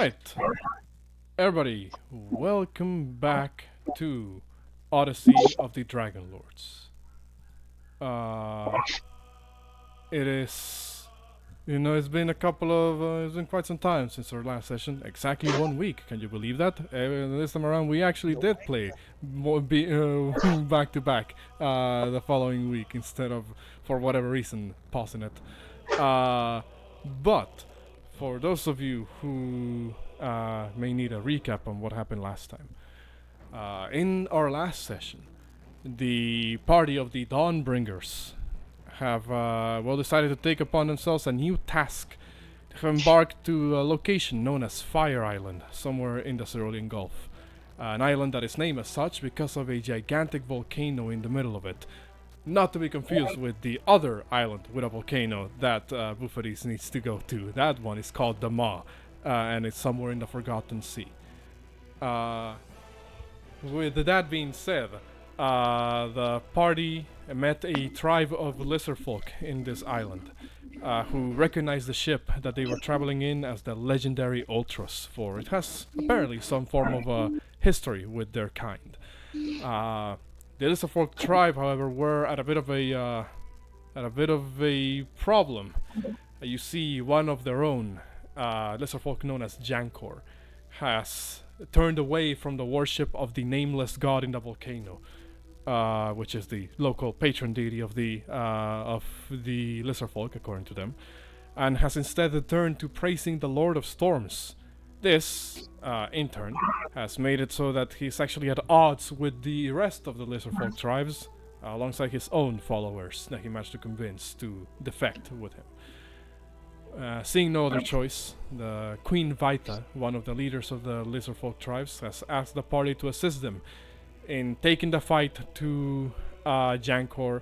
Alright, everybody, welcome back to Odyssey of the Dragonlords. Uh, it is, it's been it's been quite some time since our last session. Exactly 1 week, can you believe that? This time around we actually did play back to back the following week instead of, for whatever reason, pausing it. But for those of you who may need a recap on what happened last time, in our last session, the party of the Dawnbringers have decided to take upon themselves a new task to embark to a location known as Fire Island, somewhere in the Cerulean Gulf. An island that is named as such because of a gigantic volcano in the middle of it. Not to be confused with the other island with a volcano that Bouxfhades needs to go to. That one is called the Ma, and it's somewhere in the Forgotten Sea. With that being said, the party met a tribe of lizard folk in this island, who recognized the ship that they were traveling in as the legendary Ultras, for it has apparently some form of a history with their kind. The lizard folk tribe, however, were at a bit of a problem. You see, one of their own lizard folk known as Jankor has turned away from the worship of the nameless god in the volcano, which is the local patron deity of the lizard folk, according to them, and has instead turned to praising the Lord of Storms. This, in turn, has made it so that he's actually at odds with the rest of the lizard folk tribes, alongside his own followers that he managed to convince to defect with him. Seeing no other choice, the Queen Vita, one of the leaders of the lizard folk tribes, has asked the party to assist them in taking the fight to Jankor,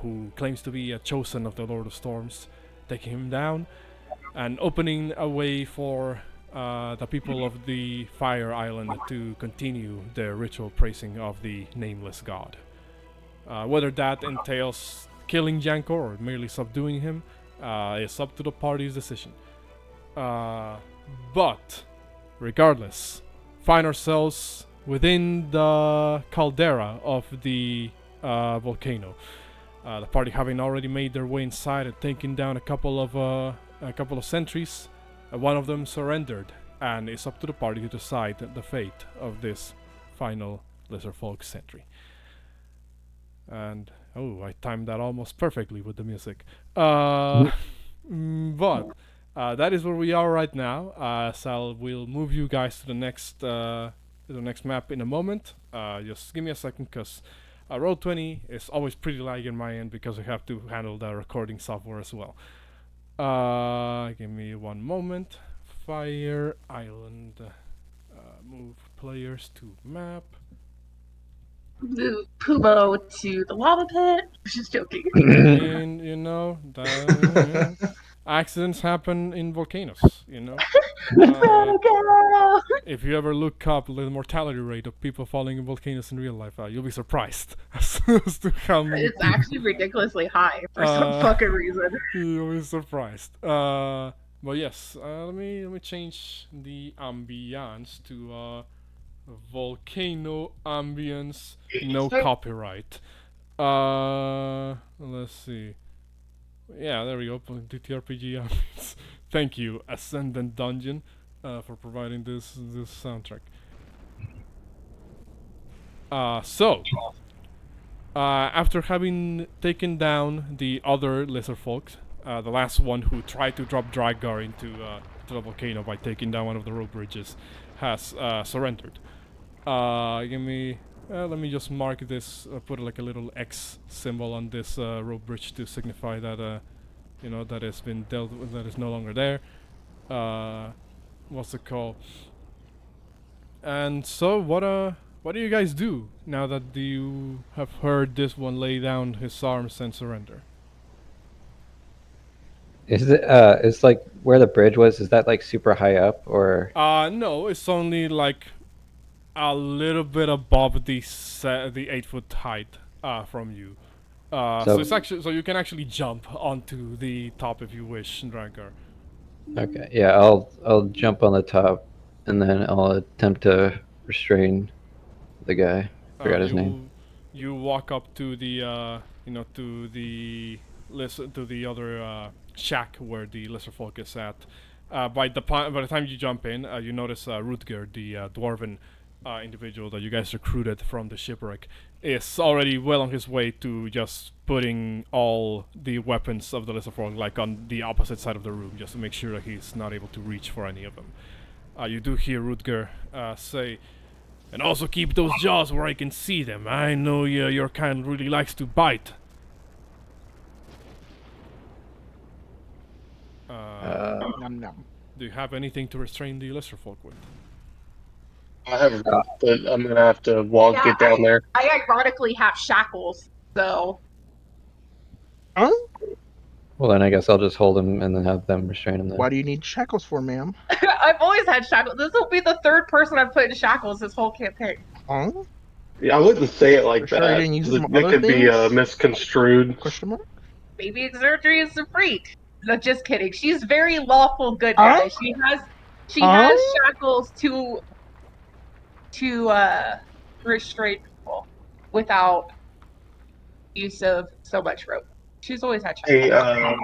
who claims to be a chosen of the Lord of Storms, taking him down and opening a way for the people of the Fire Island to continue their ritual praising of the nameless god. Whether that entails killing Jankor or merely subduing him is up to the party's decision. But, regardless, find ourselves within the caldera of the volcano. The party having already made their way inside and taken down a couple of sentries. One of them surrendered, and it's up to the party to decide the fate of this final lizard folk sentry. And I timed that almost perfectly with the music. But that is where we are right now. So we'll move you guys to the next map in a moment. Just give me a second, because Roll20 is always pretty laggy on my end because I have to handle the recording software as well. Give me one moment. Fire Island. Move players to map. Move Pumo to the lava pit. Just joking. And accidents happen in volcanoes. If you ever look up the mortality rate of people falling in volcanoes in real life, you'll be surprised as to how many. It's actually ridiculously high for some fucking reason. You'll be surprised. But yes, let me change the ambience to volcano ambience, no copyright. Let's see. Yeah, there we go. TTRPG ambience. Thank you, Ascendant Dungeon, for providing this soundtrack. After having taken down the other lizard folk, the last one who tried to drop Drakgar into the volcano by taking down one of the rope bridges, has surrendered. Let me just mark this, put like a little X symbol on this rope bridge to signify that that has been dealt with, that is no longer there. What's it called? And so, what do you guys do now that you have heard this one lay down his arms and surrender? Is it it's like where the bridge was, is that like super high up, or? No, it's only like a little bit above the 8-foot height from you. So it's actually, so you can actually jump onto the top if you wish, Drakgar. Okay, yeah, I'll jump on the top and then I'll attempt to restrain the guy. Forgot his name. You walk up to the to the other shack where the lesser folk is at. By the time you jump in, you notice Rutger, the dwarven individual that you guys recruited from the shipwreck, is already well on his way to just putting all the weapons of the lesser folk like on the opposite side of the room, just to make sure that he's not able to reach for any of them. You do hear Rutger say, "And also keep those jaws where I can see them. I know your kind really likes to bite." Nom nom. Do you have anything to restrain the lesser folk with? I have, but I'm gonna have to get down there. I ironically have shackles, so. Huh? Well, then I guess I'll just hold him and then have them restrain him. Then. Why do you need shackles for, ma'am? I've always had shackles. This will be the third person I've put in shackles this whole campaign. Huh? Yeah, I wouldn't say it like For sure you that. didn't use some That other could be things? misconstrued. Question mark? Maybe surgery is a freak. No, just kidding. She's very lawful good guy. She has shackles to restrain people without use of so much rope. She's always had shackles.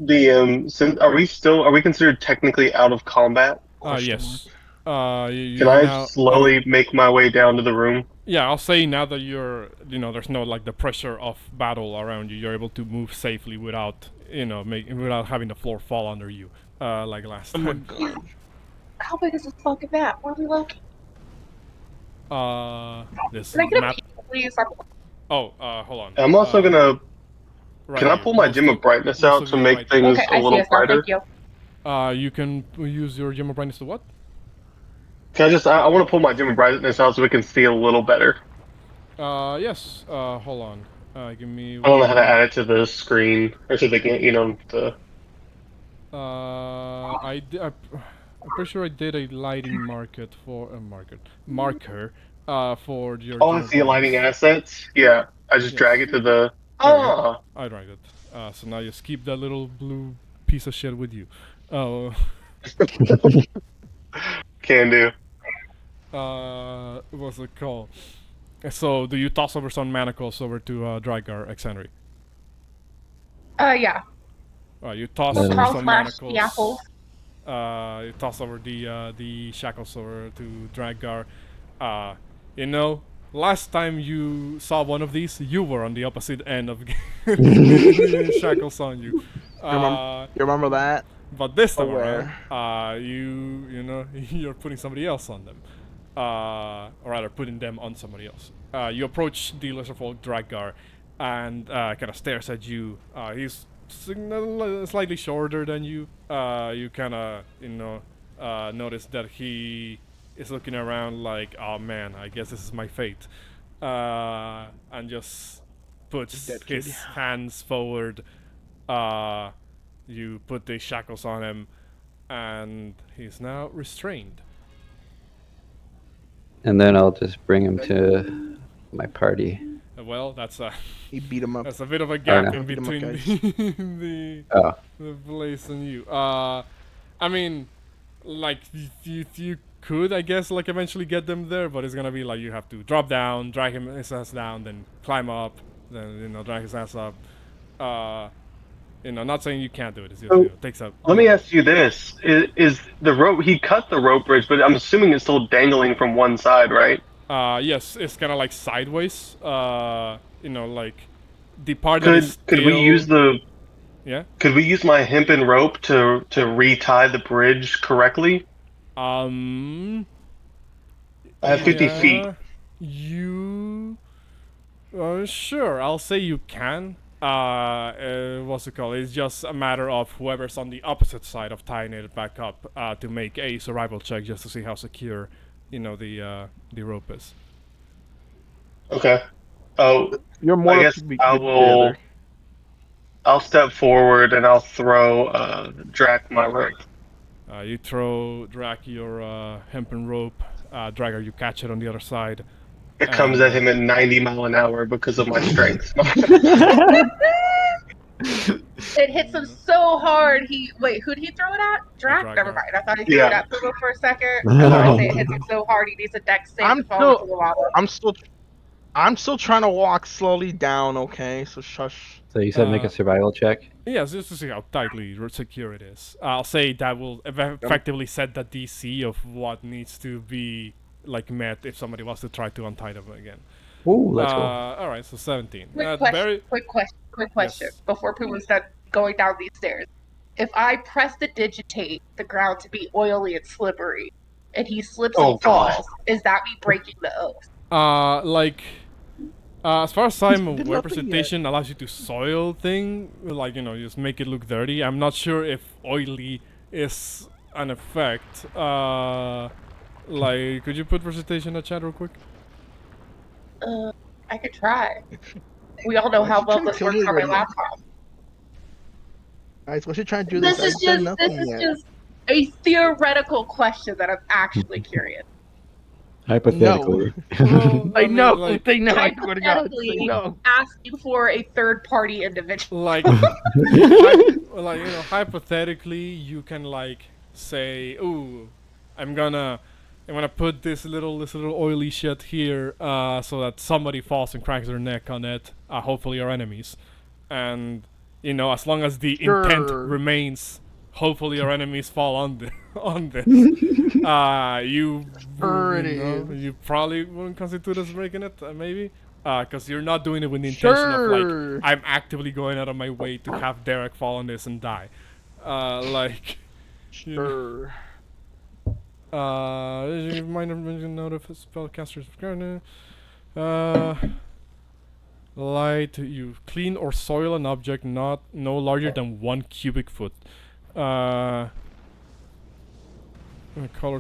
Hey, are we considered technically out of combat? Yes. Can I now, slowly make my way down to the room? Yeah, I'll say now that you're, there's no like the pressure of battle around you. You're able to move safely without, without having the floor fall under you, like last Oh my time. god. How big is this fucking map? Where are we looking? This Can I get a map. peek, please? Oh, hold on. I'm also gonna. Right Can I here. pull my Most gem of- of brightness most out of to you make right things Okay, a I see little us now. brighter? Thank you. You can use your gem of brightness to what? Can I just? I want to pull my gem of brightness out so we can see a little better. Yes. Hold on. Give me. I don't know how to add it to the screen or to the the. I'm pretty sure I did a lighting marker for your. Oh, gem I of see lighting brightness. assets. Yeah, I just Yes. drag it to the. There we go. Oh, I dragged it. So now just keep that little blue piece of shit with you. Oh. can do. What's it called? So, do you toss over some manacles over to Drakgar, Exenry? Yeah. You toss Well, over I'll some slash the manacles. apples. You toss over the shackles over to Drakgar. Last time you saw one of these, you were on the opposite end of getting shackles on you. You remember that? But this time Where? around, you're putting somebody else on them. Or rather, putting them on somebody else. You approach the lesser folk Drakgar, and kind of stares at you. He's slightly shorter than you. You kind of, notice that he is looking around like, oh man, I guess this is my fate. And just puts Dead kid. his hands forward. You put the shackles on him, and he's now restrained. And then I'll just bring him to my party. Well, that's a He beat him up. that's a bit of a gap no. in Beat 'em up, between guys. Oh, the place and you. I mean, like you could, I guess, like eventually get them there, but it's gonna be like you have to drop down, drag his ass down, then climb up, then drag his ass up. Not saying you can't do it. It's just it takes up. Let me ask you this: is the rope? He cut the rope bridge, but I'm assuming it's still dangling from one side, right? Yes, it's kind of like sideways. Like the part that is Could we still- use the? Yeah. Could we use my hempen rope to retie the bridge correctly? I have 50 feet. You. Sure. I'll say you can. What's it called? It's just a matter of whoever's on the opposite side of tying it back up to make a survival check just to see how secure, the rope is. Okay. Oh, You're more I guess to be I good will. together. I'll step forward and I'll throw Drac my rope. You throw Drak your hempen rope. Drakgar, you catch it on the other side. It comes at him at 90 mile an hour because of my strength. It hits him so hard. Who'd he throw it at? Drak? Never Drakgar. mind. I thought he threw it Yeah. at Pumo for a second. I thought I say it hits him so hard he needs a dex save I'm to fall into still, the lava. I'm still trying to walk slowly down. Okay, so shush. So you said make a survival check. Yes, just to see how tightly secure it is. I'll say that will effectively set the DC of what needs to be like met if somebody wants to try to untie them again. Ooh, let's go. All right, so 17. Quick question. Quick question. Yes. Before Pumo's done going down these stairs, if I press the digitate the ground to be oily and slippery, and he slips Oh, and falls, is that me breaking the oath? As far as I'm Did aware, nothing precipitation allows you to soil thing, like, just make it look dirty. I'm not sure if oily is an effect. Like, could you put precipitation in the chat real quick? I could try. We all know how well this works on my laptop. Guys, what you trying to do this? This is just a theoretical question that I'm actually curious. Hypothetically. Well, I know. like, They know. I swear to God. Hypothetically, They know. asking for a third-party individual. like, hypothetically, you can like say, "Ooh, I'm gonna put this little oily shit here, so that somebody falls and cracks their neck on it. Hopefully, our enemies, and as long as the intent remains, hopefully, our enemies fall on this. You probably wouldn't constitute as breaking it, maybe." Because you're not doing it with the intention of like, I'm actively going out of my way to have Derek fall on this and die. Sure. Minor note of spellcasters. Light, you clean or soil an object no larger than 1 cubic foot. Color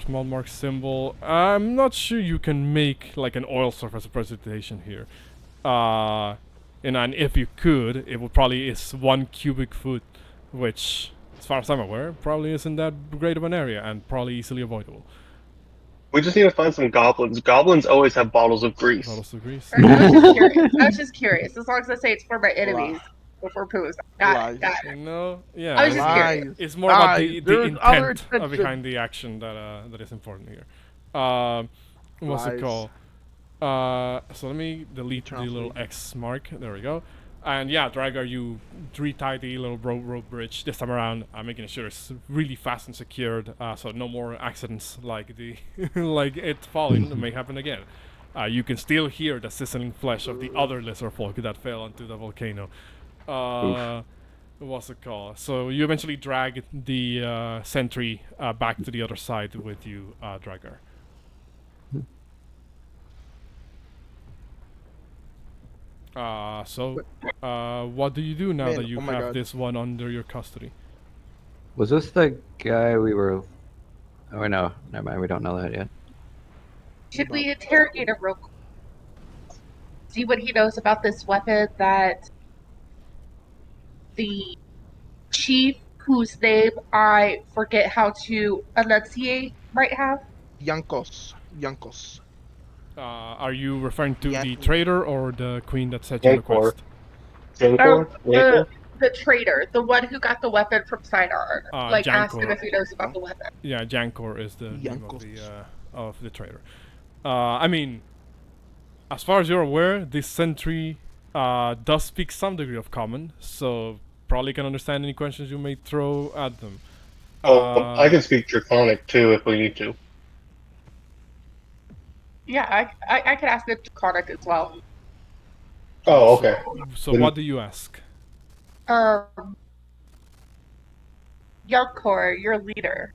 small mark symbol. I'm not sure you can make like an oil surface precipitation here. And if you could, it would probably is 1 cubic foot, which, as far as I'm aware, probably isn't that great of an area and probably easily avoidable. We just need to find some goblins. Goblins always have bottles of grease. Bottles of grease. I was just curious. As long as I say it's for my enemies before Pooh's. Got it. Yeah. I was just curious. It's more about the There's other intent intention. behind the action that is important here. What's it called? So let me delete the little X mark. There we go. And yeah, Drakgar, you retie the little rope bridge this time around, making sure it's really fast and secured, so no more accidents like the like it falling may happen again. You can still hear the sizzling flesh of the other lizard folk that fell onto the volcano. What's it called? So you eventually drag the sentry back to the other side with you, Drakgar. What do you do now that you have this one under your custody? Was this the guy we were... Oh, no. Never mind. We don't know that yet. Should we interrogate him real quick? See what he knows about this weapon that the chief, whose name I forget how to enunciate, might have? Yankos. Are you referring to the traitor or the queen that set you on the Jankor. quest? Jankor? The traitor, the one who got the weapon from Siren. Asked him Jankor. if he knows about the weapon. Yeah, Jankor is the name Jankos. of the traitor. I mean, as far as you're aware, this sentry does speak some degree of common, so probably can understand any questions you may throw at them. I can speak Draconic too if we need to. Yeah, I could ask him Draconic as well. Oh, okay. So what do you ask? Jankor, your leader,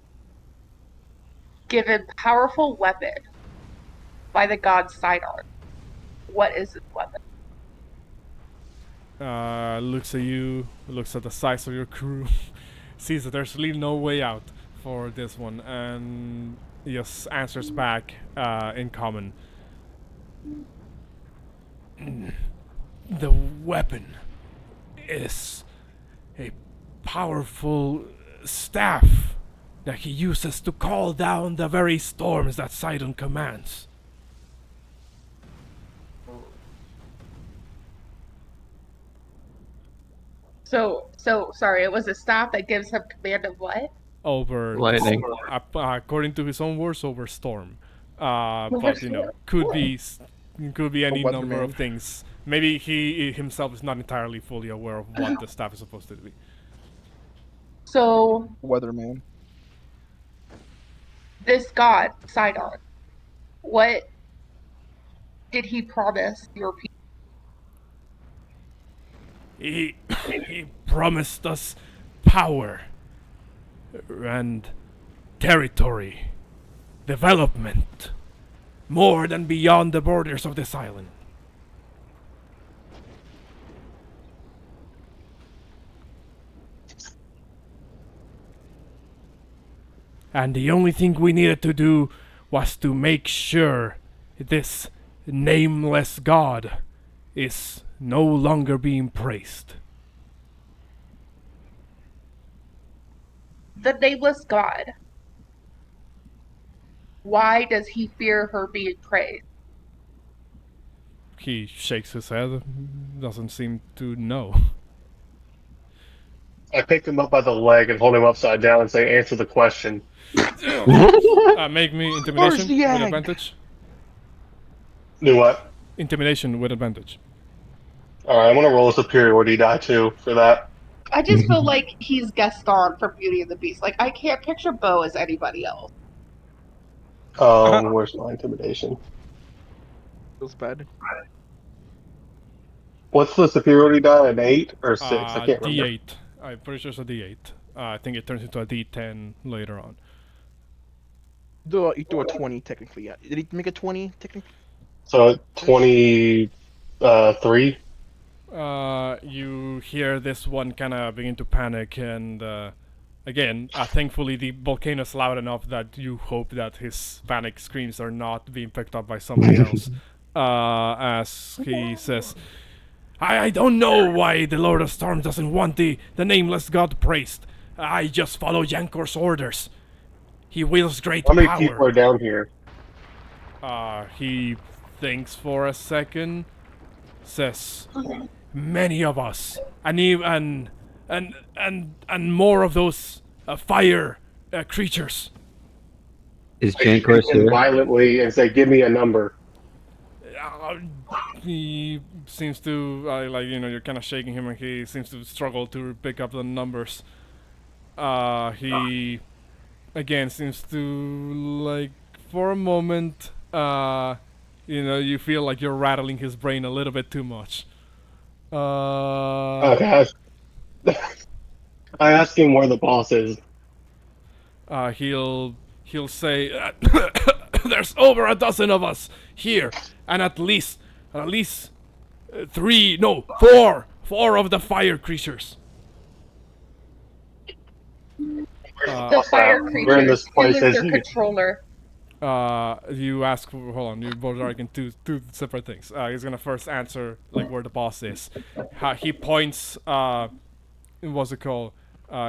given powerful weapon by the god Siren. What is this weapon? Looks at you, looks at the size of your crew, sees that there's really no way out for this one, and just answers back in common. The weapon is a powerful staff that he uses to call down the very storms that Sidon commands. So sorry. It was a staff that gives him command of what? Over Lightning. according to his own words, over storm. But could be any number of weatherman. things. Maybe he himself is not entirely fully aware of what the staff is supposed to be. So Weatherman. this god, Sidon, what did he promise your people? He promised us power and territory, development, more than beyond the borders of this island. And the only thing we needed to do was to make sure this nameless god is no longer being praised. The nameless god. Why does he fear her being praised? He shakes his head, doesn't seem to know. I pick him up by the leg and hold him upside down and say, "Answer the question." Make me Where's intimidation the with egg? advantage. Do what? Intimidation with advantage. All right, I'm gonna roll a superiority die too for that. I just feel like he's Gaston from Beauty and the Beast. Like, I can't picture Bo as anybody else. Where's my intimidation? Feels bad. What's the superiority die? An 8 or 6? I can't remember. D8. I'm pretty sure it's a D8. I think it turns into a D10 later on. You do a 20 technically. Yeah. Did he make a 20 technically? So 23. You hear this one kind of begin to panic, and again, thankfully the volcano is loud enough that you hope that his panic screams are not being picked up by somebody else. As he says, I don't know why the Lord of Storms doesn't want the nameless god praised. I just follow Jankor's orders. He wields great How many power. people are down here? He thinks for a second, says, many of us, and even and more of those fire creatures. Is I Jankor shake him here? violently and say, "Give me a number." He seems to you're kind of shaking him, and he seems to struggle to pick up the numbers. He again seems to for a moment, you feel like you're rattling his brain a little bit too much. Okay. I ask him where the boss is. He'll say, there's over a dozen of us here, and at least four of the fire creatures. The fire Where in creatures. this Who place is is their he? controller? You ask for, hold on, you both are asking two separate things. He's gonna first answer where the boss is. He points, what's it called?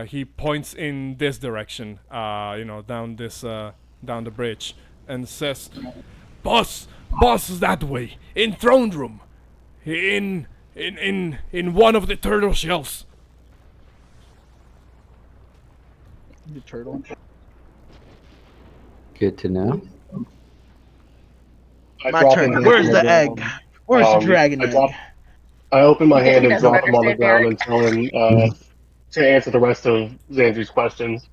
He points in this direction, down the bridge, and says, boss is that way, in throne room, in one of the turtle shells. The turtle. Good to know. I My drop turn. him Where's on the ground. egg? Where's the dragon I egg? drop- I open my hand He and doesn't drop him on the understand ground Derek. and tell him to answer the rest of Xandri's questions.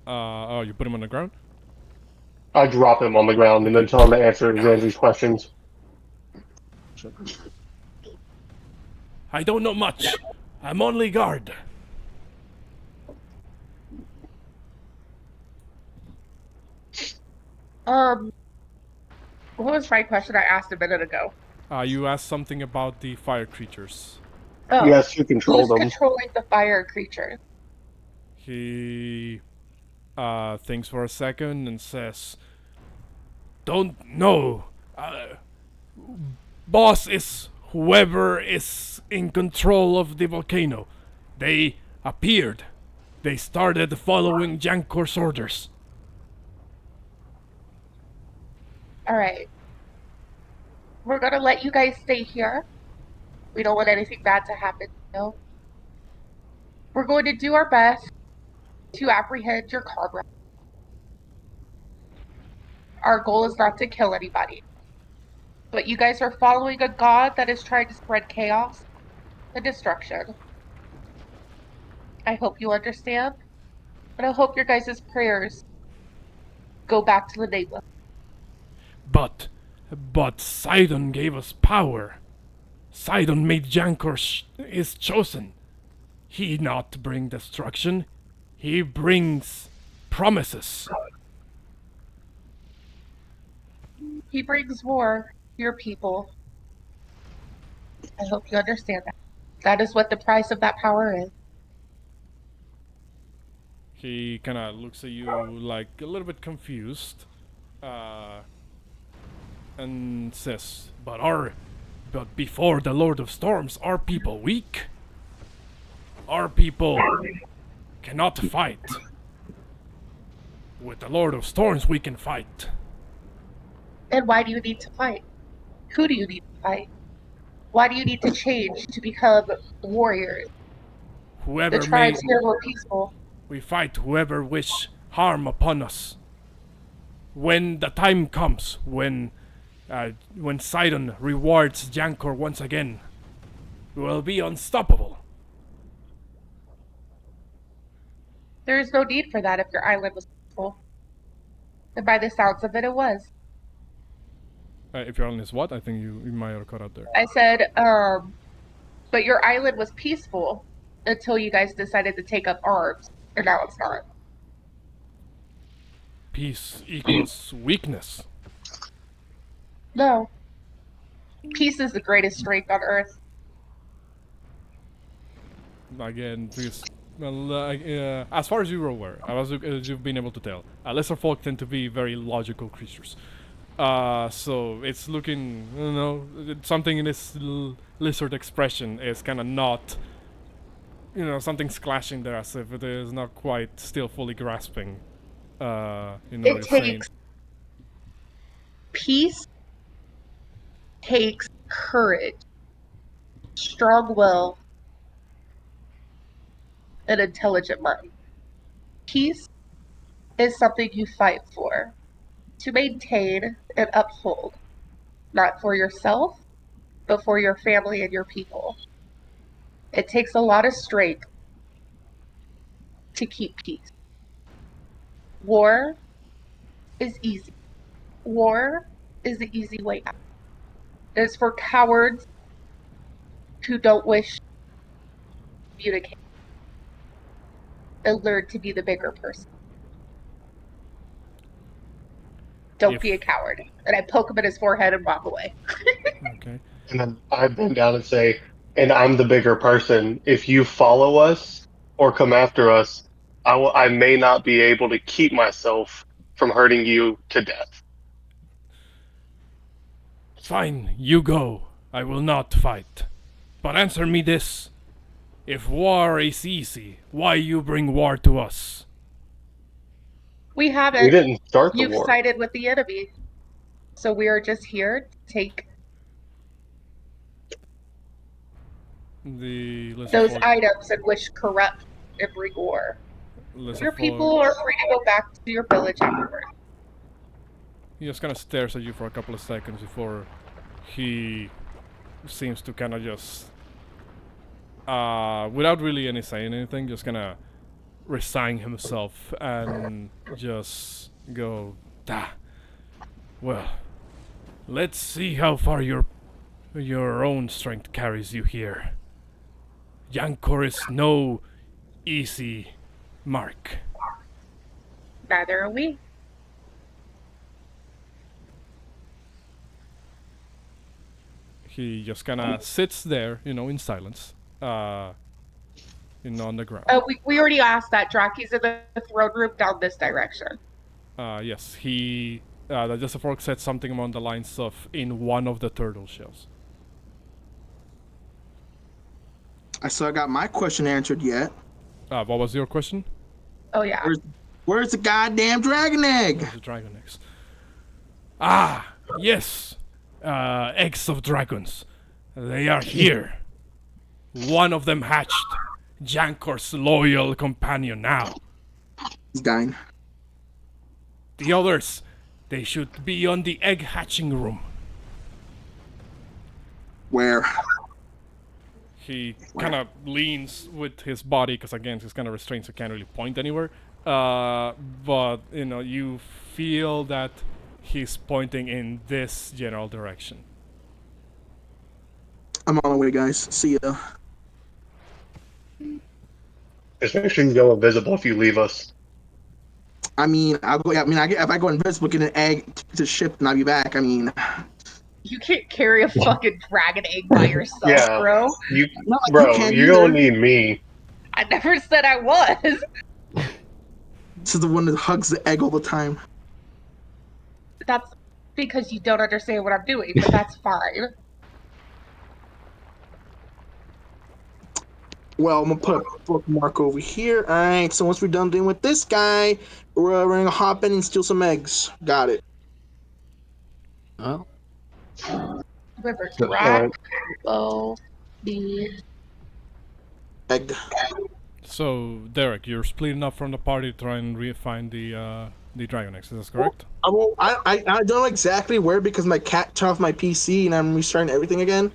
You put him on the ground? I drop him on the ground and then tell him to answer Xandri's questions. I don't know much. I'm only guard. What was my question I asked a minute ago? You asked something about the fire creatures. Oh, Yes, who controlled who's them? controlling the fire creatures? He thinks for a second and says, don't know. Boss is whoever is in control of the volcano. They appeared. They started following Jankor's orders. All right. We're gonna let you guys stay here. We don't want anything bad to happen, you know? We're going to do our best to apprehend your comrade. Our goal is not to kill anybody. But you guys are following a god that is trying to spread chaos and destruction. I hope you understand. And I hope your guys' prayers go back to the Nameless. But Sidon gave us power. Sidon made Jankor is chosen. He not bring destruction. He brings promises. He brings war to your people. I hope you understand that. That is what the price of that power is. He kind of looks at you like a little bit confused, and says, But before the Lord of Storms, are people weak? Our people cannot fight. With the Lord of Storms, we can fight. And why do you need to fight? Who do you need to fight? Why do you need to change to become warriors? Whoever The may, tribes here were peaceful. we fight whoever wish harm upon us. When the time comes, when Sidon rewards Jankor once again, we will be unstoppable. There is no need for that if your island was peaceful. And by the sounds of it, it was. If your island is what? I think you might have cut out there. I said, but your island was peaceful until you guys decided to take up arms, and now it's not. Peace equals weakness. No. Peace is the greatest strength on earth. Again, because, well, as far as you were aware, as you've been able to tell, lesser folk tend to be very logical creatures. So it's looking, you know, something in this lizard expression is kind of not, you know, something's clashing there as if it is not quite still fully grasping, you know, It what you're saying. takes peace, takes courage, strong will, and intelligent mind. Peace is something you fight for, to maintain and uphold, not for yourself, but for your family and your people. It takes a lot of strength to keep peace. War is easy. War is the easy way out. It is for cowards who don't wish to communicate and learn to be the bigger person. Don't be a coward. And I poke him in his forehead and walk away. Okay. And then I bend down and say, and I'm the bigger person. If you follow us or come after us, I may not be able to keep myself from hurting you to death. Fine, you go. I will not fight. But answer me this. If war is easy, why you bring war to us? We haven't. We didn't start the You've war. sided with the enemy. So we are just here to take those items and wish corrupt and bring war. Your people are free to go back to your village afterward. He just kind of stares at you for a couple of seconds before he seems to kind of just, without really saying anything, just kind of resign himself and just go, well, let's see how far your own strength carries you here. Jankor is no easy mark. Neither are we. He just kind of sits there, you know, in silence, on the ground. We already asked that. Draki's in the throne room down this direction. Yes, the Jessafork said something along the lines of in one of the turtle shells. I still got my question answered yet. What was your question? Oh yeah. Where's the goddamn dragon egg? The dragon eggs. Yes. Eggs of dragons. They are here. One of them hatched. Jankor's loyal companion now. He's dying. The others, they should be on the egg hatching room. Where? He kind of leans with his body, because again, he's kind of restrained, so can't really point anywhere. But, you feel that he's pointing in this general direction. I'm on my way, guys. See ya. Just make sure you go invisible if you leave us. I mean, if I go invisible, get an egg to ship, and I'll be back. I mean, You can't carry a fucking dragon egg by yourself, Yeah. bro. You, No, you bro, can't you're gonna either. need me. I never said I was. this is the one that hugs the egg all the time. That's because you don't understand what I'm doing, but that's fine. Well, I'm gonna put a bookmark over here. All right. So once we're done dealing with this guy, we're gonna hop in and steal some eggs. Got it. Well, River So- Drac, bow, the Egg. So, Derek, you're splitting up from the party to try and find the dragon eggs. Is that correct? I don't know exactly where because my cat turned off my PC and I'm restarting everything again.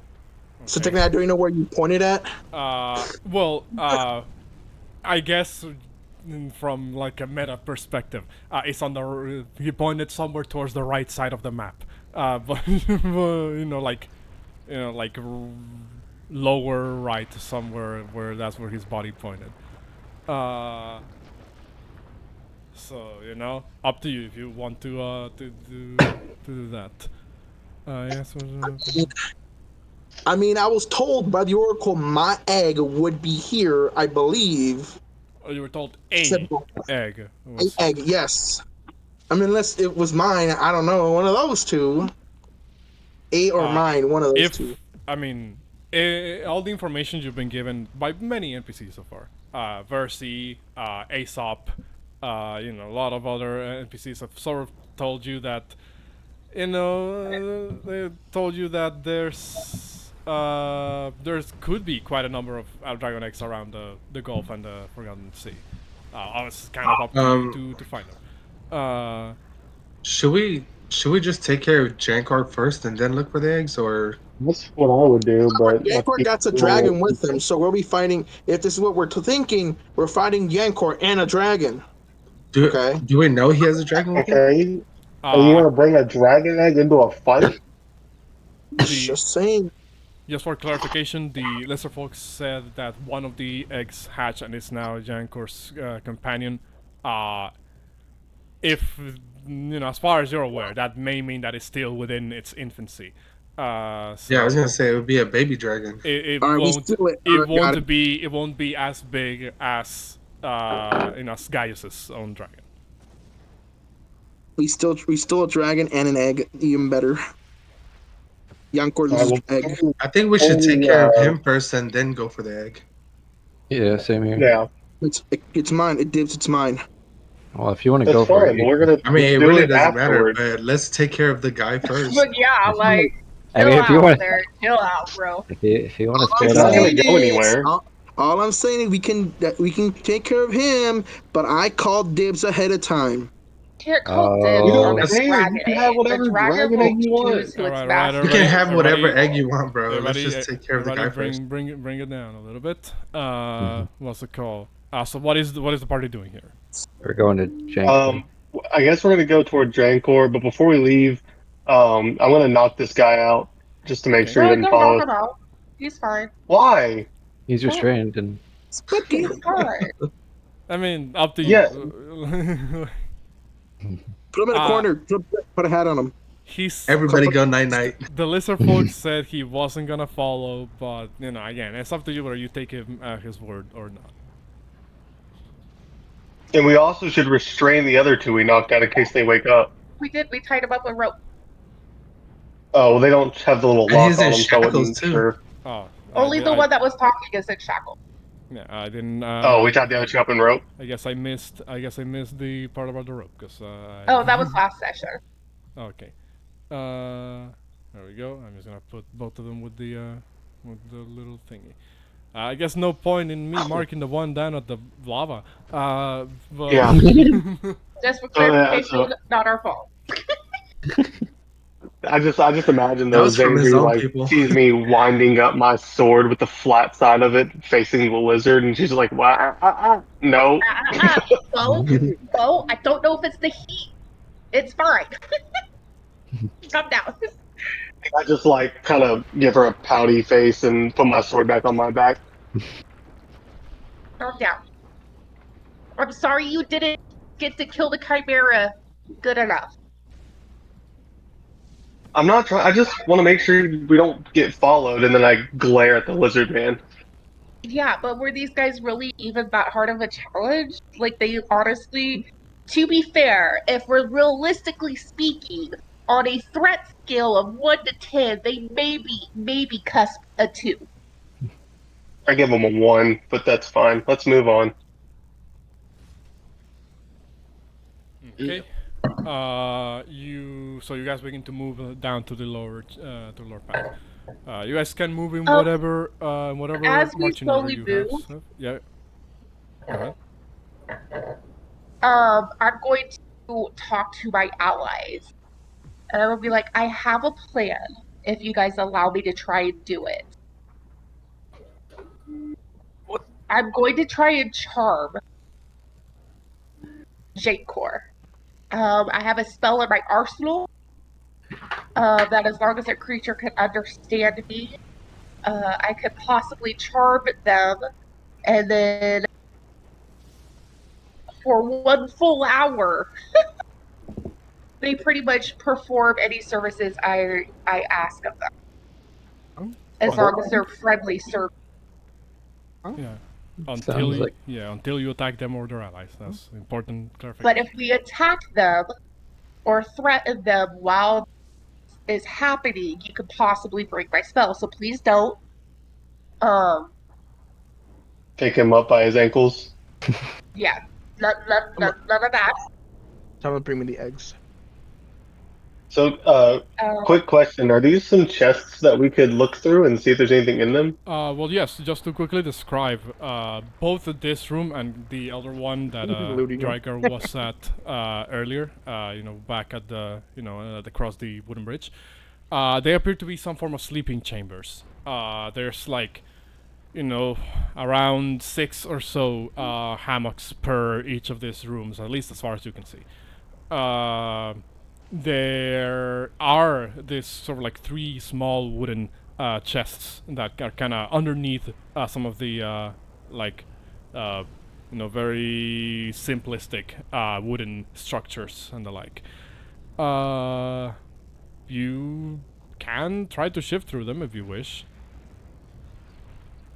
So Okay. technically, I don't even know where you pointed at. I guess from like a meta perspective, it's on the. He pointed somewhere towards the right side of the map. But like lower right somewhere where that's where his body pointed. So up to you if you want to do that. Yes. I mean, I was told by the Oracle my egg would be here, I believe. Oh, you were told a Simple. egg. An egg, yes. I mean, unless it was mine, I don't know, one of those two. A or mine, one of those two. I mean, all the information you've been given by many NPCs so far, Versi, Aesop, a lot of other NPCs have sort of told you that, they told you that there could be quite a number of dragon eggs around the Gulf and the Forgotten Sea. It's kind of up to you to find them. Should we just take care of Jankor first and then look for the eggs, or That's what I would do, but Yankor got a dragon with him, so we'll be fighting. If this is what we're thinking, we're fighting Yankor and a dragon. do Okay. do we know he has a dragon with him? Okay. And you want to bring a dragon egg into a fight? Just saying. Just for clarification, the Lesser Folks said that one of the eggs hatched and is now Jankor's companion. If as far as you're aware, that may mean that it's still within its infancy. Yeah, I was gonna say it would be a baby dragon. It All right, we won't. steal it. It All right, got won't it. be. It won't be as big as as Gaius's own dragon. We still a dragon and an egg, even better. Yankor's egg. I think we should take care of him first and then go for the egg. yeah, same here. Yeah, It's mine. It's mine. Well, if you want to that's go for fine. it, We're gonna. I mean, it do really it doesn't afterward. matter, but let's take care of the guy first. But yeah, like I chill mean, if you out want, there, chill out, bro. if you want to All split not I'm gonna up, saying go is- anywhere. All I'm saying is we can take care of him, but I called dibs ahead of time. Can't call Oh. dibs You on don't the care. You dragon can have egg. whatever The dragon dragon will egg you want. choose who its Alright, master You can alright. have whatever Everybody- egg you want, bro. Everybody, Let's just take care of the guy everybody first. bring it down a little bit. What's it called? So what is the party doing here? we're going to Jankor. I guess we're gonna go toward Jankor, but before we leave, I'm gonna knock this guy out just to make Okay. sure he No, doesn't don't follow knock us. him out. He's fine. Why? He's restrained, and He's fine. I mean, up to Yeah. you. Put him in a corner. Put a hat on him. He's Everybody go night night. the Lizard Folk said he wasn't gonna follow, but again, it's up to you whether you take him at his word or not. And we also should restrain the other two we knocked out in case they wake up. We did. We tied him up with rope. Oh, well, they don't have the little And lock he's on in them, so I shackles, wasn't too. sure. Oh, Only the one that was talking is in shackles. Yeah, I didn't. Oh, we tied the other two up in rope. I guess I missed the part about the rope because. Oh, that was last session. Okay. There we go. I'm just gonna put both of them with the little thingy. I guess no point in me marking the one down at the lava. But Yeah. Just for Oh, yeah, clarification, not our fault. I just imagine That though was from his Xavier own like people. sees me winding up my sword with the flat side of it facing the lizard, and she's like, "What? No." Bo, I don't know if it's the heat. It's fine. Calm down. I just like kind of give her a pouty face and put my sword back on my back. Calm down. I'm sorry you didn't get to kill the chimera good enough. I'm not trying. I just want to make sure we don't get followed, and then I glare at the lizard man. Yeah, but were these guys really even that hard of a challenge? Like, they honestly, to be fair, if we're realistically speaking, on a threat scale of 1 to 10, they maybe cusp a 2. I give him a 1, but that's fine. Let's move on. okay. You guys begin to move down to the lower path. You guys can move in whatever as we marching order slowly you move- have. Yeah. Go ahead. I'm going to talk to my allies. And I will be like, I have a plan if you guys allow me to try and do it. I'm going to try and charm Jankor. I have a spell in my arsenal that as long as a creature can understand me, I could possibly charm them, and then for 1 full hour, they pretty much perform any services I ask of them, as long as they're friendly service. Yeah. Sounds like Until you attack them or their allies. That's important clarification. But if we attack them or threaten them while is happening, you could possibly break my spell. So please don't. Take him up by his ankles. Yeah, none of that. Tell him to bring me the eggs. So, quick question: Are these some chests that we could look through and see if there's anything in them? Well, yes. Just to quickly describe, both this room and the other one that Looting 'em. Drakgar was at earlier, back at the, across the wooden bridge, they appear to be some form of sleeping chambers. There's like, around 6 or so hammocks per each of these rooms, at least as far as you can see. There are this sort of like 3 small wooden chests that are kind of underneath some of the very simplistic wooden structures and the like. You can try to shift through them if you wish.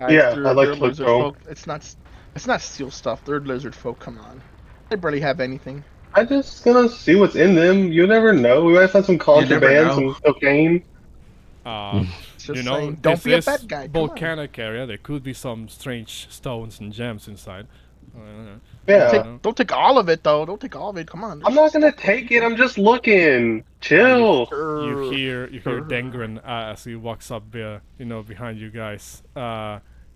Yeah, They're I'd like to look lizard through 'em. folk. It's not steel stuff. They're lizard folk. Come on, they barely have anything. I'm just gonna see what's in them. You never know. We might find some contraband, know. some cocaine. Just saying, don't this be a is bad guy. Come on. volcanic area. There could be some strange stones and gems inside. Yeah. Don't take all of it though. Don't take all of it. Come on. I'm not gonna take it. I'm just looking. Chill. You hear Dengren as he walks up, behind you guys.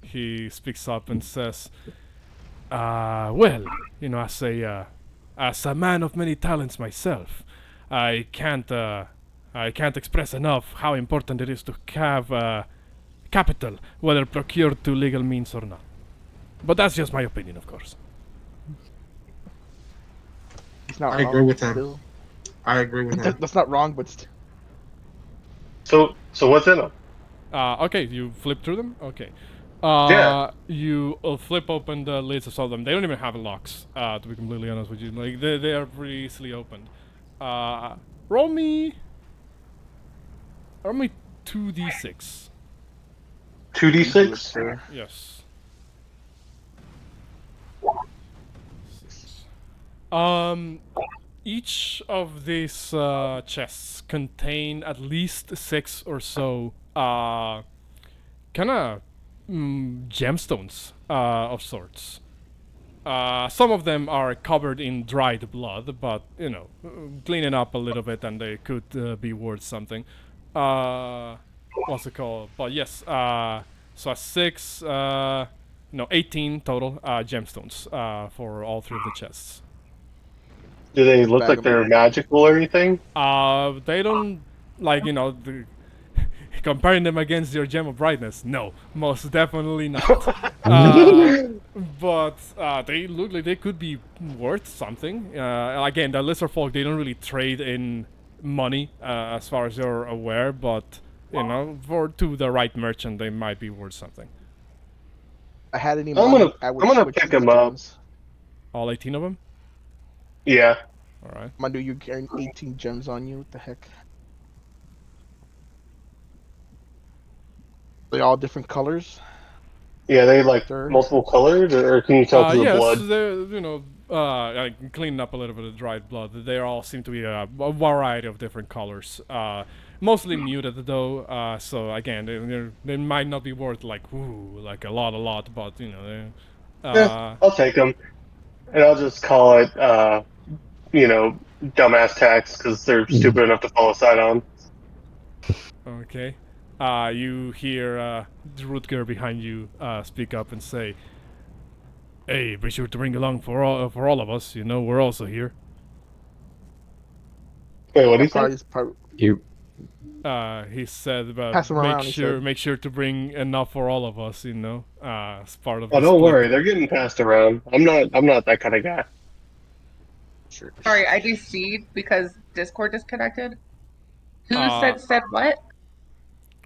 He speaks up and says, "Well, as a man of many talents myself, I can't express enough how important it is to have capital, whether procured through legal means or not. But that's just my opinion, of course." He's not I wrong, agree with but him. still. I agree with him. That's not wrong, but still. So what's in them? Okay, you flip through them? Okay. Yeah. You flip open the lids of some of them. They don't even have locks, to be completely honest with you. Like, they are pretty easily opened. Roll me 2d6. 2d6. Yes. Each of these chests contain at least 6 or so kind of gemstones of sorts. Some of them are covered in dried blood, but cleaning up a little bit and they could be worth something. What's it called? But yes, So 6, no, 18 total gemstones for all 3 of the chests. Do they look Bag like 'em. they're magical or anything? They don't, like, comparing them against your gem of brightness. No, most definitely not. But they look like they could be worth something. Again, the lesser folk, they don't really trade in money, as far as you're aware, but to the right merchant, they might be worth something. I had any I'm money, I would gonna switch pick these them up. gems. All 18 of them. Yeah. All right. Mandu, you carrying 18 gems on you? What the heck? They all different colors. Yeah, they like Sir? multiple colors, or can you tell through the Yes, blood? they're, like cleaning up a little bit of dried blood. They all seem to be a variety of different colors. Mostly muted though. So again, they might not be worth like a lot, but Yeah, I'll take them, and I'll just call it, dumbass tax because they're stupid enough to follow side on. Okay. You hear Rutger behind you speak up and say, "Hey, be sure to bring along for all of us. We're also here." Wait, what do you Probably say? just probably You He said, Pass 'em around, he said. make sure to bring enough for all of us. As part of Oh, the don't split. worry, they're getting passed around. I'm not that kind of guy. Sure. Sorry, I do see because Discord disconnected. Who Uh, said what?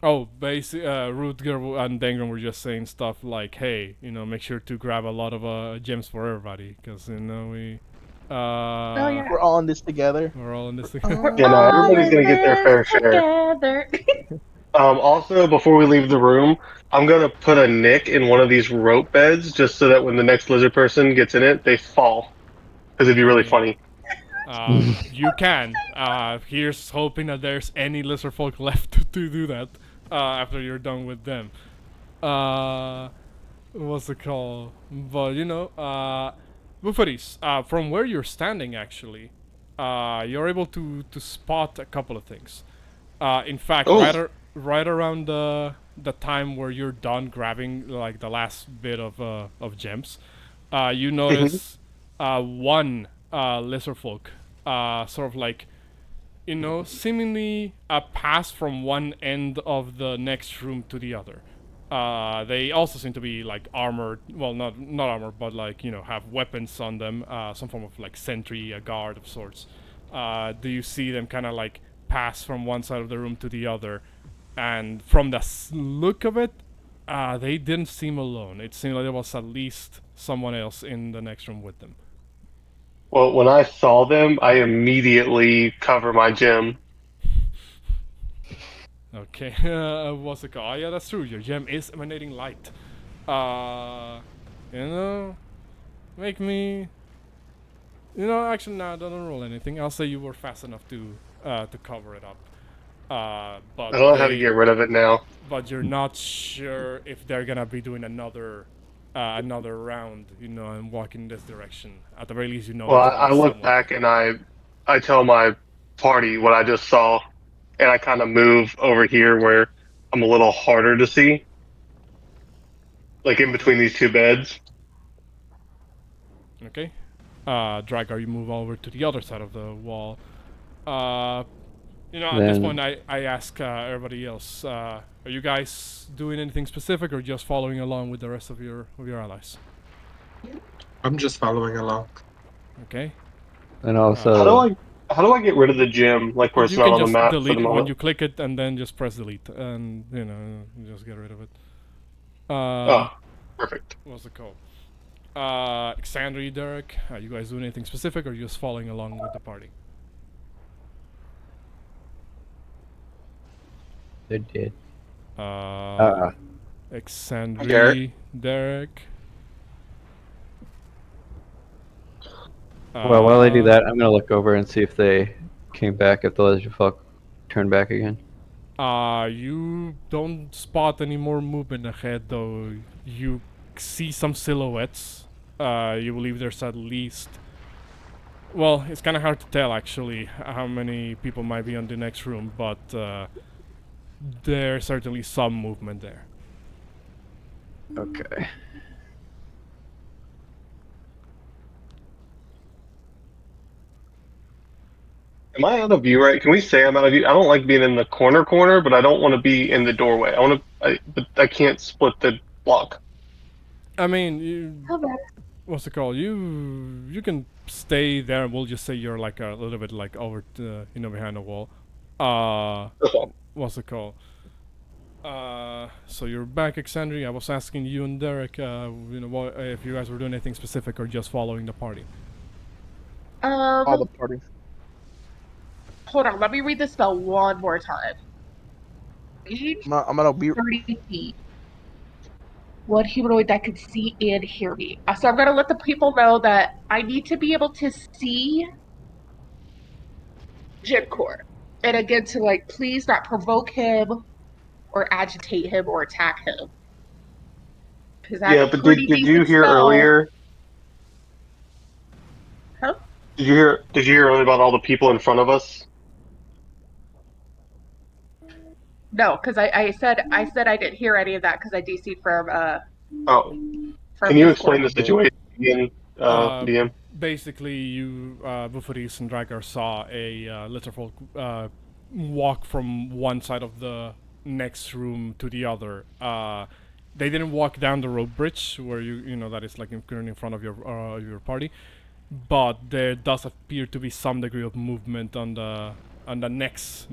Oh, basically, Rutger and Dengram were just saying stuff like, "Hey, make sure to grab a lot of gems for everybody, because we, Oh yeah. We're all in this together. we're all in this thing." We're Yeah, no, all everybody's in gonna get their fair this share. together. Also, before we leave the room, I'm gonna put a nick in one of these rope beds just so that when the next lizard person gets in it, they fall. Because it'd be really funny. You can. Here's hoping that there's any lizard folk left to do that after you're done with them. What's it called? But Bouxfhades, from where you're standing, actually, you're able to spot a couple of things. In fact, Oh. right around the time where you're done grabbing like the last bit of gems, you notice one lesser folk, sort of like, seemingly pass from one end of the next room to the other. They also seem to be like armored. Well, not armored, but like have weapons on them. Some form of like sentry, a guard of sorts. Do you see them kind of like pass from one side of the room to the other? And from the look of it, they didn't seem alone. It seemed like there was at least someone else in the next room with them. Well, when I saw them, I immediately cover my gem. Okay, what's it called? Oh, yeah, that's true. Your gem is emanating light. Make me. Actually, no, don't roll anything. I'll say you were fast enough to cover it up. But I don't know how to get rid of it now. But you're not sure if they're gonna be doing another round, and walking in this direction. At the very least, Well, there's at I least look someone. back and I tell my party what I just saw, and I kind of move over here where I'm a little harder to see, like in between these two beds. Okay. Drakgar, you move over to the other side of the wall. At this point, I ask everybody else, are you guys doing anything specific or just following along with the rest of your allies? I'm just following along. Okay. and also How do I get rid of the gem like where it's You not can on the just map for delete the it when moment? you click it, and then just press delete, and just get rid of it. Oh, perfect. What's it called? Xandri, Derek, are you guys doing anything specific or just following along with the party? they did. Xandri, Derek. Well, while I do that, I'm gonna look over and see if they came back. If the lizard folk turned back again. You don't spot any more movement ahead, though. You see some silhouettes. You believe there's at least. Well, it's kind of hard to tell actually how many people might be on the next room, but there's certainly some movement there. Okay. Am I out of view? Right? Can we say I'm out of view? I don't like being in the corner, but I don't want to be in the doorway. But I can't split the block. I mean, you, Come back. what's it called? You can stay there. We'll just say you're like a little bit like over, behind the wall. Okay. What's it called? So you're back, Exandria. I was asking you and Derek, what, if you guys were doing anything specific or just following the party. All the party. Hold on, let me read the spell one more time. Each I'm gonna be. 30 feet. One humanoid that can see and hear me. So I'm gonna let the people know that I need to be able to see Jankor. And again, to like, please not provoke him or agitate him or attack him. Because that's Yeah, a but pretty did you decent hear spell. earlier? Huh? Did you hear earlier about all the people in front of us? No, because I said I didn't hear any of that because I DC'd Oh, from can you explain Discord. the situation again, DM? Basically, you, Bouxfhades and Drakgar saw a little folk walk from one side of the next room to the other. They didn't walk down the rope bridge where that is like in front of your party, but there does appear to be some degree of movement on the next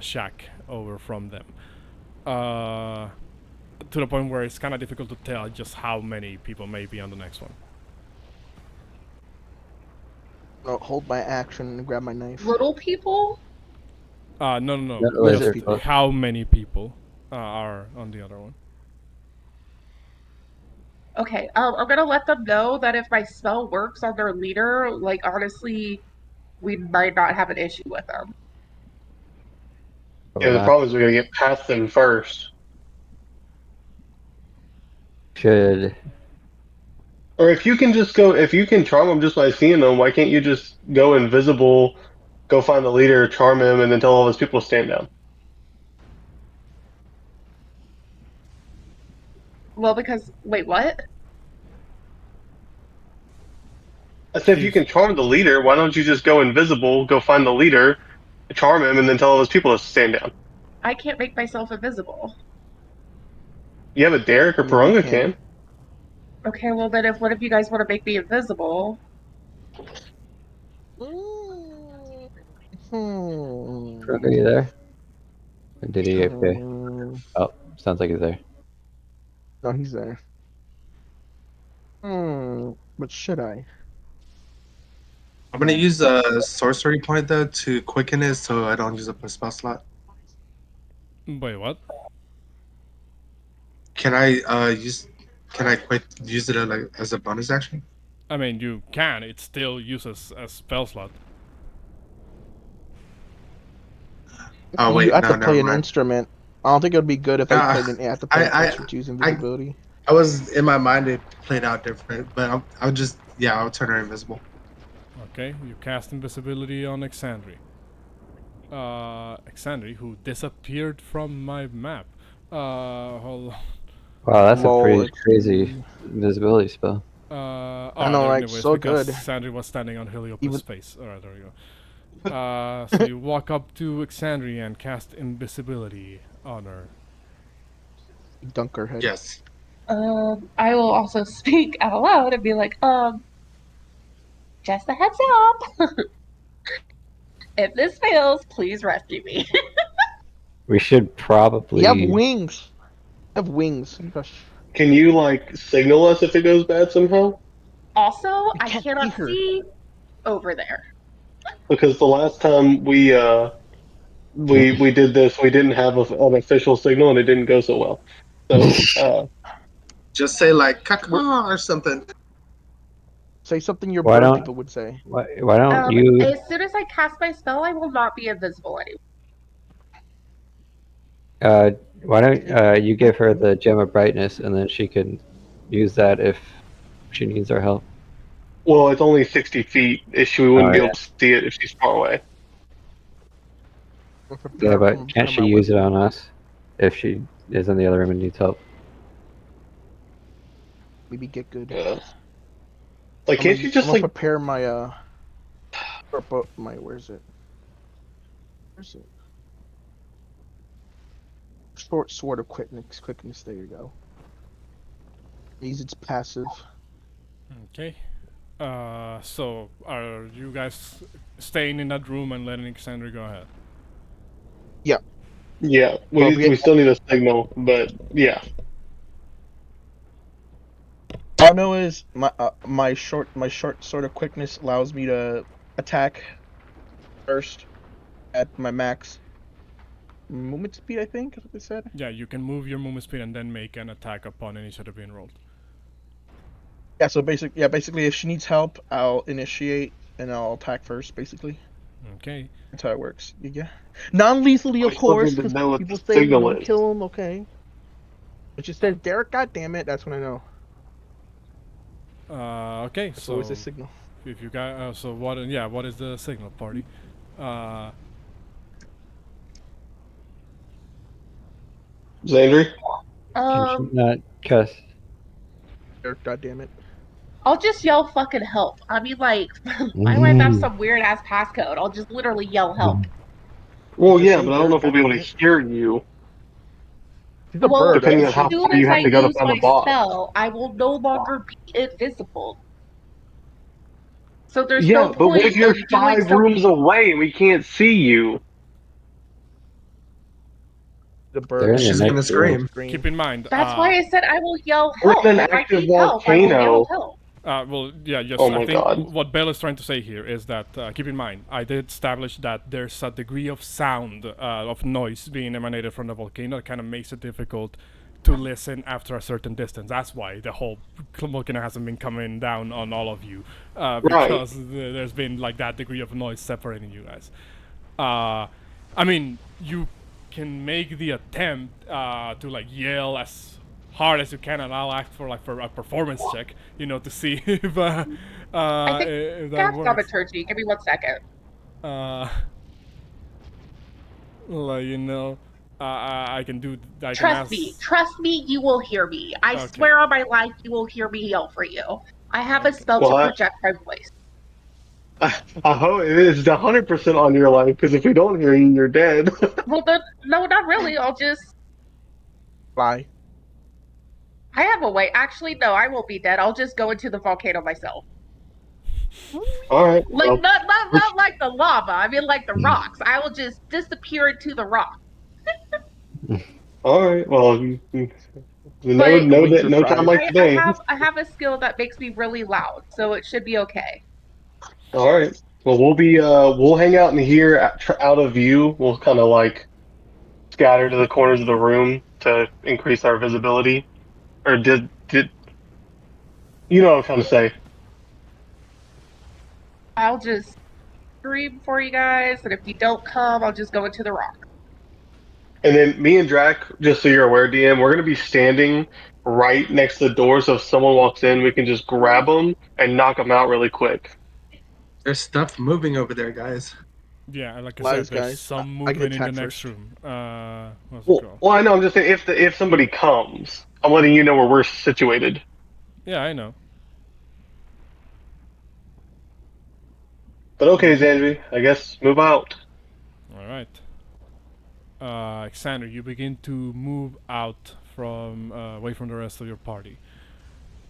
shack over from them. To the point where it's kind of difficult to tell just how many people may be on the next one. No, hold my action and grab my knife. Little people? No. Lizard Just people. how many people are on the other one? Okay, I'm gonna let them know that if my spell works on their leader, like honestly, we might not have an issue with them. Yeah, the problem is we're gonna get past them first. Should Or if you can charm them just by seeing them, why can't you just go invisible, go find the leader, charm him, and then tell all his people to stand down? Well, because wait, what? I said if you can charm the leader, why don't you just go invisible, go find the leader, charm him, and then tell all his people to stand down? I can't make myself invisible. You have a Derek or I mean, you Porunga can. can. Okay, well then, if one of you guys want to make me invisible, Crook, are you there? Or did he appear? Oh, sounds like he's there. No, he's there. But should I? I'm gonna use a sorcery point though to quicken it so I don't use up a spell slot. Wait, what? Can I use it as a bonus action? I mean, you can. It still uses a spell slot. Oh You wait, have no, to play never an mind. instrument. I don't think it would be good if I Nah, played an. I have to play an instrument to use invisibility. I was in my mind it played out different, but I'll turn her invisible. Okay, you cast invisibility on Exandri. Exandri, who disappeared from my map. Hold on. Wow, that's a Lol, pretty it's crazy invisibility spell. I know, there right? it is, So because good. Sandri was standing on Heliopa's Even- face. Alright, there we go. So you walk up to Exandri and cast invisibility on her. Dunk her head. Yes. I will also speak out loud and be like, just a heads up. If this fails, please rescue me. We should probably. You have wings. You have wings. Gosh. Can you signal us if it goes bad somehow? Also, I can't cannot see her. see over there. Because the last time we did this, we didn't have an official signal, and it didn't go so well. So Just say like "caca" or something. Say something your Why bird don't people would say. why don't you As soon as I cast my spell, I will not be invisible anymore. why don't you give her the gem of brightness and then she can use that if she needs our help. well, it's only 60 feet. We wouldn't Oh, be yeah. able to see it if she's far away. Yeah, but can't she use it on us if she is in the other room and needs help? maybe get good. Yeah. Like, can't you I'm just gonna like? prepare my where's it? Short sword of quickness. Quickness. There you go. Use its passive. Okay. So are you guys staying in that room and letting Alexander go ahead? Yeah. Yeah, Well, we still need a signal, but yeah. all I know is my short sword of quickness allows me to attack first at my max movement speed. I think is what they said. Yeah, you can move your movement speed and then make an attack upon initiative being rolled. Yeah. So basically, if she needs help, I'll initiate and I'll attack first. Basically, Okay. that's how it works. Yeah. Non-lethally, We of still course, need to because know what people the say signal don't is. kill him. Okay. It just says Derek. God damn it! That's when I know. Okay. That's So always the signal. if you got so what? Yeah, what is the signal, party? Xandri? Can she Um, not cast? Derek. God damn it. I'll just yell fucking help. I mean, like, my wife has Mm. some weird ass passcode. I'll just literally yell help. Well, Just yeah, say but I don't know Derek. if we'll God be able damn to it. hear you, She's a Well, bird, right? depending as on So how she soon far as you I have to go to use find the my boss. spell, I will no longer be invisible. So there's no Yeah, but what if point you're in doing 5 some. rooms away and we can't see you? the They're bird. in the She's gonna next room. scream. keep in mind. That's why I said I will yell We're help. in an If I active need help, I will yell volcano. help. Well, yeah, just Oh I my think god. what Bell is trying to say here is that keep in mind, I did establish that there's a degree of sound, of noise being emanated from the volcano that kind of makes it difficult to listen after a certain distance. That's why the whole volcano hasn't been coming down on all of you, Right. because there's been like that degree of noise separating you guys. I mean, you can make the attempt to like yell as hard as you can, and I'll ask for like for a performance check, to see I think if I that have works. thaumaturgy. Give me 1 second. Uh, like I can do. I can Trust ask. me. Trust me, you will hear me. I Okay. swear on my life, you will hear me yell for you. I have a Okay. spell to Well, project my voice. I hope it is 100% on your life, because if we don't hear you, you're dead. Well, then, no, not really. I'll just. Fly. I have a way. Actually, no, I won't be dead. I'll just go into the volcano myself. Alright, Like well. not like the lava. I mean like the rocks. I will just disappear into the rock. Alright, well, But Wings are no time fried. like today. I have a skill that makes me really loud, so it should be okay. Alright. Well, we'll hang out in here out of view. We'll kind of like scatter to the corners of the room to increase our visibility. Or did, you know what I'm trying to say. I'll just scream for you guys, and if you don't come, I'll just go into the rock. And then me and Drac, just so you're aware, DM, we're going to be standing right next to the door, so if someone walks in, we can just grab them and knock them out really quick. There's stuff moving over there, guys. Yeah, like I said, Lies, there's guys. some I can movement in the attack next first. room. What's it called? Well, I know, I'm just saying, if somebody comes, I'm letting you know where we're situated. Yeah, I know. But okay, Xandri, I guess move out. All right. Alexander, you begin to move out from away from the rest of your party.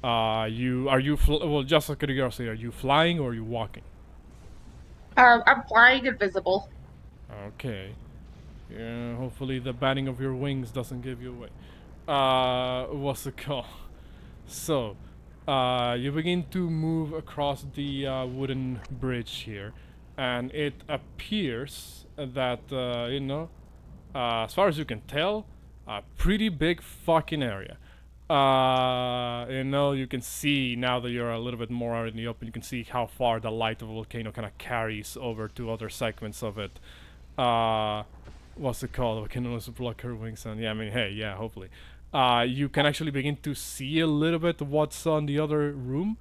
Well, just out of curiosity, are you flying or are you walking? I'm flying invisible. Okay. Yeah, hopefully the batting of your wings doesn't give you away. What's it called? So, you begin to move across the wooden bridge here, and it appears that as far as you can tell, a pretty big fucking area. You can see now that you're a little bit more out in the open. You can see how far the light of the volcano kind of carries over to other segments of it. What's it called? We can also block her wings, and yeah, I mean, hey, yeah, hopefully. You can actually begin to see a little bit what's on the other room.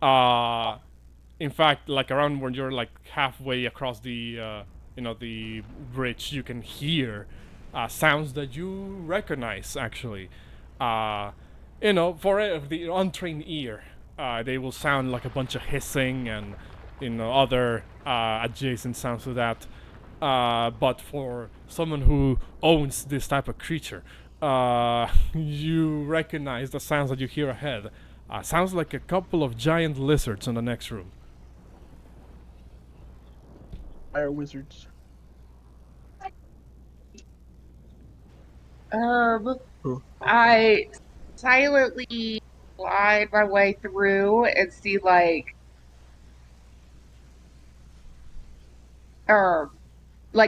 In fact, like around when you're like halfway across the bridge, you can hear sounds that you recognize actually. you know, for the untrained ear, they will sound like a bunch of hissing and, you know, other adjacent sounds to that. But for someone who owns this type of creature, you recognize the sounds that you hear ahead. Sounds like a couple of giant lizards in the next room. Fire wizards. I silently glide my way through and see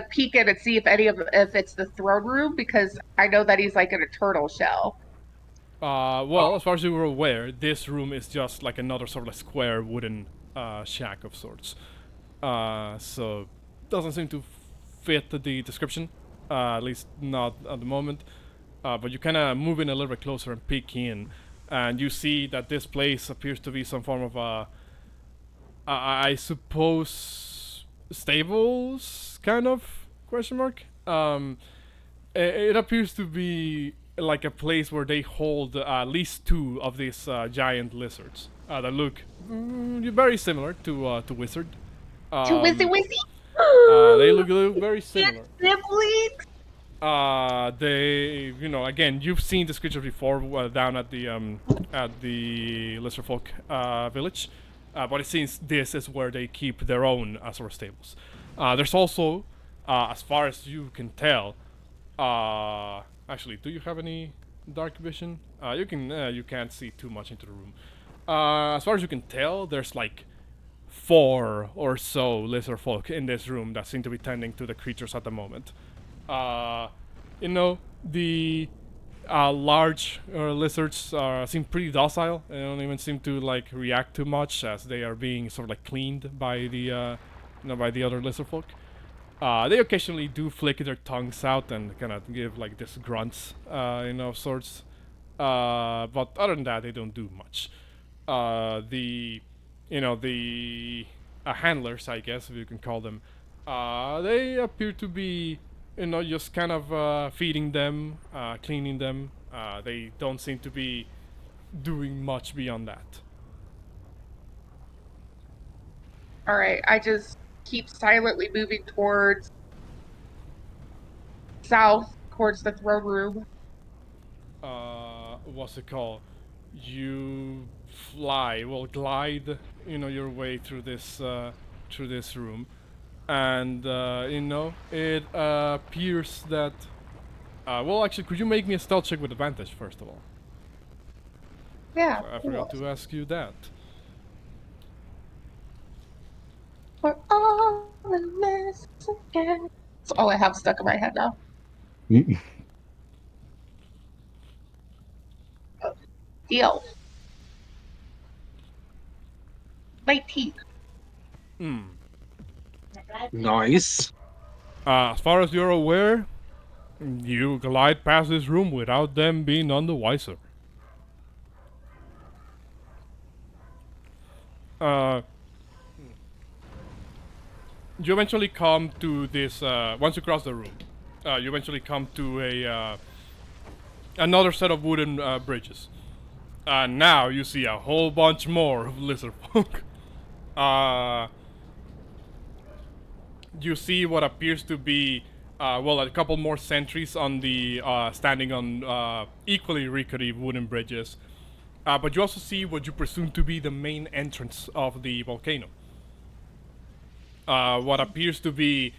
peek in and see if it's the throne room, because I know that he's like in a turtle shell. Well, as far as you were aware, this room is just like another sort of square wooden shack of sorts. So doesn't seem to fit the description, at least not at the moment. But you kind of move in a little bit closer and peek in, and you see that this place appears to be some form of I suppose, stables, kind of, question mark. It appears to be like a place where they hold at least two of these giant lizards that look very similar to Wizard. To Wizzy Wizzy? They look very similar. Siblings? They, you know, again, you've seen this creature before down at the Lizardfolk village, but it seems this is where they keep their own sort of stables. There's also, as far as you can tell, actually, do you have any dark vision? You can't see too much into the room. As far as you can tell, there's like 4 or so lizardfolk in this room that seem to be tending to the creatures at the moment. You know, the large lizards seem pretty docile. They don't even seem to like react too much, as they are being sort of like cleaned by the by the other lizardfolk. They occasionally do flick their tongues out and kind of give like this grunts, of sorts. But other than that, they don't do much. The handlers, I guess, if you can call them, they appear to be, just kind of feeding them, cleaning them. They don't seem to be doing much beyond that. All right, I just keep silently moving towards south, towards the throne room. What's it called? You glide, your way through this room, and it appears that. Actually, could you make me a stealth check with advantage first of all? Yeah. I forgot to ask you that. For all the mess again. That's all I have stuck in my head now. Deal. 19. Nice. As far as you're aware, you glide past this room without them being none the wiser. You eventually come to this, once you cross the room, you eventually come to another set of wooden bridges. And now you see a whole bunch more of lizard folk. You see what appears to be, a couple more sentries on the, standing on equally rickety wooden bridges. But you also see what you presume to be the main entrance of the volcano. What appears to be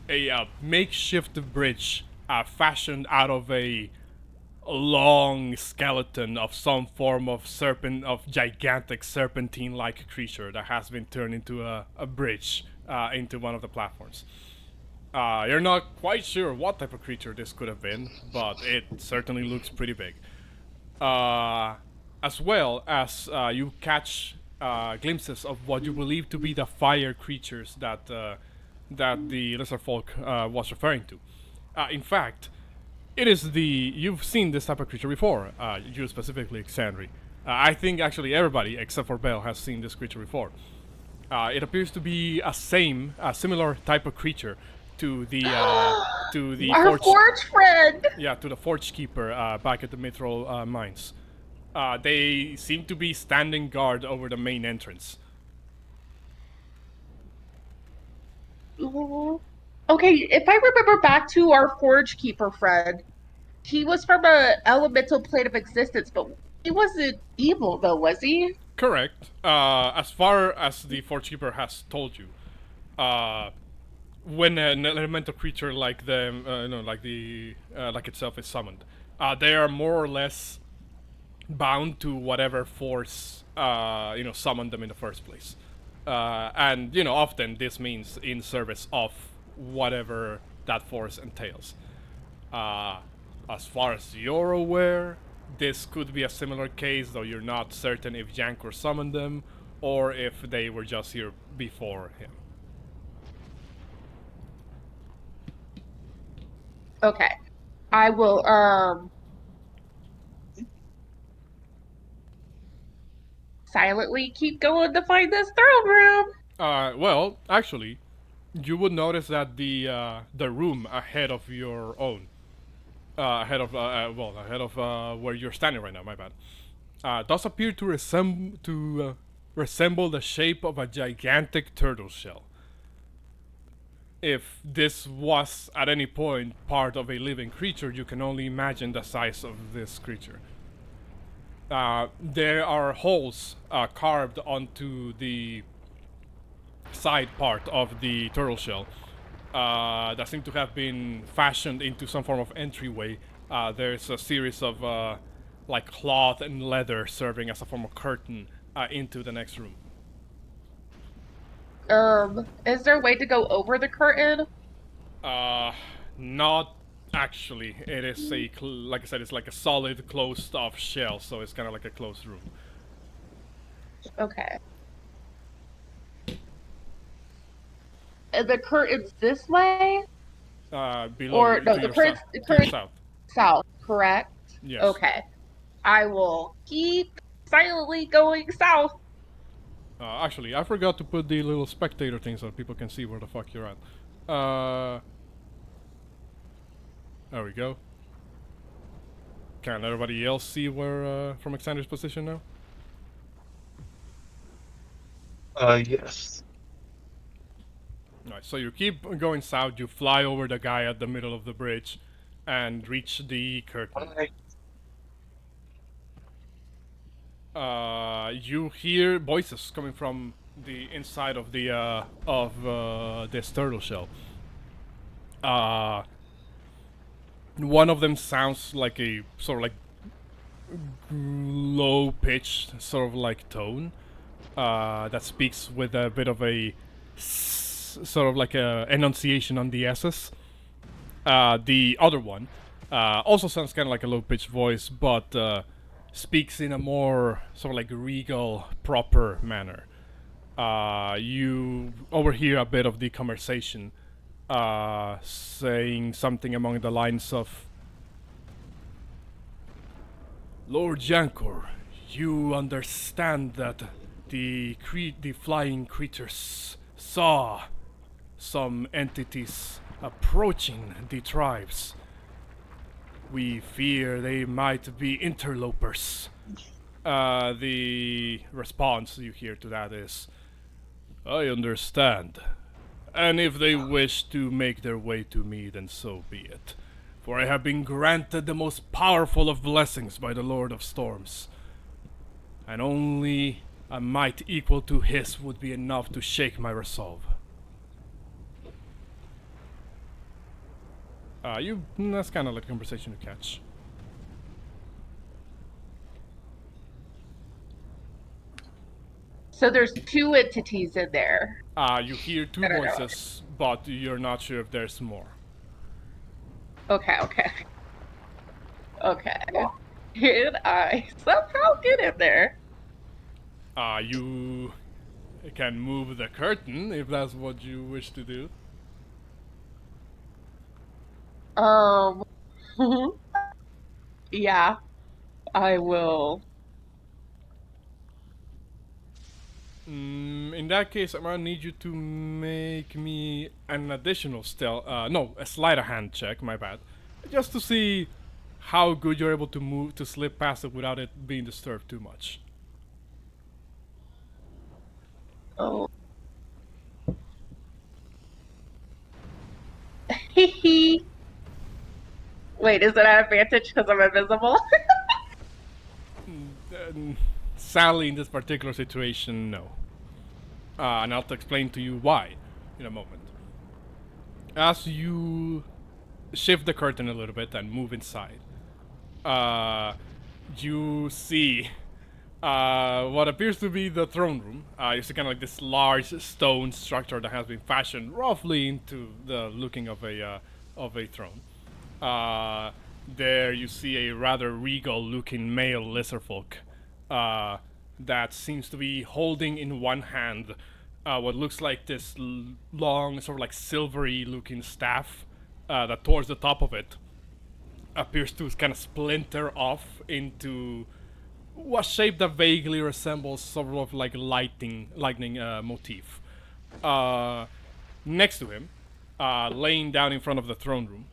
a makeshift bridge fashioned out of a long skeleton of some form of gigantic serpentine-like creature that has been turned into a bridge into one of the platforms. You're not quite sure what type of creature this could have been, but it certainly looks pretty big. As well as you catch glimpses of what you believe to be the fire creatures that the lizardfolk was referring to. In fact, it is you've seen this type of creature before, you specifically, Xandri. I think actually everybody except for Belle has seen this creature before. It appears to be a similar type of creature to the Our forge friend. Yeah, to the forge keeper back at the Mithril mines. They seem to be standing guard over the main entrance. Ooh. Okay, if I remember back to our Forge Keeper friend, he was from a elemental plane of existence, but he wasn't evil though, was he? Correct. As far as the Forge Keeper has told you, when an elemental creature like them, like itself is summoned, they are more or less bound to whatever force summoned them in the first place. And often this means in service of whatever that force entails. As far as you're aware, this could be a similar case, though you're not certain if Jankor summoned them or if they were just here before him. Okay. I will silently keep going to find this throne room. Well, actually, you would notice that the room ahead of your own, ahead of where you're standing right now. My bad. Does appear to resemble the shape of a gigantic turtle shell. If this was at any point part of a living creature, you can only imagine the size of this creature. There are holes carved onto the side part of the turtle shell that seem to have been fashioned into some form of entryway. There's a series of like cloth and leather serving as a form of curtain into the next room. Is there a way to go over the curtain? Not actually. It is like I said, it's like a solid closed off shell, so it's kind of like a closed room. Okay. And the curtain's this way? Below Or no, to the your curtain's south. the To your curtain south. south, correct? Yes. Okay. I will keep silently going south. Actually, I forgot to put the little spectator thing so people can see where the fuck you're at. There we go. Can everybody else see where from Alexander's position now? Yes. Alright, so you keep going south, you fly over the guy at the middle of the bridge, and reach the curtain. You hear voices coming from the inside of the this turtle shell. One of them sounds like a sort of like low-pitched sort of like tone that speaks with a bit of a sort of like a enunciation on the S's. The other one also sounds kind of like a low-pitched voice, but speaks in a more sort of like regal, proper manner. You overhear a bit of the conversation, saying something along the lines of, Lord Jankor, you understand that the flying creatures saw some entities approaching the tribes. We fear they might be interlopers. The response you hear to that is, I understand. And if they wish to make their way to me, then so be it. For I have been granted the most powerful of blessings by the Lord of Storms. And only a might equal to his would be enough to shake my resolve. That's kind of like a conversation to catch. So there's two entities in there. You hear two voices, but you're not sure if there's more. Okay. Can I somehow get in there? You can move the curtain if that's what you wish to do. Yeah, I will. In that case, I'm gonna need you to make me an additional a sleight of hand check, my bad. Just to see how good you're able to slip past it without it being disturbed too much. Oh. Hee. Wait, is it an advantage because I'm invisible? Sadly, in this particular situation, no. And I'll explain to you why in a moment. As you shift the curtain a little bit and move inside, you see what appears to be the throne room. You see kind of like this large stone structure that has been fashioned roughly into the looking of a throne. There you see a rather regal-looking male lizardfolk that seems to be holding in one hand what looks like this long, sort of like silvery-looking staff that towards the top of it appears to kind of splinter off into what shape that vaguely resembles sort of like lightning motif. Next to him, laying down in front of the throne room,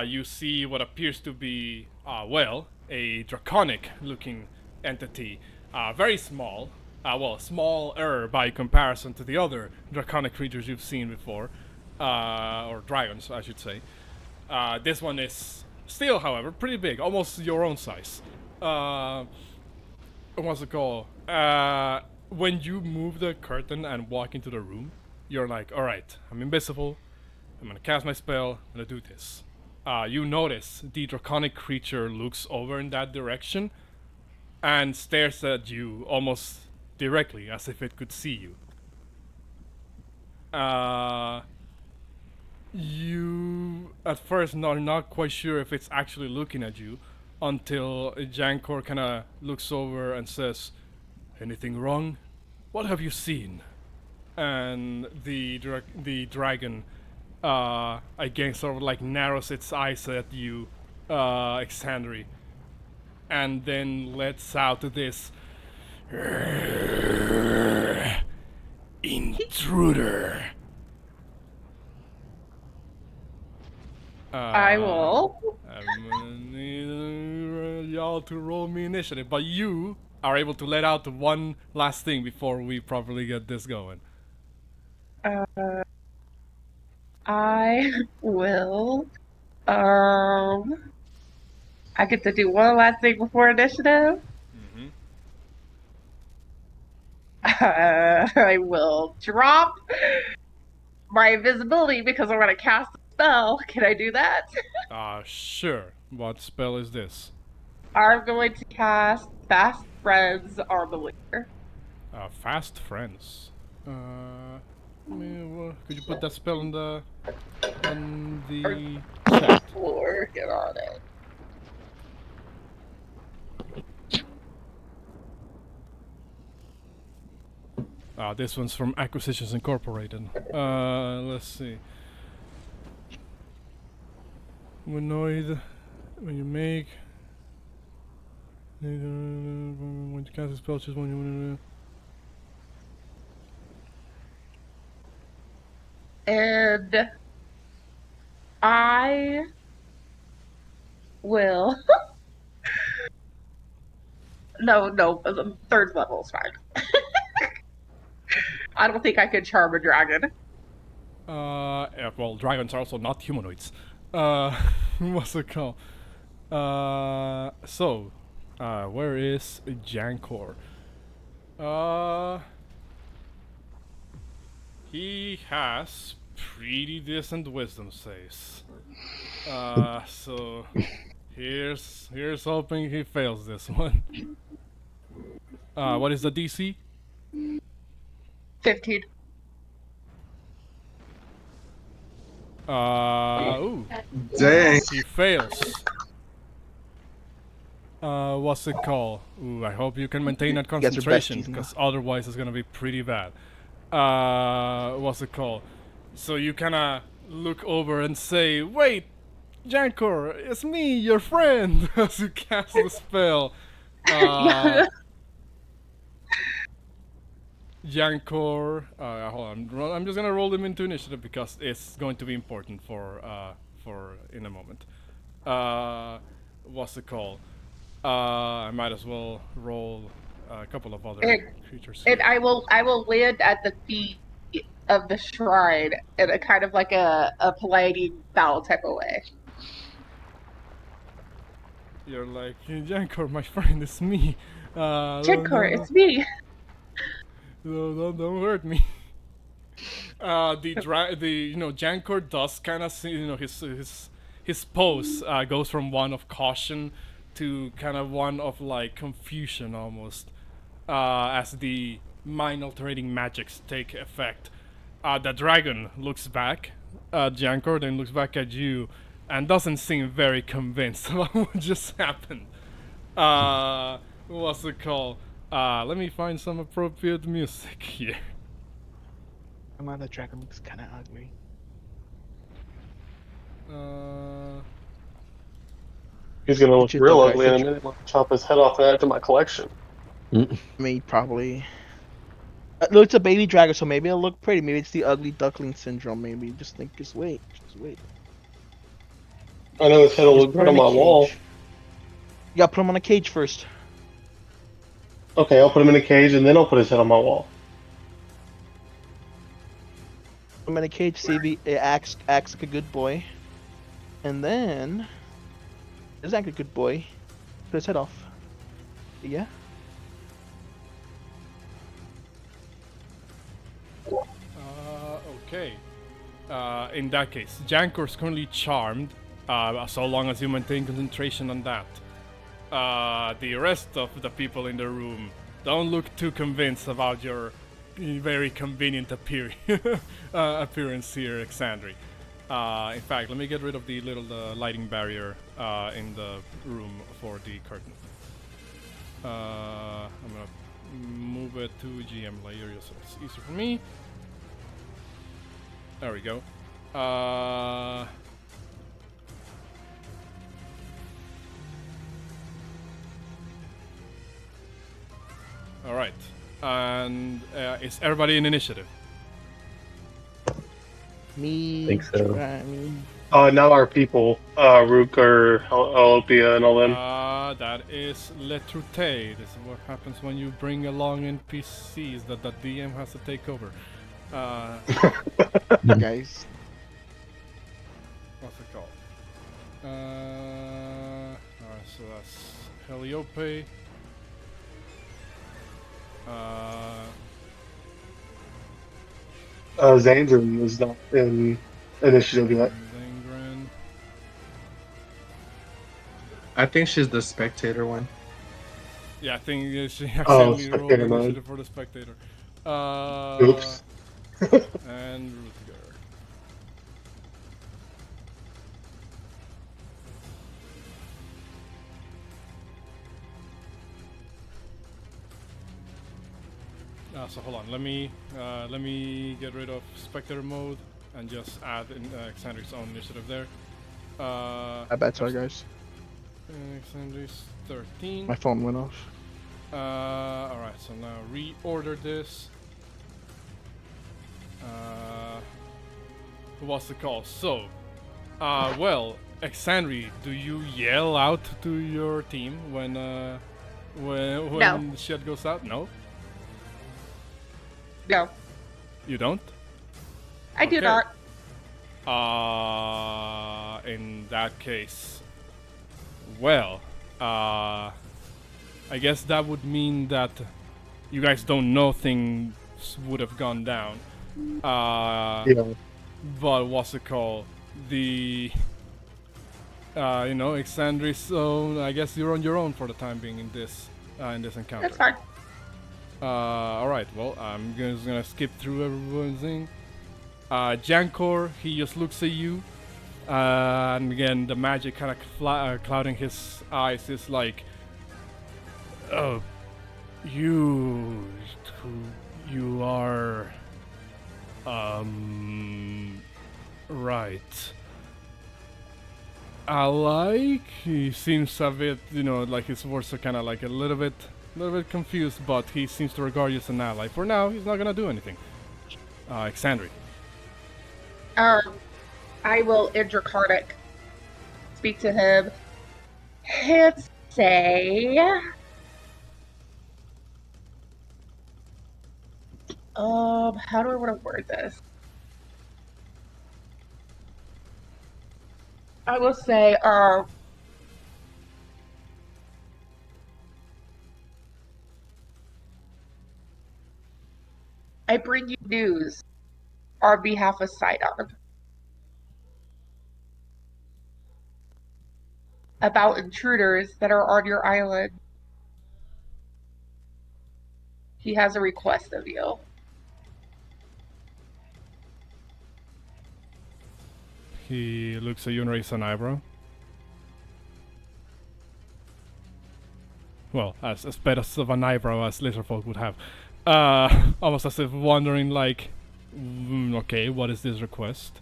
you see what appears to be, a draconic-looking entity. Very small, smaller by comparison to the other draconic creatures you've seen before, or dragons, I should say. This one is still, however, pretty big, almost your own size. What's it called? When you move the curtain and walk into the room, you're like, alright, I'm invisible, I'm gonna cast my spell, I'm gonna do this. You notice the draconic creature looks over in that direction and stares at you almost directly as if it could see you. You at first are not quite sure if it's actually looking at you until Jankor kind of looks over and says, "Anything wrong? What have you seen?" And the dragon again sort of like narrows its eyes at you, Exandri, and then lets out this intruder. I will. I'm gonna need y'all to roll me initiative, but you are able to let out one last thing before we properly get this going. I will. I get to do one last thing before initiative. I will drop my invisibility because I'm gonna cast a spell. Can I do that? Sure. What spell is this? I'm going to cast Fast Friends on the leader. Fast Friends. Could you put that spell on the chat? Or get on it. This one's from Acquisitions Incorporated. Let's see. When you make... When you cast a spell, just when you... And I will... No, third level is fine. I don't think I could charm a dragon. Yeah, well, dragons are also not humanoids. What's it called? Where is Jankor? He has pretty decent wisdom saves. So here's hoping he fails this one. What is the DC? 15. Ooh. Dang. He fails. What's it called? Ooh, I hope you can maintain that You guys are concentration, besties now. because otherwise it's gonna be pretty bad. What's it called? So you kinda look over and say, "Wait, Jankor, it's me, your friend," as you cast the spell. Jankor, hold on. I'm just gonna roll them into initiative because it's going to be important for in a moment. what's it called? I might as well roll a couple of other And- creatures And here. I will land at the feet of the shrine in a kind of like a polite bow type of way. You're like, Jankor, my friend, it's me. Jankor, it's me. Don't hurt me. Jankor does kind of see, his pose goes from one of caution to kind of one of like confusion almost, as the mind-altering magics take effect. The dragon looks back at Jankor, then looks back at you, and doesn't seem very convinced about what just happened. What's it called? Let me find some appropriate music here. Come on, the dragon looks kind of ugly. He's gonna look Hit you, real Duck, I ugly in a hit you. minute. I'll chop his head off and add to my collection. I mean, probably. No, it's a baby dragon, so maybe it'll look pretty. Maybe it's the ugly duckling syndrome. Maybe just wait. I know his head will Just look put good it on in a my wall. cage. You gotta put him on a cage first. Okay, I'll put him in a cage and then I'll put his head on my wall. Put him in a cage, see if he acts like a good boy. And then, is act like a good boy. Put his head off. Yeah. Okay. In that case, Jankor is currently charmed, so long as you maintain concentration on that. The rest of the people in the room don't look too convinced about your very convenient appearance here, Exandri. In fact, let me get rid of the little lighting barrier in the room for the curtain. I'm gonna move it to GM layer so it's easier for me. There we go. All right. And is everybody in initiative? Me. Think so. Me. Now our people, Rutger, Elopia, and all them. That is Letrute. This is what happens when you bring along NPCs that the DM has to take over. Guys. What's it called? Alright, so that's Heliope. Xandrin is not in initiative yet. Zangren. I think she's the spectator one. Yeah, I think she Oh, accidentally rolled spectator mode. initiative for the spectator. Oops. And Rutger. So hold on, let me get rid of spectator mode and just add in Xandri's own initiative there. I bet sorry, guys. Xandri's 13. My phone went off. Alright, so now reorder this. What's the call? So, well, Exandri, do you yell out to your team when No. shit goes out? No, No, you don't. I do Okay. not. In that case, well, I guess that would mean that you guys don't know things would have gone down. Yeah. But what's it called? The Exandri. So I guess you're on your own for the time being in this encounter. That's fine. All right. Well, I'm just gonna skip through everyone's thing. Jankor, he just looks at you, and again the magic kind of clouding his eyes is like, "Oh, you are, right. He seems a bit, like his words are kind of like a little bit confused, but he seems to regard you as an ally. For now, he's not gonna do anything. Exandri. I will injure Karnak. Speak to him. Let's say. How do I want to word this? I will say, I bring you news on behalf of Sidon about intruders that are on your island. He has a request of you. He looks at you and raises an eyebrow. Well, as better of an eyebrow as Litterfolk would have. Almost as if wondering, like, okay, what is this request?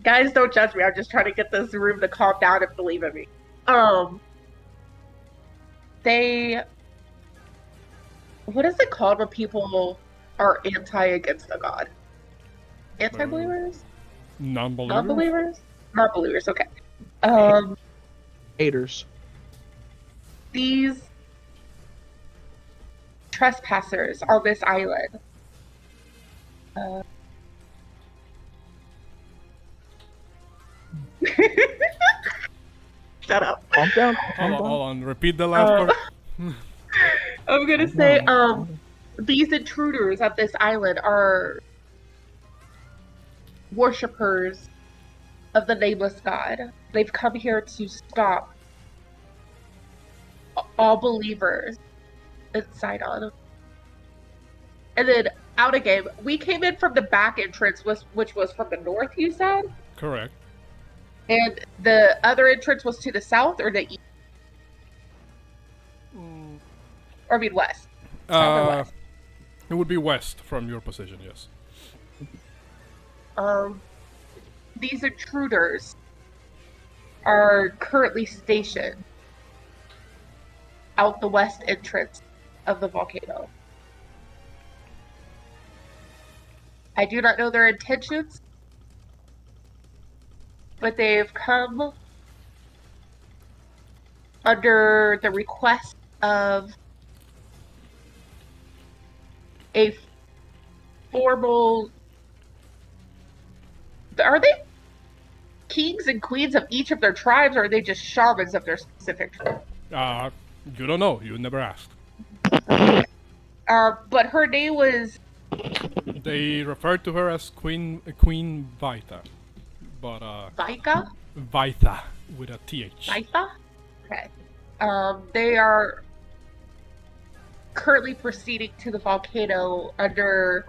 Guys, don't judge me. I'm just trying to get this room to calm down and believe in me. They. What is it called when people are anti against a god? Anti-believers? Non-believers? Non-believers? Non-believers, okay. Haters. These trespassers on this island. Shut up. Calm down. Hold on. Repeat the last part. I'm gonna say, these intruders at this island are worshippers of the nameless god. They've come here to stop all believers in Sidon. And then out again, we came in from the back entrance, which was from the north, you said? Correct. And the other entrance was to the south or the east? Or I mean west? South or west? It would be west from your position, yes. These intruders are currently stationed out the west entrance of the volcano. I do not know their intentions, but they've come under the request of a formal... Are they kings and queens of each of their tribes, or are they just shamans of their specific tribe? You don't know. You never asked. But her name was... They referred to her as Queen Vita. But, Vika? Vita, with a TH. Vita? Okay. They are currently proceeding to the volcano under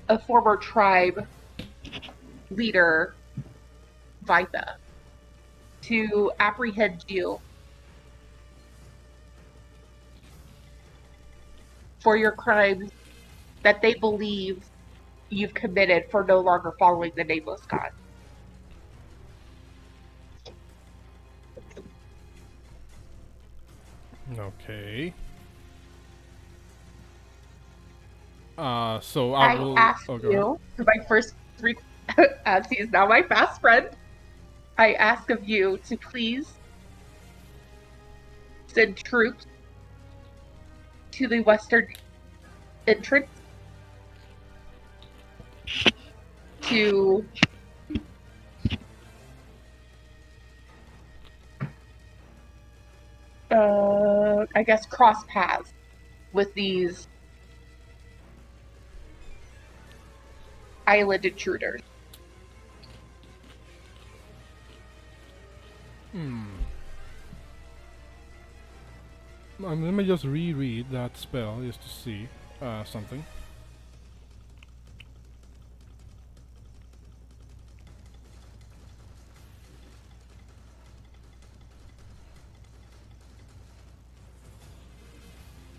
a former tribe leader, Vita, to apprehend you for your crimes that they believe you've committed for no longer following the nameless god. Okay. So I will asked go you, my first as he is now my fast friend, I ask of you to please send troops to the western entrance to I guess cross paths with these island intruders. Let me just reread that spell just to see something.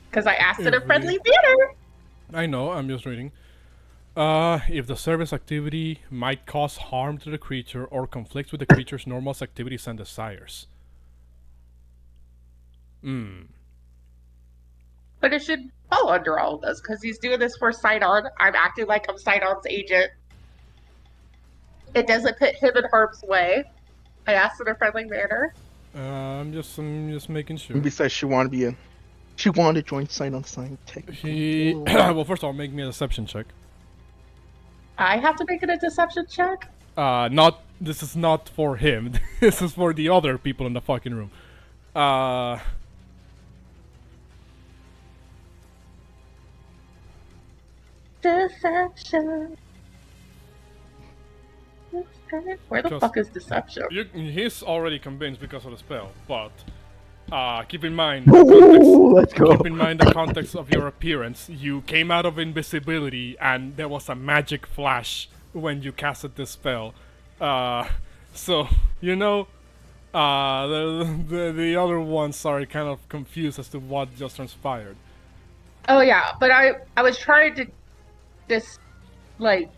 Because I asked in a friendly manner. I know, I'm just reading. If the service activity might cause harm to the creature or conflicts with the creature's normal activities and desires. But it should fall under all of this because he's doing this for Sidon. I'm acting like I'm Sidon's agent. It doesn't put him in harm's way. I asked in a friendly manner. I'm just making sure. And besides, she wanted to join Sight on Sign Tech. Well, first of all, make me a deception check. I have to make it a deception check? This is not for him. This is for the other people in the fucking room. Deception. Where the Because fuck is deception? He's already convinced because of the spell, but keep in mind Let's go. keep in mind the context of your appearance. You came out of invisibility, and there was a magic flash when you casted this spell. So you know, the other ones are kind of confused as to what just transpired. Oh yeah, but I was trying to just like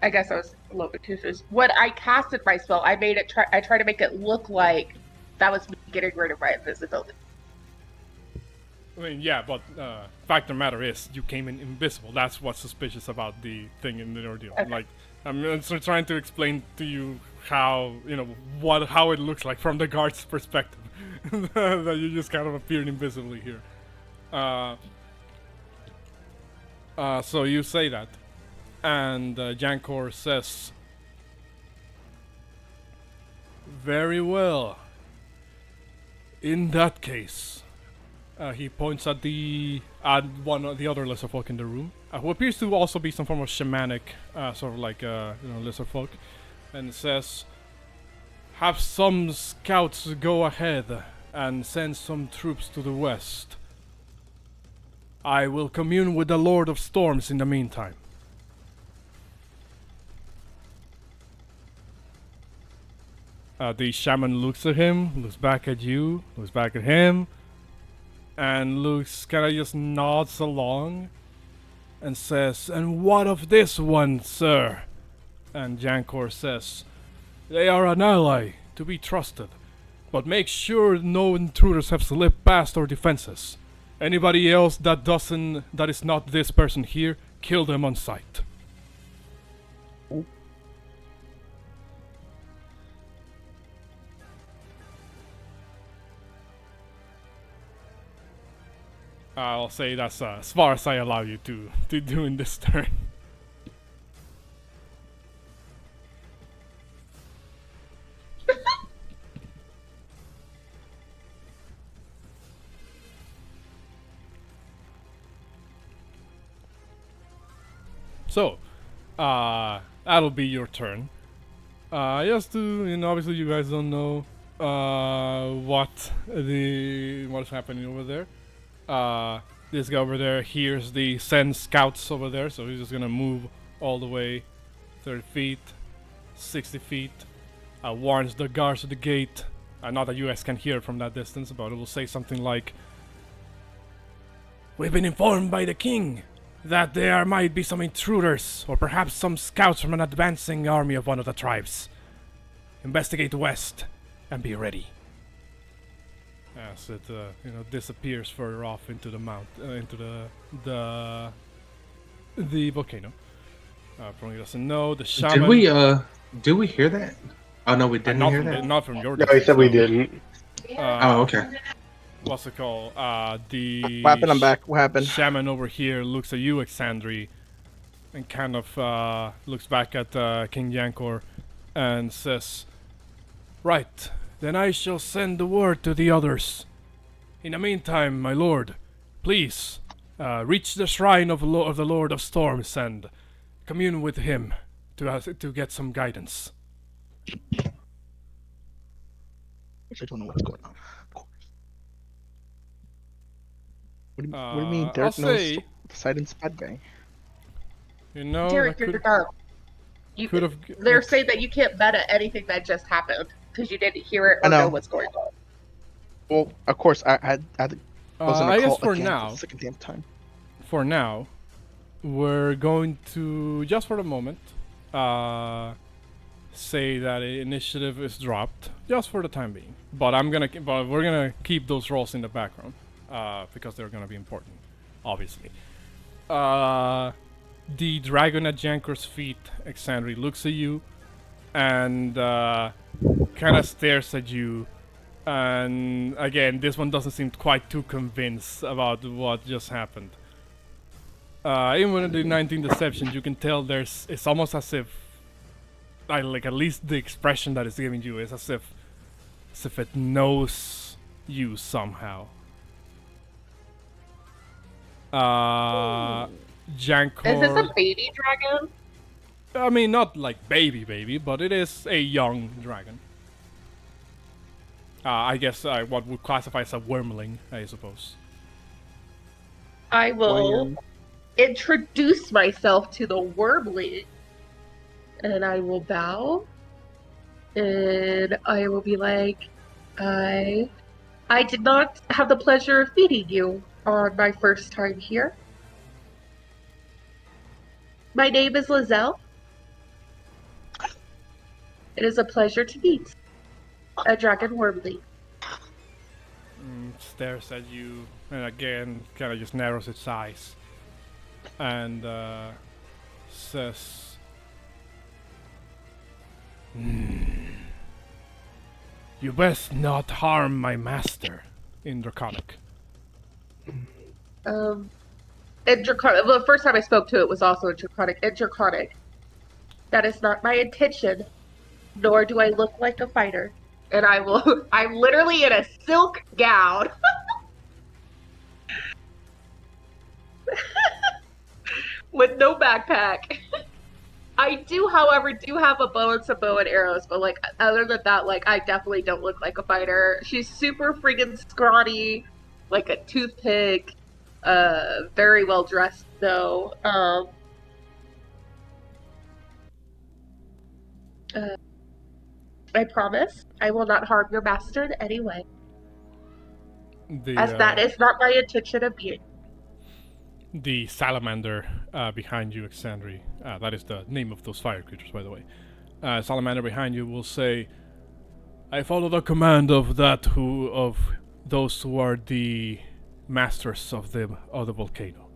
I guess I was a little bit confused. When I casted my spell, I tried to make it look like that was me getting rid of my invisibility. I mean, yeah, but fact of the matter is, you came in invisible. That's what's suspicious about the thing in the ordeal. Okay. Like, I'm trying to explain to you how, how it looks like from the guard's perspective. That you just kind of appeared invisibly here. So you say that. And Jankor says, very well. In that case, he points at one of the other lesser folk in the room, who appears to also be some form of shamanic, sort of like lesser folk, and says, "Have some scouts go ahead and send some troops to the west. I will commune with the Lord of Storms in the meantime." The shaman looks at him, looks back at you, looks back at him, and looks kind of just nods along and says, "And what of this one, sir?" And Jankor says, "They are an ally, to be trusted, but make sure no intruders have slipped past our defenses. Anybody else that is not this person here, kill them on sight." I'll say that's as far as I allow you to do in this turn. So, that'll be your turn. Just to, obviously you guys don't know what's happening over there. This guy over there hears the send scouts over there, so he's just gonna move all the way 30 feet, 60 feet, warns the guards at the gate. Not that you guys can hear it from that distance, but it will say something like, "We've been informed by the king that there might be some intruders, or perhaps some scouts from an advancing army of one of the tribes. Investigate west, and be ready." As it disappears further off into the into the volcano. Probably doesn't know the shaman. Did we hear that? Oh no, we didn't hear that. Not from your. No, he said we didn't. Oh, okay. What's it called? The What happened? I'm back. What happened? shaman over here looks at you, Exandri, and kind of looks back at King Jankor and says, "Right, then I shall send the word to the others. In the meantime, my lord, please reach the shrine of the Lord of Storms and commune with him to get some guidance." I don't know what's going on. What do you mean? Derek I'll knows say, Poseidon's bad guy. Derek, you're dumb. They're saying that you can't meta anything that just happened because you didn't hear it or know what's going on. Well, of course, I I guess for now, the second damn time. for now, we're going to, just for the moment, say that initiative is dropped, just for the time being. But we're gonna keep those rolls in the background. because they're gonna be important, obviously. The dragon at Jankor's feet, Exandri, looks at you and kind of stares at you. And again, this one doesn't seem quite too convinced about what just happened. Even with the 19 deception, you can tell it's almost as if, like at least the expression that it's giving you is as if it knows you somehow. Jankor. Is this a baby dragon? I mean, not like baby, but it is a young dragon. I guess what would classify as a wormling, I suppose. I will introduce myself to the wormling. And I will bow. And I will be like, I did not have the pleasure of meeting you on my first time here. My name is Lizelle. It is a pleasure to meet a dragon wormling. Stares at you, and again, kind of just narrows its eyes, and says, "You best not harm my master," in Draconic. In Draconic, well, the first time I spoke to it was also in Draconic. In Draconic, that is not my intention, nor do I look like a fighter. And I'm literally in a silk gown. With no backpack. I do, however, have a bow and some bow and arrows, but like other than that, like I definitely don't look like a fighter. She's super friggin' scrawny, like a toothpick. Very well dressed though. I promise I will not harm your master in any way. As that is not my intention of being. The salamander behind you, Exandri, that is the name of those fire creatures, by the way. Salamander behind you will say, "I follow the command of those who are the masters of the volcano.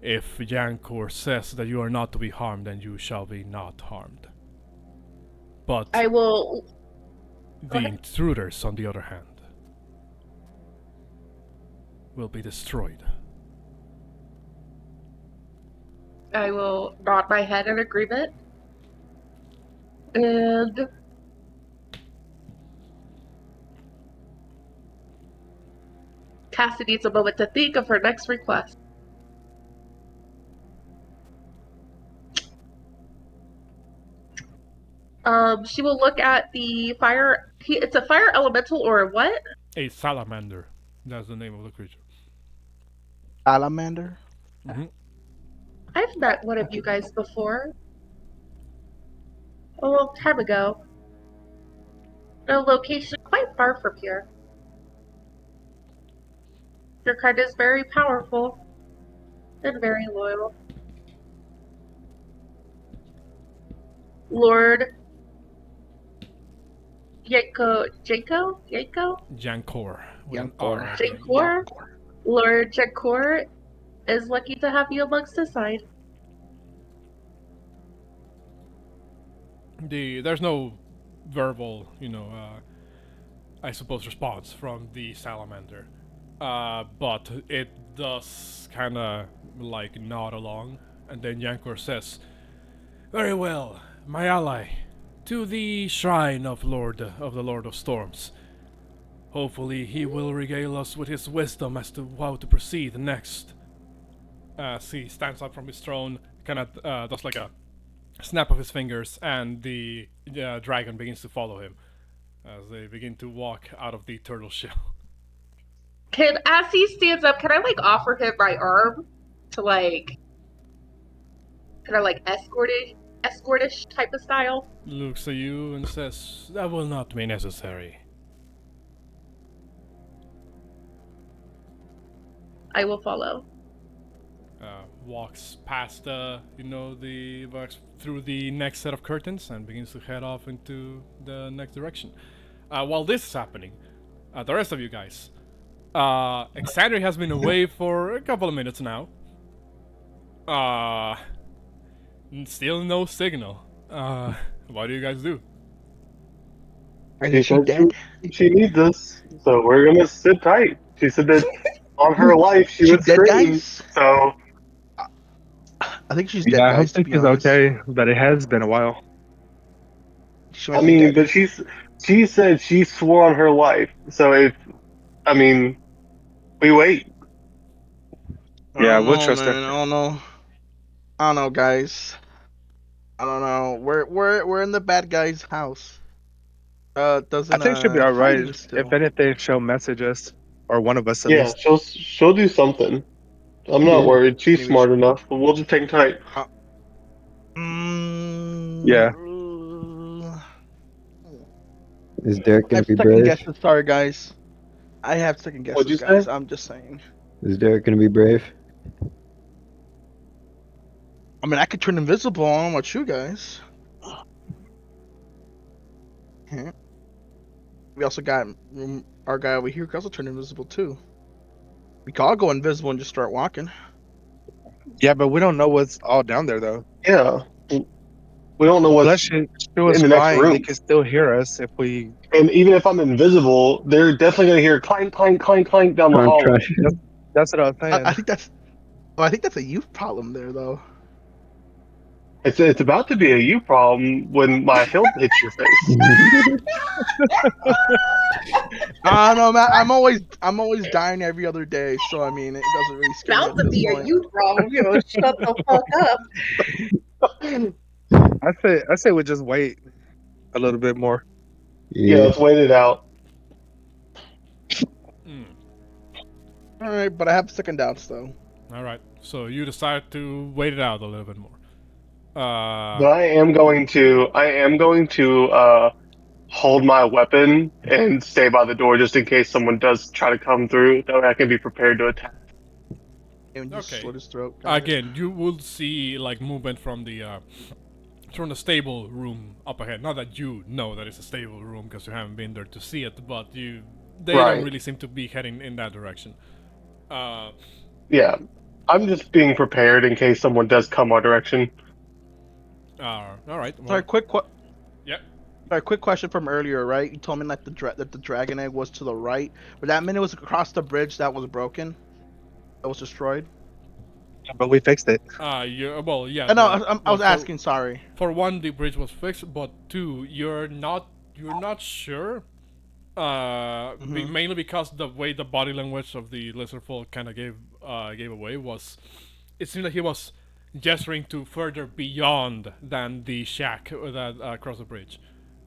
If Jankor says that you are not to be harmed, then you shall be not harmed. But I will. the intruders, on the other hand, will be destroyed." I will nod my head in agreement. And Cassie needs a moment to think of her next request. She will look at the fire. It's a fire elemental or what? A salamander. That's the name of the creature. Salamander? Mm-hmm. I've met one of you guys before. A long time ago. A location quite far from here. Your kind is very powerful and very loyal. Lord Jankor? Jankor? Lord Jankor is lucky to have you amongst his side. There's no verbal, I suppose, response from the salamander. But it does kind of like nod along, and then Jankor says, "Very well, my ally, to the shrine of the Lord of Storms. Hopefully he will regale us with his wisdom as to how to proceed next." He stands up from his throne, kind of does like a snap of his fingers, and the dragon begins to follow him as they begin to walk out of the turtle shell. As he stands up, can I like offer him my arm to like, kind of like escortish type of style? Looks at you and says, "That will not be necessary." I will follow. Walks past walks through the next set of curtains and begins to head off into the next direction. While this is happening, the rest of you guys, Xander has been away for a couple of minutes now. Still no signal. What do you guys do? I She think she's said dead. she needs us, so we're gonna sit tight. She said that on her life she She would dead, scream. guys? So I think she's dead, Yeah, I hope guys, to that be she's honest. okay, but it has been a while. She I might be mean, dead. but she said she swore on her life. So if I mean, we wait. I Yeah, don't we'll know, trust her. man. I don't know. I don't know, guys. I don't know. We're in the bad guy's house. I Doesn't think she'll be all right. hiding If still. anything, she'll message us, or one of us at Yeah, least. she'll do something. I'm not Yeah. worried. She's Maybe smart enough, but we'll just hang tight. Yeah. Is Derek I gonna have be second brave? guesses. Sorry, guys. I have second What'd you guesses, say? guys. I'm just saying. Is Derek gonna be brave? I mean, I could turn invisible. I don't know about you guys. Yeah. We also got our guy over here. Could also turn invisible too. We could all go invisible and just start walking. Yeah, but we don't know what's all down there though. Yeah. We don't know Unless what's she was in the next flying, they room. can still hear us if we. And even if I'm invisible, they're definitely gonna hear clank, clank, clank, clank down the Trying, trying. hallway. That's what I was I saying. think that's. Oh, I think that's a youth problem there, though. It's about to be a you problem when my hilt hits your face. I don't know, man. I'm always dying every other day, so I mean, it doesn't really scare me About at to this be a point. you problem, shut the fuck up. I say we just wait a little bit more. Yeah, Yeah. let's wait it out. All right, but I have second doubts though. Alright, so you decide to wait it out a little bit more. But I am going to hold my weapon and stay by the door just in case someone does try to come through. That way I can be prepared to attack. And just Okay. slit his throat. Got it. Again, you will see like movement from the stable room up ahead. Not that you know that it's a stable room because you haven't been there to see it, but they don't Right. really seem to be heading in that direction. Yeah. I'm just being prepared in case someone does come our direction. All right. Well, Sorry, yeah. quick question from earlier, right? You told me that the dragon egg was to the right, but that meant it was across the bridge that was broken, that was destroyed. But we fixed it. Well, yeah. No, I was asking. Sorry. For one, the bridge was fixed, but two, you're not sure. Mainly because the way the body language of the lizard folk kind of gave away was, it seemed like he was gesturing to further beyond than the shack that across the bridge,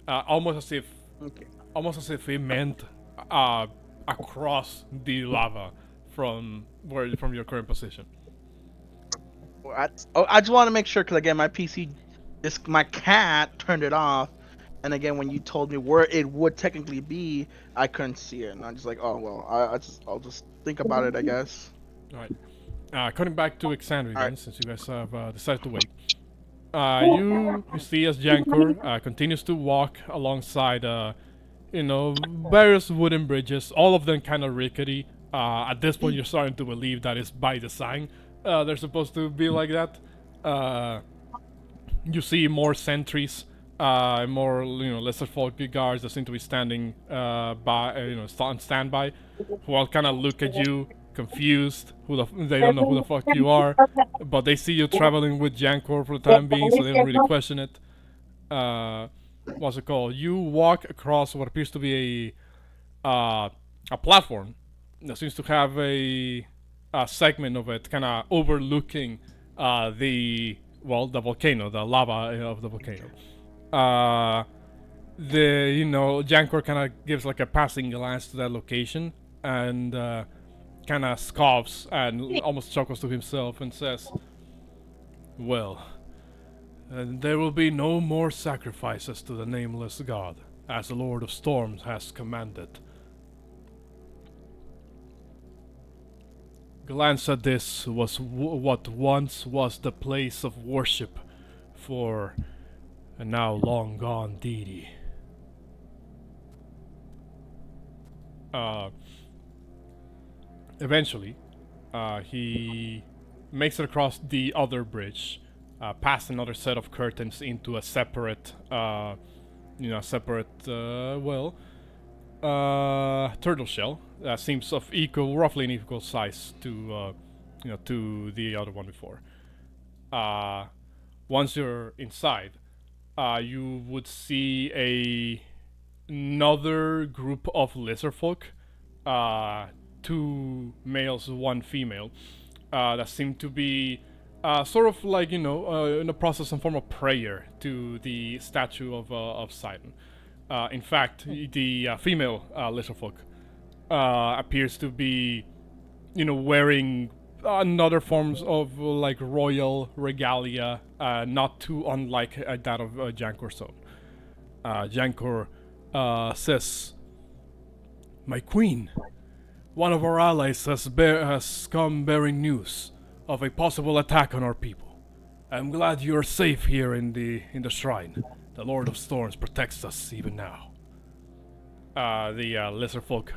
almost as if he meant across the lava from your current position. I just want to make sure because again, my cat turned it off, and again, when you told me where it would technically be, I couldn't see it, and I'm just like, oh well, I'll just think about it, I guess. All right. Cutting back to Xander again, Alright. since you guys have decided to wait. You see as Jankor continues to walk alongside, various wooden bridges, all of them kind of rickety. At this point, you're starting to believe that is by design. They're supposed to be like that. You see more sentries, more lesser folk guards that seem to be standing on standby, who all kind of look at you, confused. They don't know who the fuck you are, but they see you traveling with Jankor for the time being, so they don't really question it. What's it called? You walk across what appears to be a platform that seems to have a segment of it kind of overlooking the volcano, the lava of the volcano. Jankor kind of gives like a passing glance to that location and kind of scoffs and almost chuckles to himself and says, "Well, there will be no more sacrifices to the nameless god, as the Lord of Storms has commanded." Glance at this was what once was the place of worship for a now long gone deity. Eventually, he makes it across the other bridge, past another set of curtains into a separate, turtle shell that seems of roughly an equal size to, to the other one before. Once you're inside, you would see another group of lizard folk, 2 males, 1 female, that seem to be sort of like in the process of some form of prayer to the statue of Siren. In fact, the female lizard folk appears to be, wearing another forms of like royal regalia, not too unlike that of Jankor's own. Jankor says, "My queen, one of our allies has come bearing news of a possible attack on our people. I'm glad you're safe here in the shrine. The Lord of Storms protects us even now." The lesser folk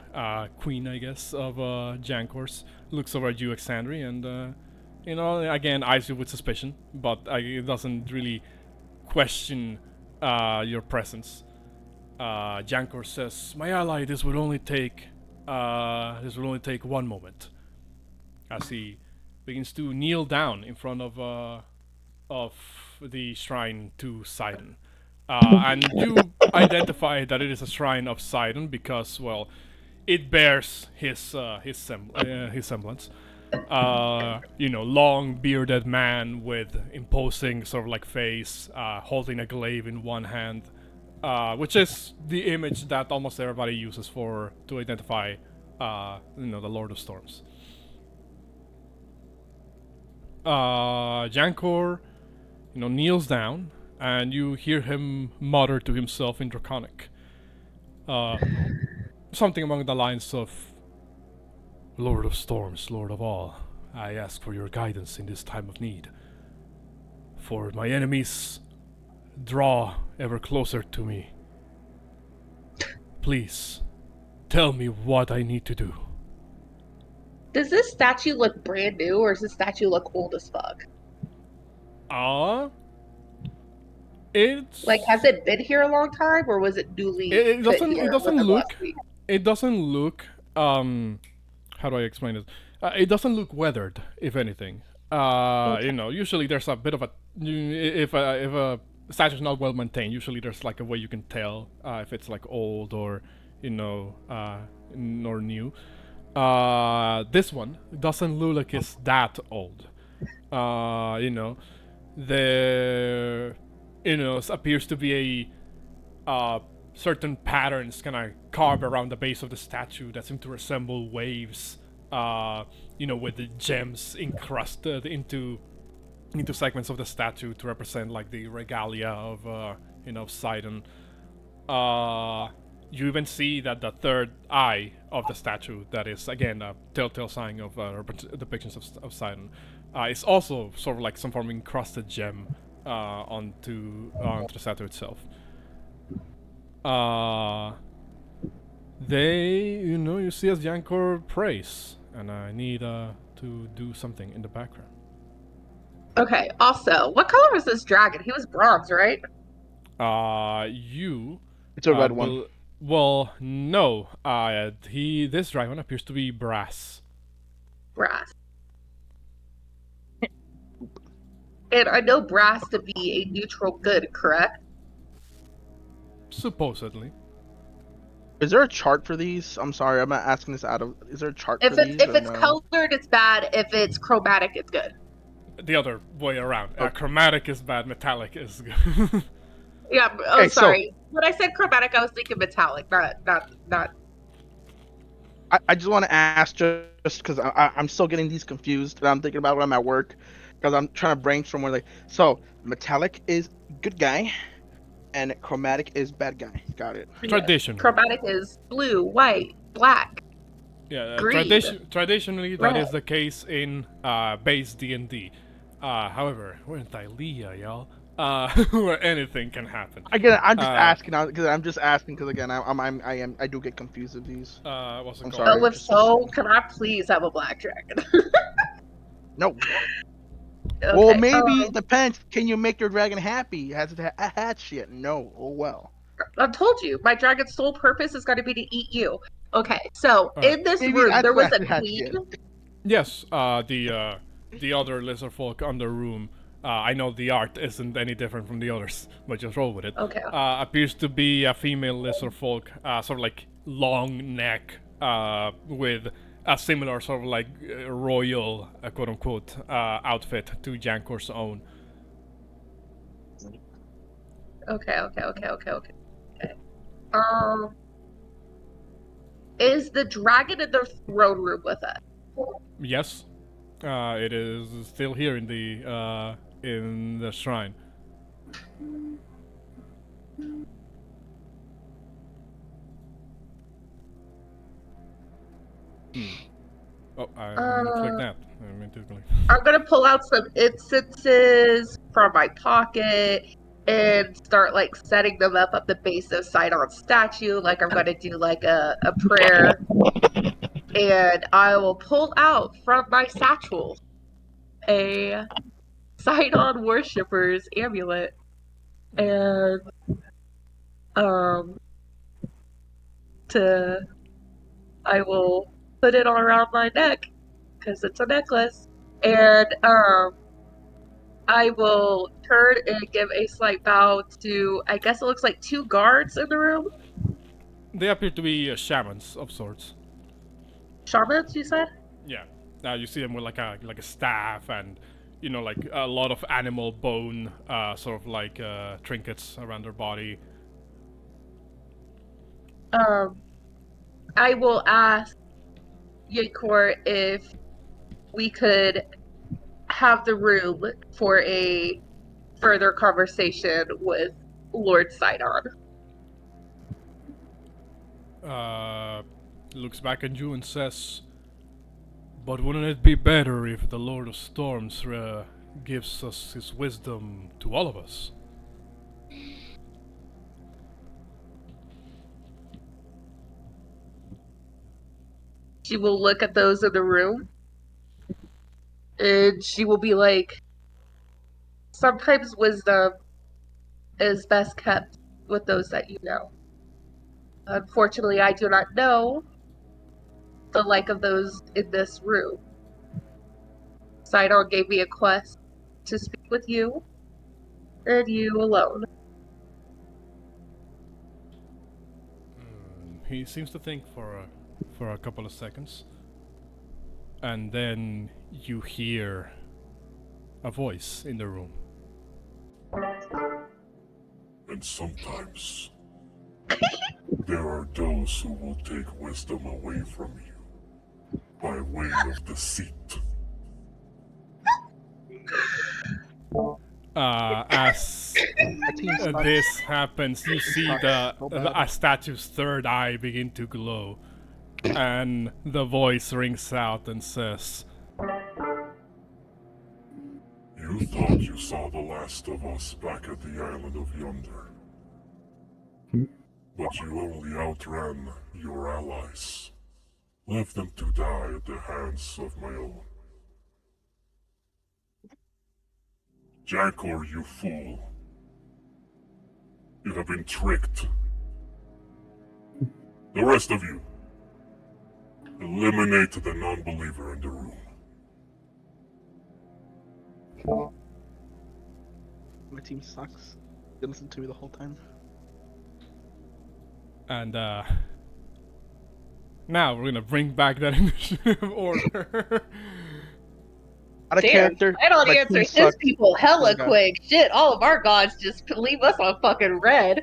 queen, I guess, of Jankor's looks over at you, Exandri, and again eyes you with suspicion, but it doesn't really question your presence. Jankor says, "My ally, this will only take 1 moment." As he begins to kneel down in front of the shrine to Siren. And you identify that it is a shrine of Siren because, well, it bears his semblance. Long bearded man with imposing sort of like face, holding a glaive in one hand, which is the image that almost everybody uses to identify, the Lord of Storms. Jankor, kneels down, and you hear him mutter to himself in Draconic. Something along the lines of, "Lord of Storms, Lord of all, I ask for your guidance in this time of need. For my enemies draw ever closer to me. Please, tell me what I need to do." Does this statue look brand new, or does this statue look old as fuck? It's Like, has it been here a long time, or was it newly it put doesn't here it doesn't within look last week? it doesn't look how do I explain it? It doesn't look weathered, if anything. Usually there's a bit of if a statue's not well maintained, usually there's like a way you can tell if it's like old or or new. This one doesn't look like it's that old. There appears to be a certain patterns kind of carved around the base of the statue that seem to resemble waves, with the gems encrusted into segments of the statue to represent like the regalia of Sidon. You even see that the third eye of the statue, that is again a telltale sign of depictions of Sidon, is also sort of like some form of encrusted gem onto the statue itself. You see as Jankor prays, and I need to do something in the background. Okay, also, what color was this dragon? He was bronze, right? It's a red one. Well, no. This dragon appears to be brass. Brass. And I know brass to be a neutral good, correct? Supposedly. Is there a chart for these? I'm sorry, I'm not asking this out of. Is there a chart If for it's these? if it's colored, it's bad. If it's chromatic, it's good. The other way around. Okay. Chromatic is bad, metallic is good. Yeah. Oh, Okay, sorry. When I said chromatic, I was thinking metallic, not. I just want to ask just because I'm still getting these confused, and I'm thinking about when I'm at work, because I'm trying to brainstorm. So metallic is good guy, and chromatic is bad guy. Got it. Tradition. Chromatic is blue, white, black. Yeah, green, traditionally red. that is the case in base D&D. However, we're in Thylea, y'all. where anything can happen. Again, I'm just Uh, asking because again, I do get confused with these. What's it I'm called? sorry. Oh, if just so, saying. can I please have a black dragon? No. Okay. Well, maybe it depends. Can you make your dragon happy? Has it hatched yet? No. Oh well. I've told you, my dragon's sole purpose is going to be to eat you. Okay, so Alright. in this Maybe room, that's there was what a hatched queen. yet. Yes, the other lizard folk on the room. I know the art isn't any different from the others, but just roll with it. Okay. Appears to be a female lizard folk, sort of like long neck, with a similar sort of like royal, quote unquote, outfit to Jankor's own. Okay. Is the dragon in the throne room with us? Yes, it is still here in the shrine. Oh, I meant to click that. I meant to click. I'm gonna pull out some incenses from my pocket and start like setting them up at the base of Sidon's statue, like I'm gonna do like a prayer. And I will pull out from my satchel a Sidon worshipper's amulet, and I will put it all around my neck because it's a necklace, and I will turn and give a slight bow to, I guess it looks like 2 guards in the room. They appear to be shamans of sorts. Shamans, you said? Yeah. You see them with like a staff and like a lot of animal bone, sort of like trinkets around their body. I will ask Jankor if we could have the room for a further conversation with Lord Sidon. Looks back at you and says, "But wouldn't it be better if the Lord of Storms gives us his wisdom to all of us?" She will look at those in the room and she will be like, sometimes wisdom is best kept with those that you know. Unfortunately, I do not know the like of those in this room. Sidon gave me a quest to speak with you, and you alone. He seems to think for a couple of seconds, and then you hear a voice in the room. And sometimes there are those who will take wisdom away from you by way of deceit. As this happens, you see a statue's third eye begin to glow, and the voice rings out and says, You thought you saw the last of us back at the island of Yonder. But you only outran your allies. Left them to die at the hands of my own. Jankor, you fool. You have been tricked. The rest of you, eliminate the non-believer in the room. My team sucks. You listened to me the whole time. and now we're gonna bring back that initiative order. Out of Damn, character. I don't my answer team his sucks. people hella Oh, God. quick. Shit, all of our gods just leave us on fucking red.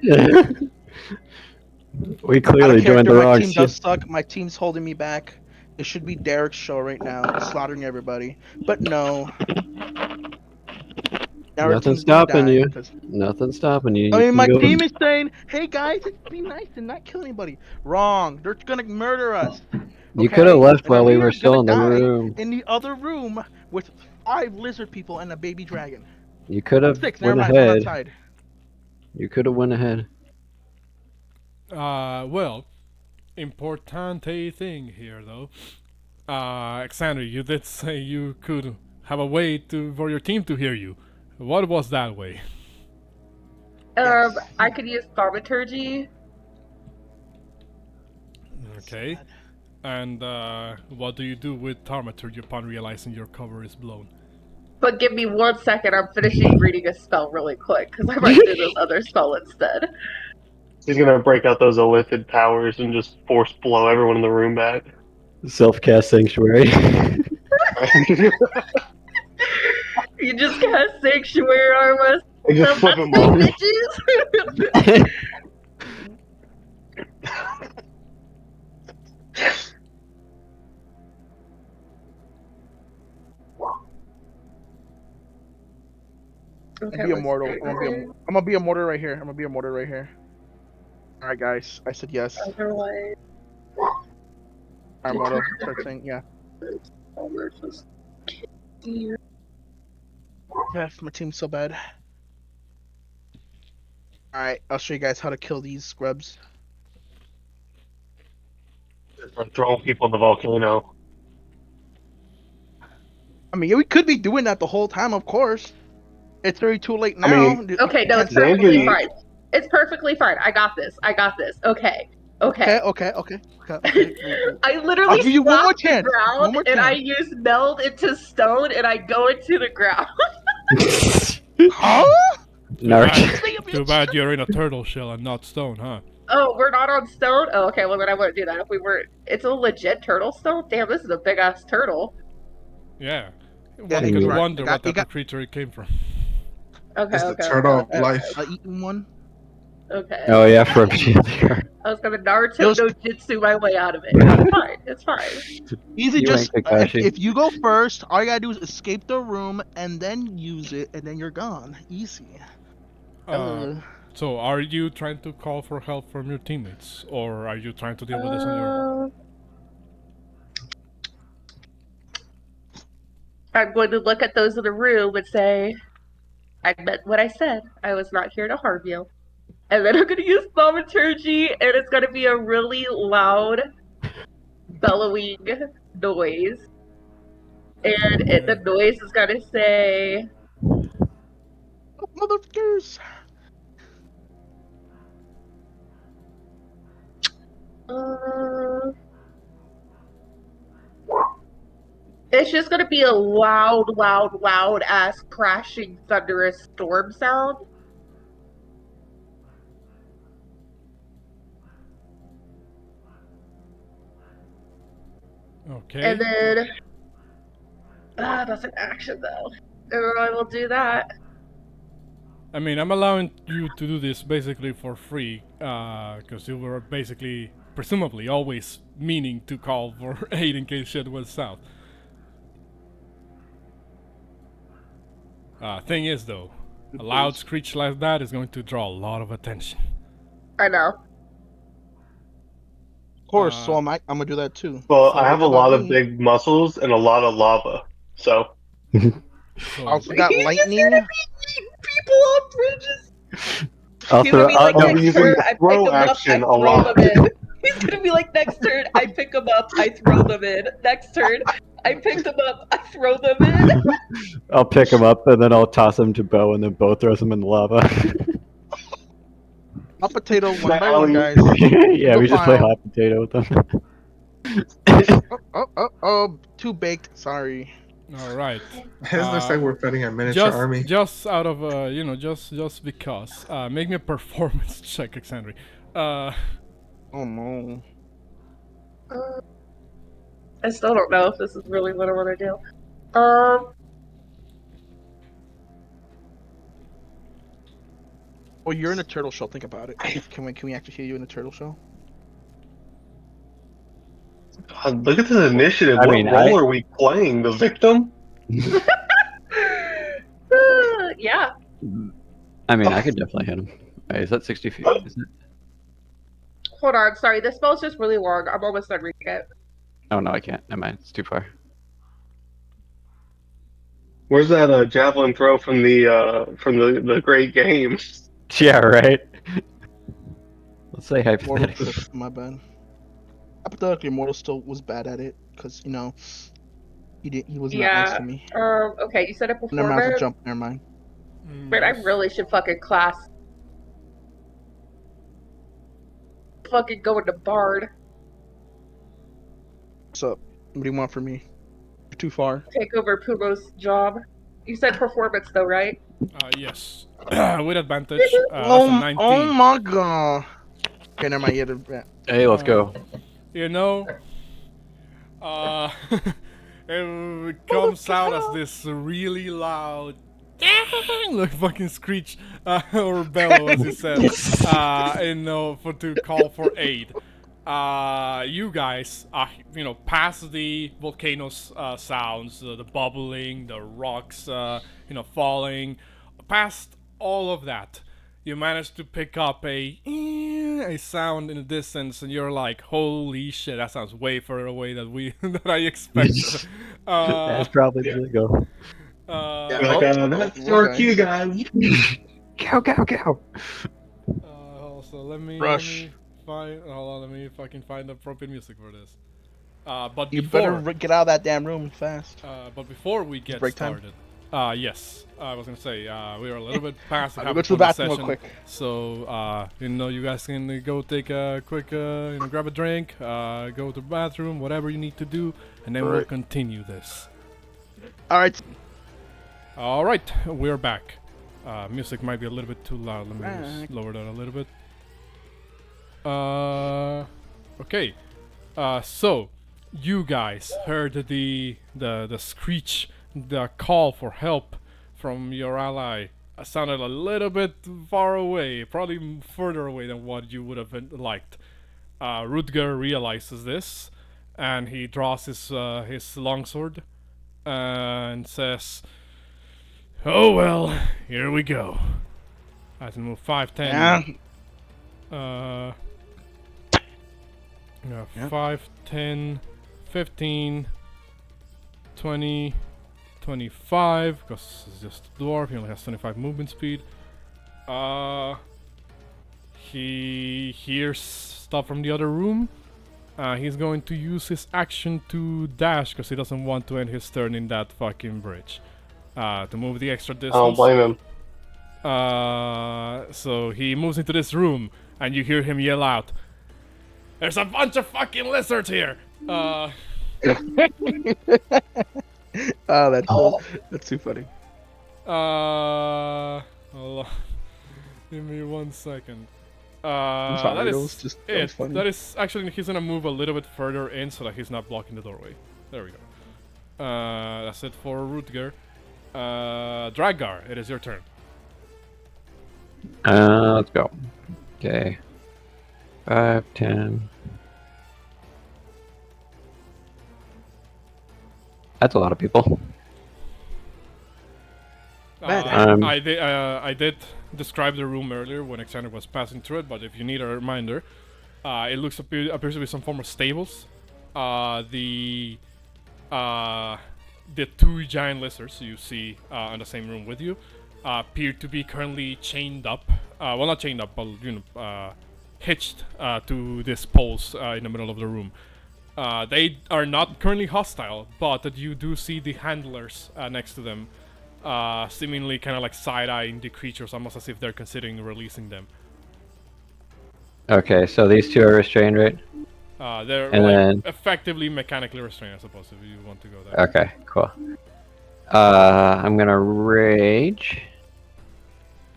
We Out clearly of joined character, the my wrong team ship. does suck. My team's holding me back. It should be Derek's show right now, slaughtering everybody. But no. Now our Nothing's team's gonna stopping die you. because- Nothing's stopping you. I You mean, can my go- team is saying, "Hey guys, be nice and not kill anybody." Wrong. They're gonna murder us. You could have Okay? left And then while we are were still gonna in the die room. in the other room with 5 lizard people and a baby dragon. You could have Six. Never went mind. I'm ahead. outside. You could have went ahead. Well, importante thing here though. Alexander, you did say you could have a way for your team to hear you. What was that way? Yes. I could use thaumaturgy. Okay. And what do you do with thaumaturgy upon realizing your cover is blown? But give me 1 second, I'm finishing reading a spell really quick, because I might do this other spell instead. He's gonna break out those illithid powers and just force blow everyone in the room back. Self-cast sanctuary. You just cast Sanctuary on us. I just flip him off. Bitches! I'm gonna be immortal. I'm gonna be immortal right here. All right, guys. I said yes. Otherwise, Alright, immortal. Start saying yeah. Yes, my team's so bad. Alright, I'll show you guys how to kill these scrubs. From throwing people in the volcano. I mean, yeah, we could be doing that the whole time, of course. It's already too late now. I mean, okay, no, it's perfectly fine. It's perfectly fine. I got this. Okay. Okay. I literally I'll give you one more stopped the chance. ground One more and I chance. use meld into stone and I go into the ground. Huh? Too bad you're in a turtle shell and not stone, huh? Oh, we're not on stone? Oh, okay, well then I wouldn't do that if we were. It's a legit turtle stone? Damn, this is a big ass turtle. Yeah. Yeah, One could right. wonder what type of creature it came from. Okay, It's the turtle of life. Eaten one. Okay. Oh yeah, from Jankor. I was gonna Naruto no Jutsu my way out of it. It's fine. It's fine. Easy, You just ain't Kakashi. if you go first, all you gotta do is escape the room and then use it, and then you're gone. Easy. So, are you trying to call for help from your teammates, or are you trying to deal with this on your own? I'm going to look at those in the room and say, I meant what I said. I was not here to harm you. And then I'm going to use thaumaturgy, and it's going to be a really loud, bellowing noise. And the noise is going to say... Oh, motherfuckers! It's just gonna be a loud ass crashing thunderous storm sound. Okay. And then that's an action though. And I will do that. I mean, I'm allowing you to do this basically for free, because you were basically, presumably, always meaning to call for aid in case shit went south. Thing is, though, a loud screech like that is going to draw a lot of attention. I know. Of course, so am I. I'm gonna do that too. Well, So I have a it's lot about of me. big muscles and a lot of lava, so. Also got He's lightning. just gonna be eating people off bridges. I'll He's gonna be like, I'll be next using turn, the I pick throw him up, I action a throw lot. them in. He's gonna be like, next turn, I pick him up, I throw them in. Next turn, I pick them up, I throw them in. I'll pick him up and then I'll toss him to Bo and then Bo throws him in the lava. Hot potato one My by one, alley. guys. Yeah, Go we just play file. hot potato with them. Oh, too baked. Sorry. All right. It looks like we're fighting a miniature army. Just out of just because. Make me a performance check, Alexandri. Oh no. I still don't know if this is really what I want to do. Well, you're in a turtle shell. Think about it. Can we actually hear you in a turtle shell? God, look at this initiative. I What mean, role are we playing? The victim? Yeah. I mean, I could definitely hit him. Wait, is that 60 feet? Is it? Hold on, sorry, this spell's just really long. I'm almost done reading it. Oh no, I can't. Never mind. It's too far. Where's that javelin throw from the great game? Yeah, right. Let's say Mortal hypothetically. still, my bad. Hypothetically, Mortal still was bad at it because he was not nice Yeah. to me. Okay, you said a Never mind, I have to performer. jump. Never mind. Man, I Yes. really should fucking class. Fucking go into Bard. What's up? What do you want from me? You're too far. Take over Pumo's job. You said performance though, right? Yes. With advantage. That's a Oh 19. my god. Okay, never mind. You had to, Hey, let's go. You know, it comes out as this really loud, like fucking screech or bellow, as you said, to call for aid. You guys, past the volcanoes sounds, the bubbling, the rocks, falling, past all of that, you manage to pick up a sound in the distance, and you're like, "Holy shit! That sounds way further away than than I expected." That's probably the go. That's your cue, guys. Cow, cow, cow. Also, let me Rush. find. Hold on, let me fucking find the appropriate music for this. But you before, better get out of that damn room fast. but before we get break time? started, yes, I was gonna say we are a little bit past the I'll half go of to the the bathroom real session, quick. so you guys can go take a quick, grab a drink, go to the bathroom, whatever you need to do, and then we'll Right. continue this. All right. All right, we're back. Music might be a little bit too loud. Let me just Back. lower that a little bit. Okay. So you guys heard the screech, the call for help from your ally. Sounded a little bit far away, probably further away than what you would have liked. Rutger realizes this, and he draws his longsword and says, "Oh well, here we go." I have to move 5, 10. Yeah. Yeah, 5, 10, 15, 20, 25, because it's just a dwarf, he only has 25 movement speed. He hears stuff from the other room. He's going to use his action to dash, because he doesn't want to end his turn in that fucking bridge. To move the extra distance. I don't blame him. So he moves into this room, and you hear him yell out, "There's a bunch of fucking lizards here!" Oh, that's too funny. Hold on. Give me 1 second. I'm sorry, that that is was just it. was funny. That is actually, he's gonna move a little bit further in so that he's not blocking the doorway. There we go. That's it for Rutger. Drakgar, it is your turn. Let's go. Okay. 5, 10. That's a lot of people. I did describe the room earlier when Alexander was passing through it, but if you need a reminder, it appears to be some form of stables. The 2 giant lizards you see in the same room with you appear to be currently chained up. Well, not chained up, but hitched to these poles in the middle of the room. They are not currently hostile, but you do see the handlers next to them, seemingly kind of like side-eyeing the creatures, almost as if they're considering releasing them. Okay, so these 2 are restrained, right? They're And then- effectively mechanically restrained, I suppose, if you want to go there. Okay, cool. I'm gonna rage.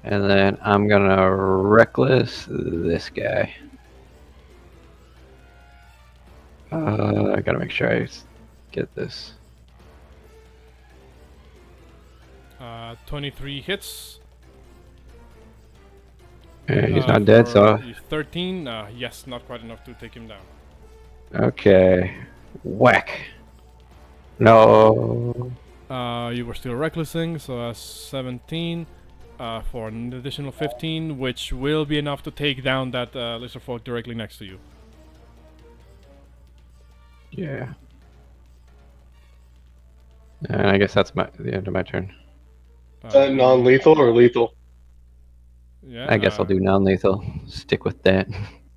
And then I'm gonna reckless this guy. I gotta make sure I get this. 23 hits. He's not dead, so 13, yes, not quite enough to take him down. okay. Whack. No. You were still recklessing, so that's 17 for an additional 15, which will be enough to take down that lizard folk directly next to you. Yeah. And I guess that's the end of my turn. Non-lethal or lethal? Yeah. I guess I'll do non-lethal. Stick with that.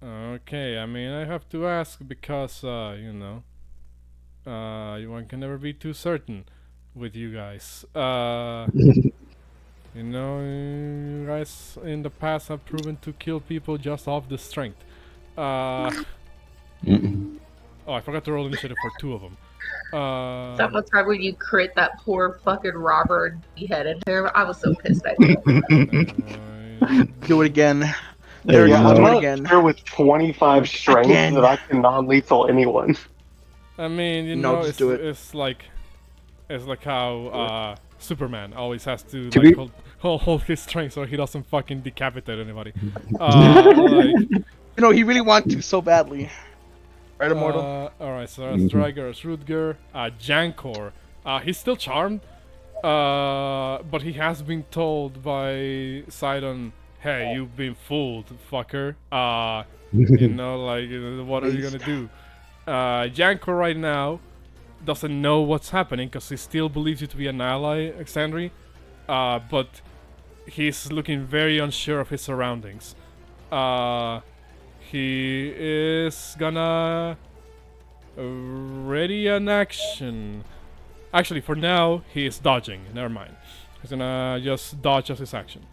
Okay, I mean, I have to ask because, you know, one can never be too certain with you guys. You know, you guys in the past have proven to kill people just off the strength. Mm-mm. Oh, I forgot to roll initiative for 2 of them. That one time when you crit that poor fucking robber and beheaded him, I was so pissed at you. Do it again. There Derek, you Yeah, do I'm go. it not again. sure with 25 strength Again. that I can non-lethal anyone. I mean, you No, know, just do it. it's like how Superman always has to To like be- hold his strength so he doesn't fucking decapitate anybody. Like, You know, he really wants to so badly. Right, Immortal? Alright, so that's Mhm. Drakgar, that's Rudger, Jankor. He's still charmed, but he has been told by Sidon, hey, you've been fooled, fucker. You know, like, what are you gonna do? Jankor right now doesn't know what's happening because he still believes you to be an ally, Exandri, but he's looking very unsure of his surroundings. He is gonna ready an action. Actually, for now, he is dodging. Never mind. He's gonna just dodge as his action.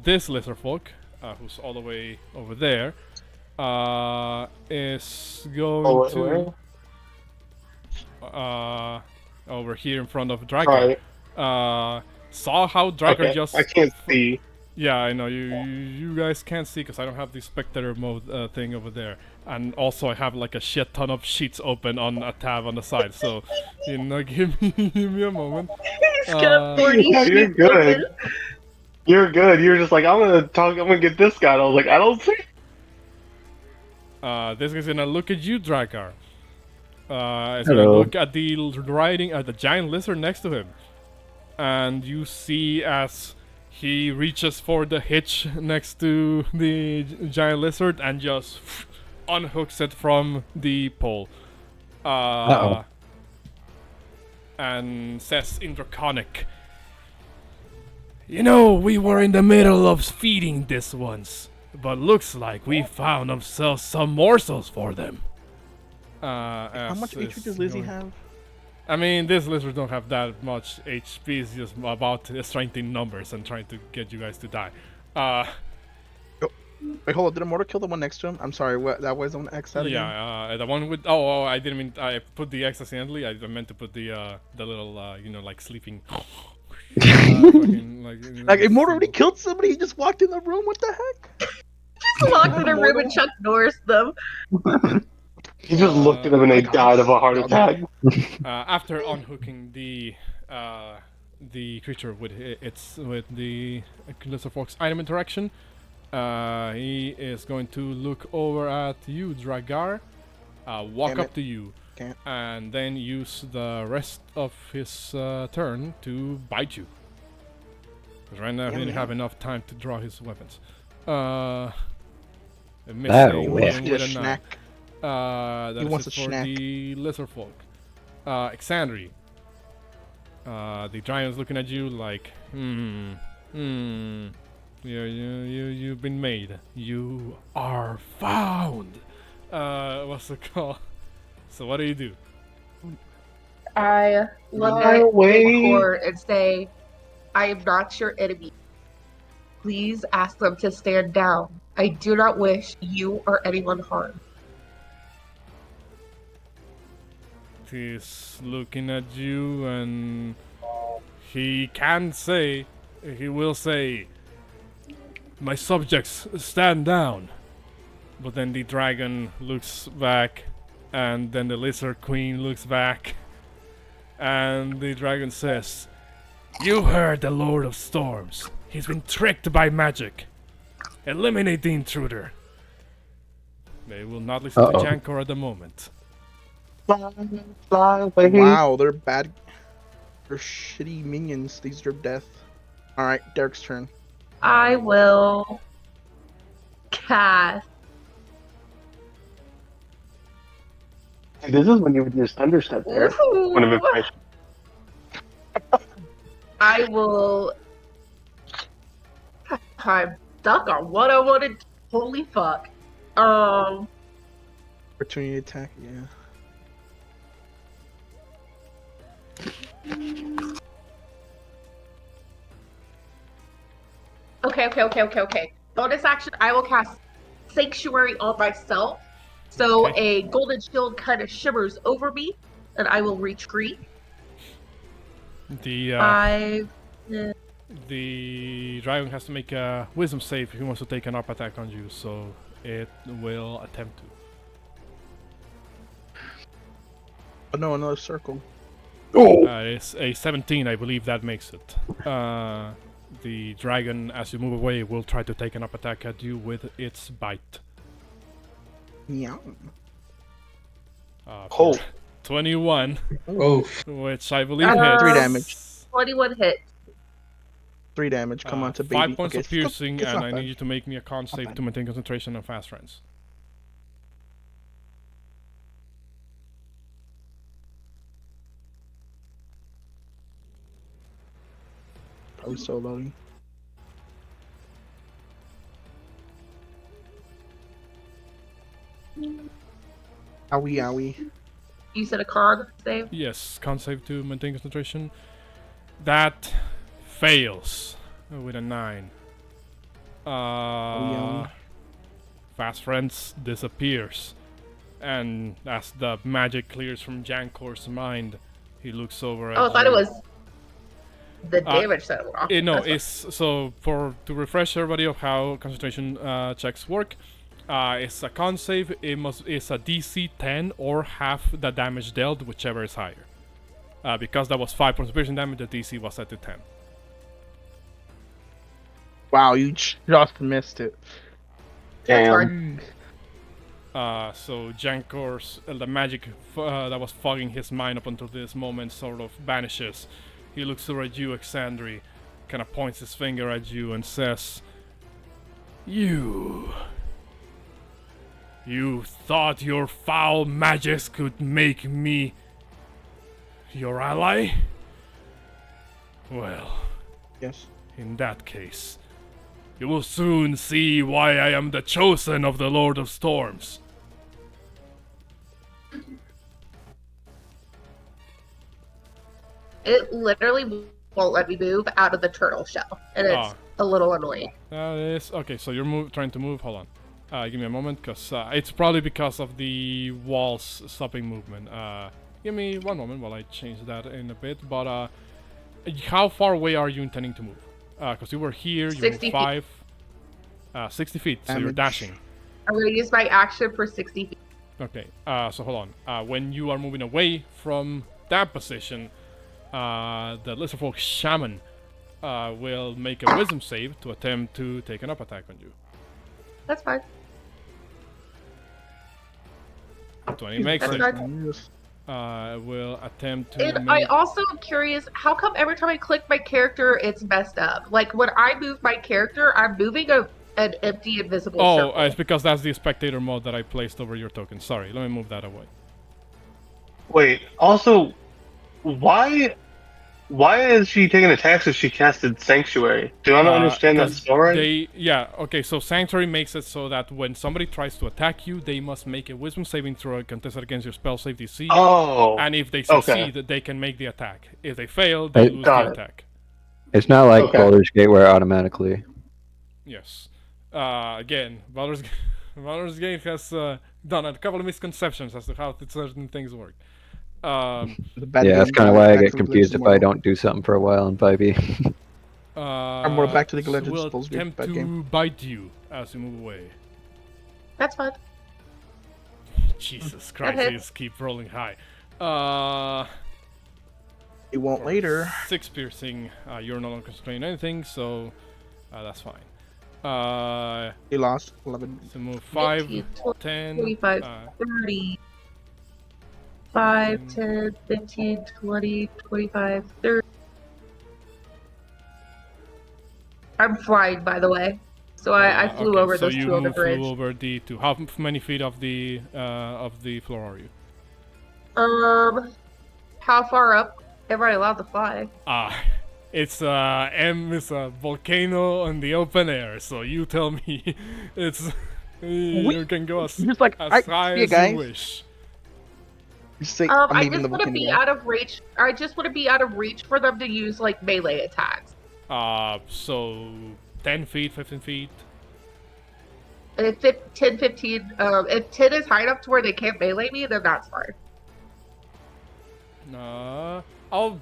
This lizard folk, who's all the way over there, is going to over here in front of Drakgar. Right. Saw how Drakgar Okay, just I can't see. Yeah, I know you guys can't see because I don't have the spectator mode thing over there, and also I have like a shit ton of sheets open on a tab on the side. So, you know, give me a moment. He's got 40 Yeah, you're sheets good. open. You're good. You're just like, I'm gonna get this guy. And I was like, I don't see. This guy's gonna look at you, Drakgar. It's gonna Hello. look at the the giant lizard next to him, and you see as he reaches for the hitch next to the giant lizard and just unhooks it from the pole. Uh-oh. And says in Draconic, you know, we were in the middle of feeding this once, but looks like we found ourselves some morsels for them. How much HP does Lizzie have? I mean, these lizards don't have that much HP. It's just about strengthening numbers and trying to get you guys to die. Wait, hold on. Did Immortal kill the one next to him? I'm sorry. What? That was on X that again? Yeah, the one with I didn't mean I put the X accidentally. I meant to put the little you know, like sleeping. Fucking, Like Immortal already symbol. killed somebody. He just walked in the room. What the heck? Just walked in a room and Chuck Norris them. He just looked at him and they died of a heart attack. After unhooking the creature with the Lizard Fox item interaction, he is going to look over at you, Drakgar, walk Damn up it. to you, Can't. and then use the rest of his turn to bite you. Because right now he didn't have enough time to draw his weapons. Missing That'll with work. a Just 9. snack. That He is wants it a for snack. the lizard folk. Exandri. The giant's looking at you like, you've been made. You are found. What's it called? So what do you do? I look No at way. Jankor and say, I am not your enemy. Please ask them to stand down. I do not wish you or anyone harm. He's looking at you and he will say, my subjects, stand down. But then the dragon looks back, and then the lizard queen looks back, and the dragon says, you heard the Lord of Storms. He's been tricked by magic. Eliminate the intruder. They will not listen to Uh-oh. Jankor at the moment. Fly away. Wow, they're bad. They're shitty minions. These deserve death. All right, Derek's turn. I will cast. This is when you would just understand there. Point of information. I will. I'm stuck on what I wanted. Holy fuck. Opportunity attack, yeah. Okay. Bonus action, I will cast Sanctuary on myself. So Okay. a golden shield kind of shimmers over me, and I will retreat. The 5. the dragon has to make a wisdom save if he wants to take an up attack on you, so it will attempt to. Oh no, another circle. It's a 17, I believe that makes it. The dragon, as you move away, will try to take an up attack at you with its bite. Yeah. For 21, Oh, which I believe Uh, hits. 3 damage. 21 hit. 3 damage. Come on to baby. 5 points Okay, of piercing, it's and not I bad. need you to make me a con save bad. to maintain concentration and fast runs. Probably so loading. Owie. You said a con save? Yes, con save to maintain concentration. That fails with a 9. yeah. Fast Friends disappears. And as the magic clears from Jankor's mind, he looks over at Oh, I thought it you. was the damage that were off. No, That's fine. it's so to refresh everybody of how concentration checks work. It's a con save. It's a DC 10 or half the damage dealt, whichever is higher. Because that was 5 points of piercing damage, the DC was set to 10. Wow, you just missed it. That's Damn. fine. So Jankor's the magic that was fogging his mind up until this moment sort of vanishes. He looks over at you, Exandri, kind of points his finger at you and says, You thought your foul magics could make me your ally? Well, Yes. in that case, you will soon see why I am the chosen of the Lord of Storms. It literally won't let me move out of the turtle shell, and it's a little annoying. That is okay. So you're trying to move. Hold on. Give me a moment, cause it's probably because of the walls stopping movement. Give me one moment while I change that in a bit. But how far away are you intending to move? Cause you were here. You 60 moved feet. 60 feet. So you're Damage. dashing. I'm going to use my action for 60 feet. Okay. So hold on. When you are moving away from that position, the Lizardfolk Shaman will make a wisdom save to attempt to take an up attack on you. That's fine. 20 makes That's it. fine. Will attempt to And I make... also am curious, how come every time I click my character, it's messed up? Like, when I move my character, I'm moving an empty, invisible circle. it's because that's the spectator mode that I placed over your token. Sorry, let me move that away. Wait, also, why is she taking attacks if she casted Sanctuary? Do I not understand that 'cause spell right? Okay, so Sanctuary makes it so that when somebody tries to attack you, they must make a wisdom saving throw contested against your spell save DC. Oh, And if they okay. succeed, they can make the attack. If they fail, they lose got the it. attack. It's not like Okay. Baldur's Gate where automatically. Yes. Again, Baldur's Gate has done a couple of misconceptions as to how certain things work. The bad Yeah, game that's kind of why I get actually confused glitches if I more. don't do something for a while in 5e. more back to League of Legends, Will supposed to be a attempt bad to game. bite you as you move away. That's fine. Jesus Christ, Okay. they just keep rolling high. It won't later. 6 piercing. You're no longer constraining anything, so that's fine. He lost 11. So move 5, 15, 10, 25, 30, 5, 10, 15, 20, 25, 30. I'm flying, by the way. So I flew over so those you two on the flew bridge. over the two. How many feet of the floor are you? How far up am I allowed to fly? it's a volcano in the open air. So you tell me, it's you can go as Just like, high see you as guys. you wish. Just say, I I'm leaving just the want to volcano. be guys. out of reach. I just want to be out of reach for them to use like melee attacks. So 10 feet, 15 feet. If 10, 15, if 10 is high enough to where they can't melee me, then that's fine. I'll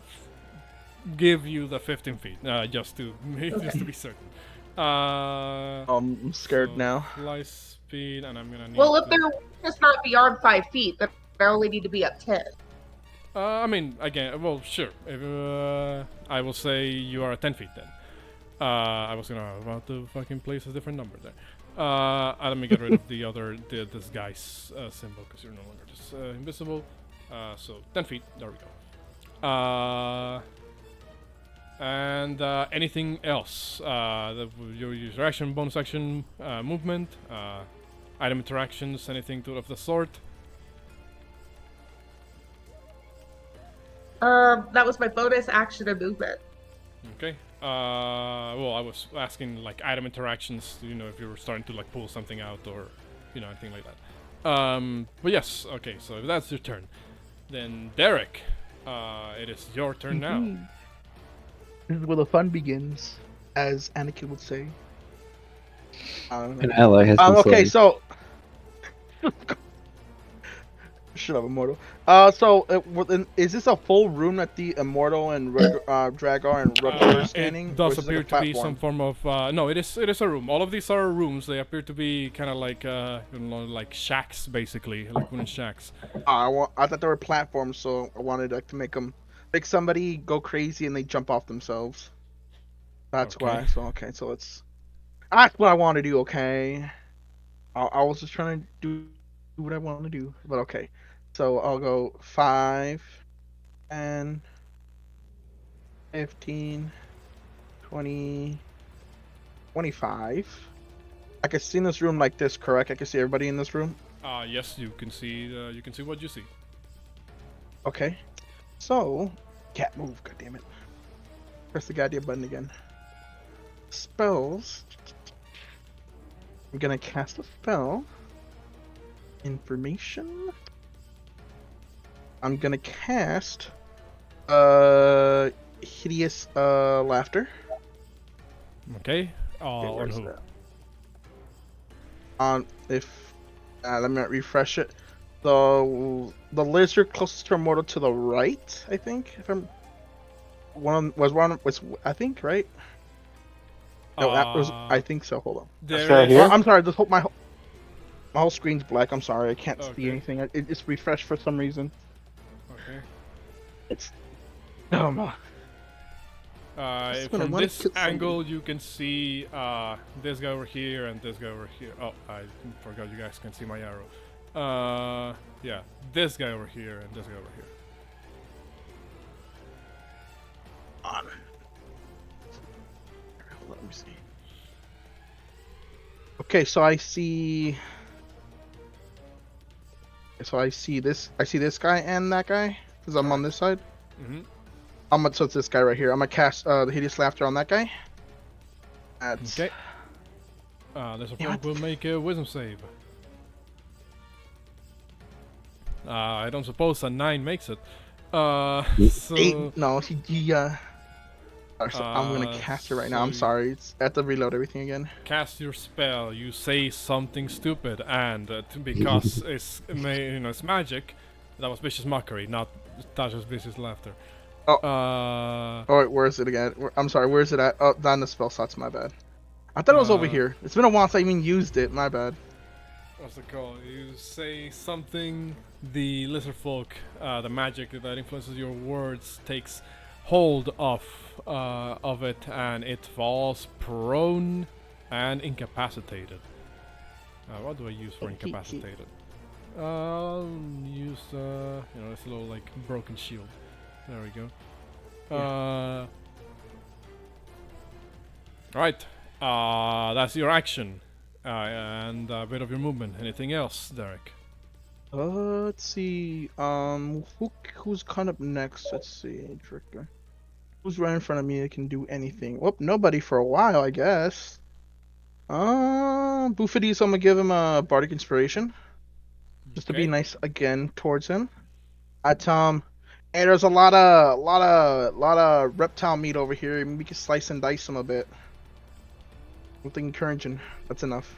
give you the 15 feet, just to be certain. I'm scared so now. Fly speed, and I'm gonna need. Well, if they're just not beyond 5 feet, then I only need to be at 10. I mean, again, well, sure. If, I will say you are at 10 feet then. I was gonna about to fucking place a different number there. Let me get rid of this guy's symbol because you're no longer just invisible. So 10 feet. There we go. And anything else? Your user action, bonus action, movement, item interactions, anything of the sort. That was my bonus action and movement. Okay. Well, I was asking like item interactions. You know, if you were starting to like pull something out or, you know, anything like that. But yes. Okay. So if that's your turn, then Derek, it is your turn now. This is where the fun begins, as Anakin would say. An ally has been Okay, slain. so shut up, Immortal. Is this a full room that the Immortal and Drakgar and Rugger are standing? It does or is this appear like a to be some platform? form of no. It is a room. All of these are rooms. They appear to be kind of like you know, like shacks, basically, like wooden shacks. I thought they were platforms, so I wanted to make somebody go crazy and they jump off themselves. That's Okay. why. So let's. That's what I want to do. Okay. I was just trying to do what I want to do, but okay. So I'll go 5, 10, 15, 20, 25. I can see in this room like this, correct? I can see everybody in this room. Yes, you can see what you see. Okay. So, can't move. God damn it. Press the goddamn button again. Spells. I'm gonna cast a spell. Information. I'm gonna cast hideous laughter. Okay. Okay, On where's who? that? Let me refresh it. The lizard closest to Immortal to the right, I think. If I'm was I think right. No, that was I think so. Hold on. There right is- here? I'm sorry. My whole screen's black. I'm sorry. I can't see Okay. anything. It just refreshed for some reason. Okay. It's no. when I From wanna this kill somebody. angle, you can see this guy over here and this guy over here. Oh, I forgot you guys can see my arrow. Yeah, this guy over here and this guy over here. On. Let me see. Okay, so I see. So I see this. I see this guy and that guy because I'm on this side. Mm-hmm. So it's this guy right here. I'm gonna cast the hideous laughter on that guy. That's Okay. There's a Yeah, folk will make a wisdom save. I don't suppose a 9 makes it. So 8. No, so I'm gonna cast it right now. so I'm sorry. I have to reload everything again. cast your spell. You say something stupid, and because it's magic, that was vicious mockery, not Tasha's vicious laughter. Oh. Uh, Oh wait, where is it again? I'm sorry. Where is it at? Oh, down the spell slots. My bad. I thought it was over here. It's been a while since I even used it. My bad. what's it called? You say something. The lizard folk, the magic that influences your words, takes hold of it, and it falls prone and incapacitated. What do I use for incapacitated? I'll use this little like broken shield. There we go. Alright. That's your action. And a bit of your movement. Anything else, Derek? Let's see. Who's coming up next? Let's see. Drakgar. Who's right in front of me that can do anything? Whoop, nobody for a while, I guess. Bouxfhades, I'm gonna give him a bardic inspiration just to be Okay. nice again towards him. I tell him, hey, there's a lot of reptile meat over here. Maybe we can slice and dice them a bit. Something encouraging. That's enough.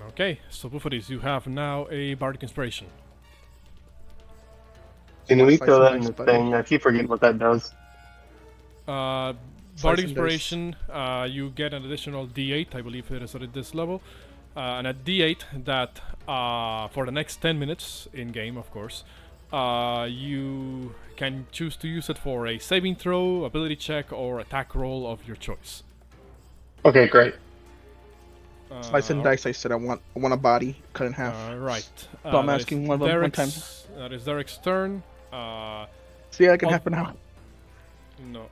Okay, so Bouxfhades, you have now a bardic inspiration. Can we Slice throw and that in dice, the buddy. thing? I keep forgetting what that does. Bardic and dice. inspiration, you get an additional D8, I believe it is at this level. And a D8 that, for the next 10 minutes, in game of course, you can choose to use it for a saving throw, ability check, or attack roll of your choice. Okay, great. Slice and dice. I said I want a body cut in half. Right. So I'm that is asking one of them one time. That is Derek's turn. See, that can Oh. happen now.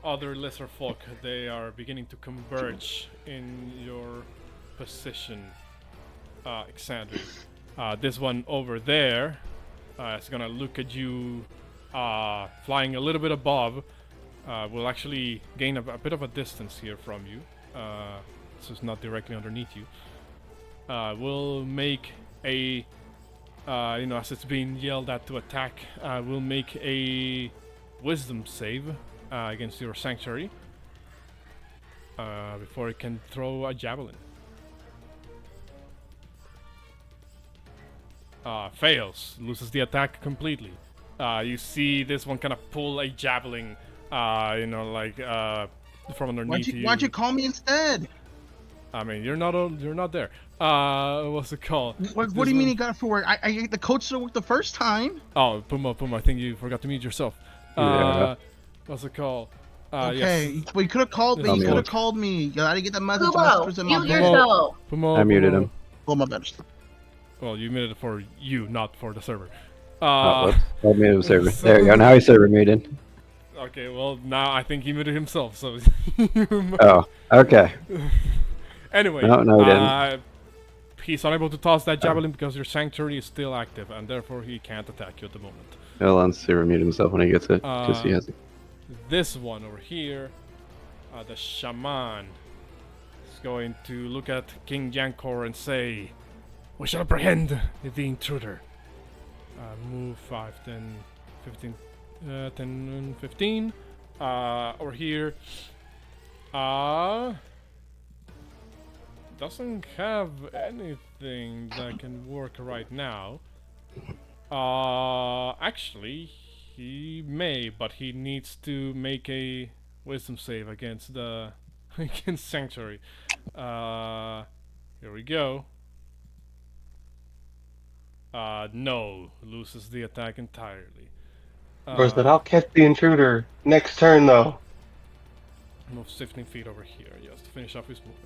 Other lesser folk, they are beginning to converge in your position, Xander. This one over there is gonna look at you, flying a little bit above. Will actually gain a bit of a distance here from you, so it's not directly underneath you. Will make a, as it's being yelled at to attack, will make a wisdom save against your sanctuary before it can throw a javelin. Fails, loses the attack completely. You see this one kind of pull a javelin, from underneath you. Why'd you call me instead? I mean, you're not there. What's it called? What do you mean you got it for work? I the coach should work the first time. Oh, Pumo, I think you forgot to mute yourself. Yeah. What's it called? Okay, Yes. well, you could have called me. This You is could it. have called me. You gotta get the message. Pumo, Messages in my mute brain. yourself. Pumo, I muted Pumo. him. Oh my bad. Well, you muted it for you, not for the server. Whoops. I muted him server. There you go. Now he's server muted. Okay, well, now I think he muted himself, so... Oh, okay. Anyway, No, he didn't. he's unable to toss that javelin because your sanctuary is still active, and therefore he can't attack you at the moment. He'll server mute himself when he gets it, because he has it. This one over here, the shaman, is going to look at King Jankor and say, "We shall apprehend the intruder." Move 5, 10, 15, 10 and 15. Over here, doesn't have anything that can work right now. Actually, he may, but he needs to make a wisdom save against the against Sanctuary. Here we go. No, loses the attack entirely. Or that I'll catch the intruder next turn, though. Moves 15 feet over here, yes, to finish off his movement.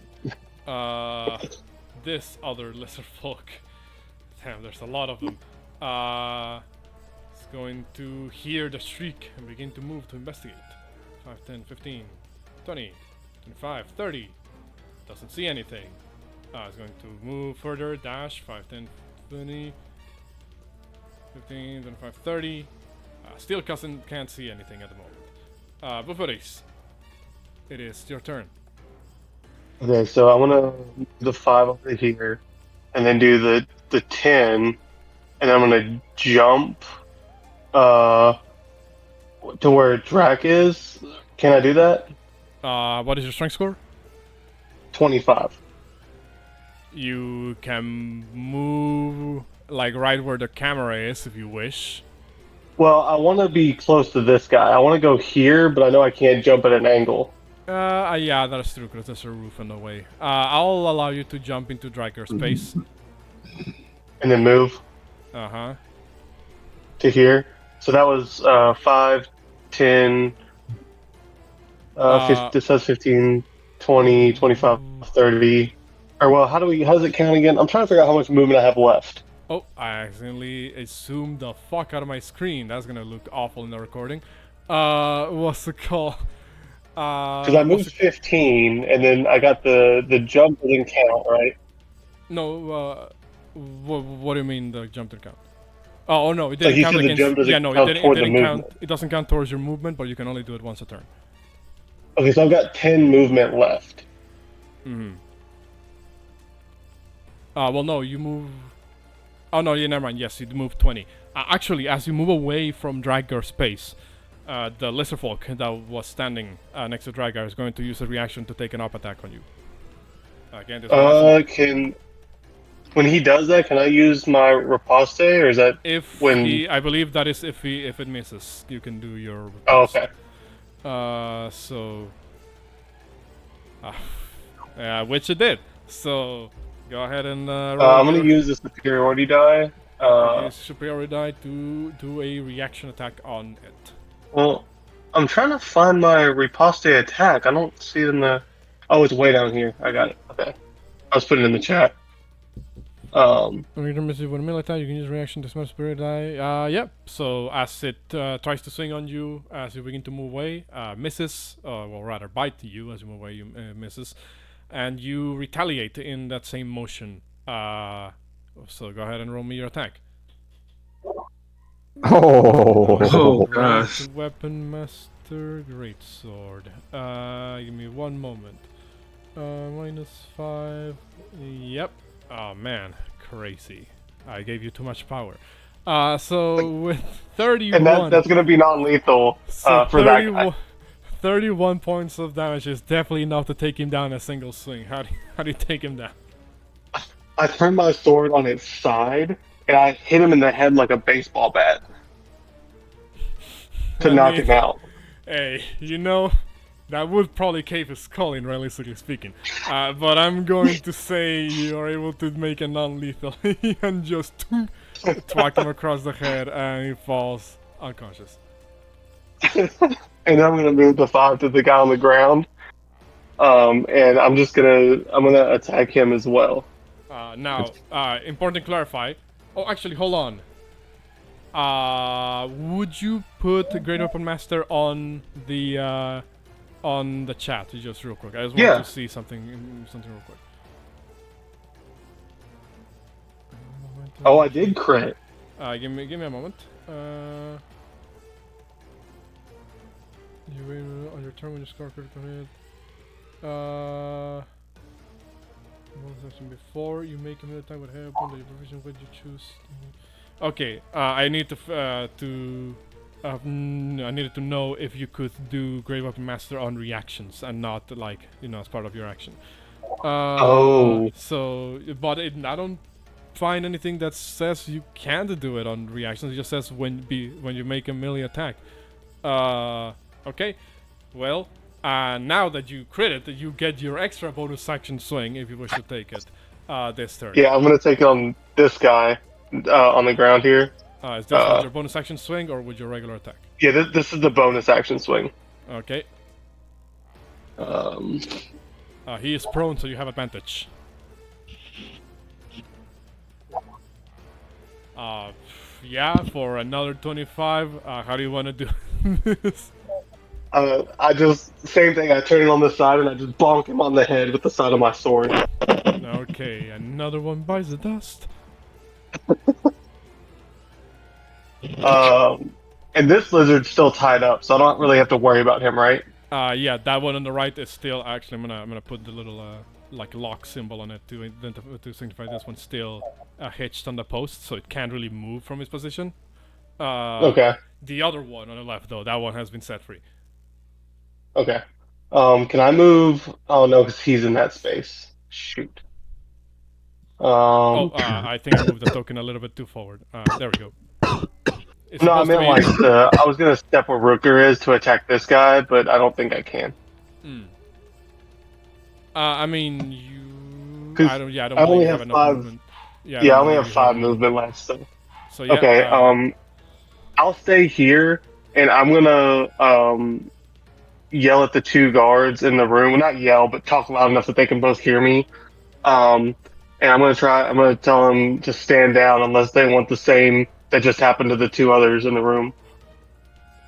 This other lesser folk, damn, there's a lot of them, is going to hear the shriek and begin to move to investigate. 5, 10, 15, 20, 25, 30. Doesn't see anything. Is going to move further, dash, 5, 10, 20, 15, 25, 30. Still can't see anything at the moment. Bouxfhades, it is your turn. Okay, so I want to do the 5 over here, and then do the 10, and I'm gonna jump to where Drak is. Can I do that? What is your strength score? 25. You can move like right where the camera is if you wish. Well, I want to be close to this guy. I want to go here, but I know I can't jump at an angle. Yeah, that's true, because there's a roof in the way. I'll allow you to jump into Drakgar's space. And then move Uh-huh. to here. So that was 5, 10, this says 15, 20, 25, 30. Or, well, how does it count again? I'm trying to figure out how much movement I have left. Oh, I accidentally zoomed the fuck out of my screen. That's gonna look awful in the recording. What's it called? Because I moved 15, and then I got the jump didn't count, right? No, what do you mean the jump to count? Oh no, it Like didn't you count said, the against. gem doesn't Yeah, no, count it toward the didn't movement. count. It doesn't count towards your movement, but you can only do it once a turn. Okay, so I've got 10 movement left. Mm-hmm. Well, no, you move. Oh no, yeah, never mind. Yes, you move 20. Actually, as you move away from Drakgar space, the lesser folk that was standing next to Drakgar is going to use a reaction to take an up attack on you. Again, this one When he does that, can I use my riposte, or is that if when? I believe that is if it misses, you can do your. Oh, riposte. okay. Which it did. So go ahead and. Roll I'm gonna your- use the superiority die. use superiority die to do a reaction attack on it. Well, I'm trying to find my riposte attack. I don't see it in the. Oh, it's way down here. I got it. Okay. I was putting it in the chat. When you miss with a melee attack, you can use reaction to smell spirit die. Yep. So as it tries to swing on you, as you begin to move away, misses, well, rather bite you as you move away, you misses, and you retaliate in that same motion. So go ahead and roll me your attack. Oh Right, gosh. weapon master, greatsword. Give me one moment. -5. Yep. Oh man, crazy. I gave you too much power. So with 31. And that's gonna be non-lethal so for that guy. 31 points of damage is definitely enough to take him down in a single swing. How do you take him down? I turned my sword on its side and I hit him in the head like a baseball bat to knock him out. Hey, that would probably cave his skull in, realistically speaking. But I'm going to say you're able to make a non-lethal and just thwack him across the head and he falls unconscious. And I'm gonna move the 5 to the guy on the ground. And I'm gonna attack him as well. Now, important to clarify. Oh, actually, hold on. Would you put the Great Weapon Master on the chat, just real quick? I just want to see something real quick. Oh, I did crit. Give me a moment. You wait on your turn when you score critical hit. One section before you make a melee attack with hair upon the provision what you choose. Okay, I need I needed to know if you could do Great Weapon Master on reactions and not like as part of your action. So, but I don't find anything that says you can't do it on reactions. It just says when you make a melee attack. Okay, well, now that you crit it, you get your extra bonus action swing if you wish to take it this turn. Yeah, I'm gonna take it on this guy on the ground here. Is this with your bonus action swing or with your regular attack? Yeah, this is the bonus action swing. Okay. He is prone, so you have advantage. Yeah, for another 25. How do you want to do this? I just same thing. I turn it on the side and I just bonk him on the head with the side of my sword. Okay, another one bites the dust. And this lizard's still tied up, so I don't really have to worry about him, right? Yeah, that one on the right is still actually. I'm gonna put the little like lock symbol on it to signify this one's still hitched on the post, so it can't really move from its position. Okay. The other one on the left, though, that one has been set free. Okay. Can I move? Oh no, because he's in that space. Shoot. I think I moved the token a little bit too forward. There we go. No, I meant like I was gonna step where Rooker is to attack this guy, but I don't think I can. I mean, you. I don't. Yeah, I don't I believe only you have enough 5. movement. Yeah, I only have 5 movement left. So yeah, okay. I'll stay here, and I'm gonna yell at the 2 guards in the room. Well, not yell, but talk loud enough that they can both hear me. And I'm gonna tell them to stand down unless they want the same that just happened to the 2 others in the room.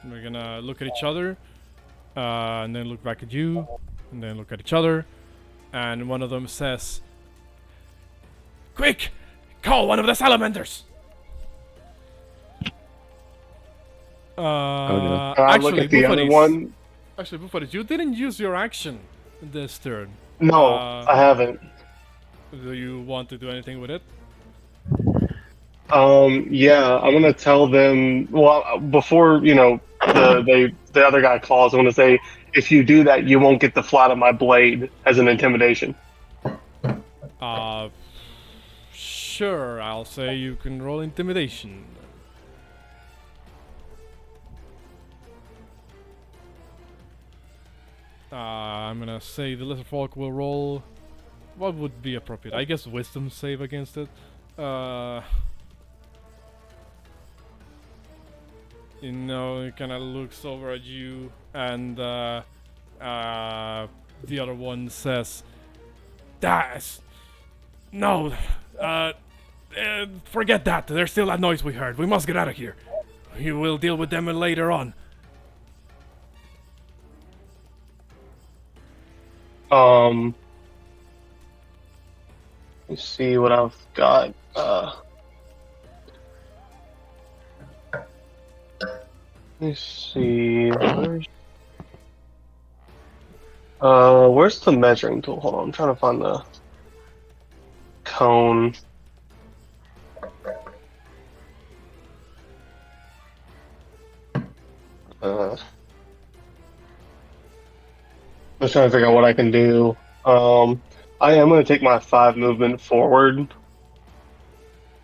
We're gonna look at each other, and then look back at you, and then look at each other, and one of them says, "Quick, call one of the salamanders." no. And I look Actually, at the other one. Bouxfhades, you didn't use your action this turn. No, I haven't. Do you want to do anything with it? Yeah, I'm gonna tell them. Well, before the other guy calls, I'm gonna say, if you do that, you won't get the flat of my blade as an intimidation. Sure, I'll say you can roll intimidation. I'm gonna say the Lesser Folk will roll. What would be appropriate? I guess wisdom save against it. It kind of looks over at you, and the other one says, No, forget that. There's still that noise we heard. We must get out of here. We will deal with them later on." Let's see what I've got. Let's see. Where's the measuring tool? Hold on, I'm trying to find the cone. I'm just trying to figure out what I can do. I am going to take my 5 movement forward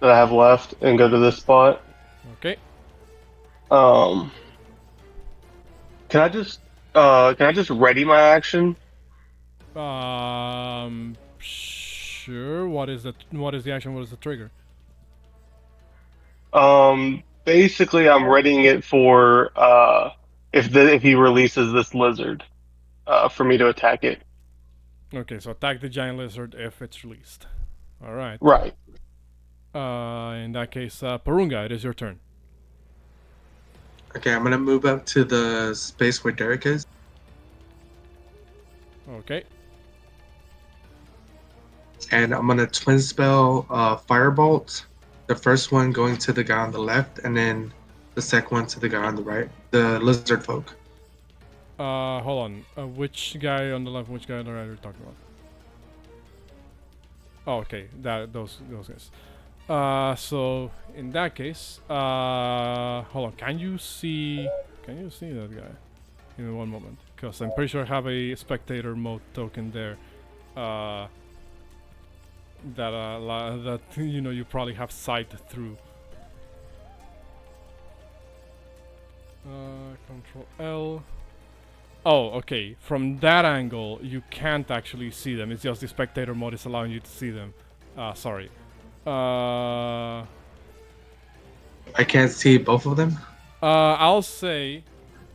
that I have left and go to this spot. Okay. Can I just ready my action? Sure. What is the action? What is the trigger? Basically, I'm readying it for if he releases this lizard, for me to attack it. Okay, so attack the giant lizard if it's released. All right. Right. In that case, Porunga, it is your turn. Okay, I'm gonna move up to the space where Derek is. Okay. And I'm gonna twin spell Firebolt. The first one going to the guy on the left, and then the second one to the guy on the right, the lizard folk. Hold on. Which guy on the left? Which guy on the right are you talking about? Oh, okay. Those guys. So in that case, hold on. Can you see that guy? Give me one moment, because I'm pretty sure I have a spectator mode token there. That you probably have sight through. Control L. Oh, okay. From that angle, you can't actually see them. It's just the spectator mode is allowing you to see them. Sorry. I can't see both of them. I'll say.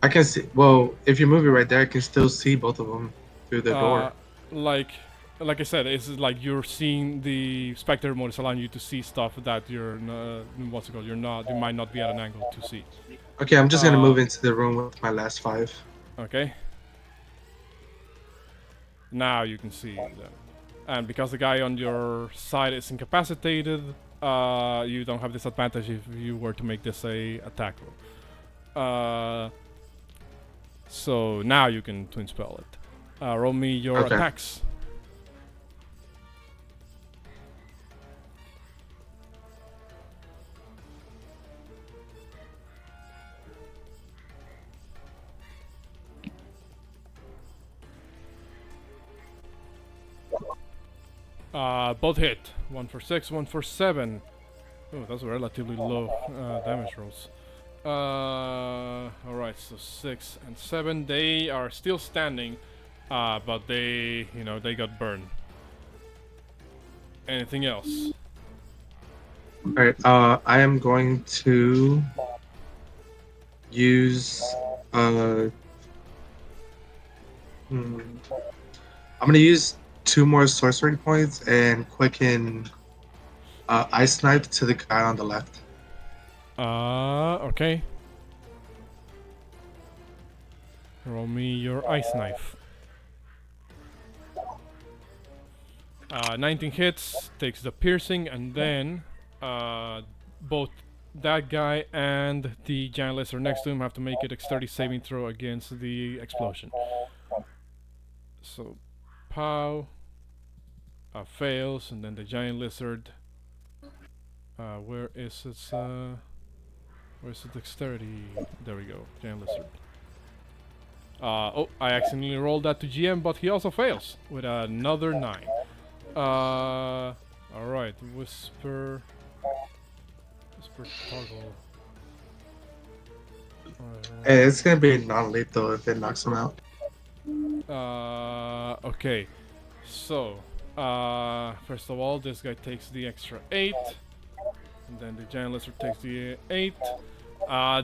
I can see. Well, if you move it right there, I can still see both of them through the door. Like I said, it's like you're seeing the spectator mode is allowing you to see stuff that you might not be at an angle to see. Okay, I'm just gonna move into the room with my last 5. Okay. Now you can see them. And because the guy on your side is incapacitated, you don't have disadvantage if you were to make this a attack roll. So now you can twin spell it. Roll me your attacks. Both hit. 1 for 6, 1 for 7. Oh, that's relatively low damage rolls. Alright, so 6 and 7. They are still standing, but they got burned. Anything else? Alright, I am going to use I'm gonna use 2 more sorcery points and quicken Ice Knife to the guy on the left. Okay. Roll me your Ice Knife. 19 hits, takes the piercing, and then both that guy and the giant lizard next to him have to make a dexterity saving throw against the explosion. So, pow, fails, and then the giant lizard. Where's the dexterity? There we go, giant lizard. Oh, I accidentally rolled that to GM, but he also fails with another 9. Alright, Whisper toggle. Hey, it's gonna be non-lethal if it knocks him out. Okay. So, first of all, this guy takes the extra 8. And then the giant lizard takes the 8.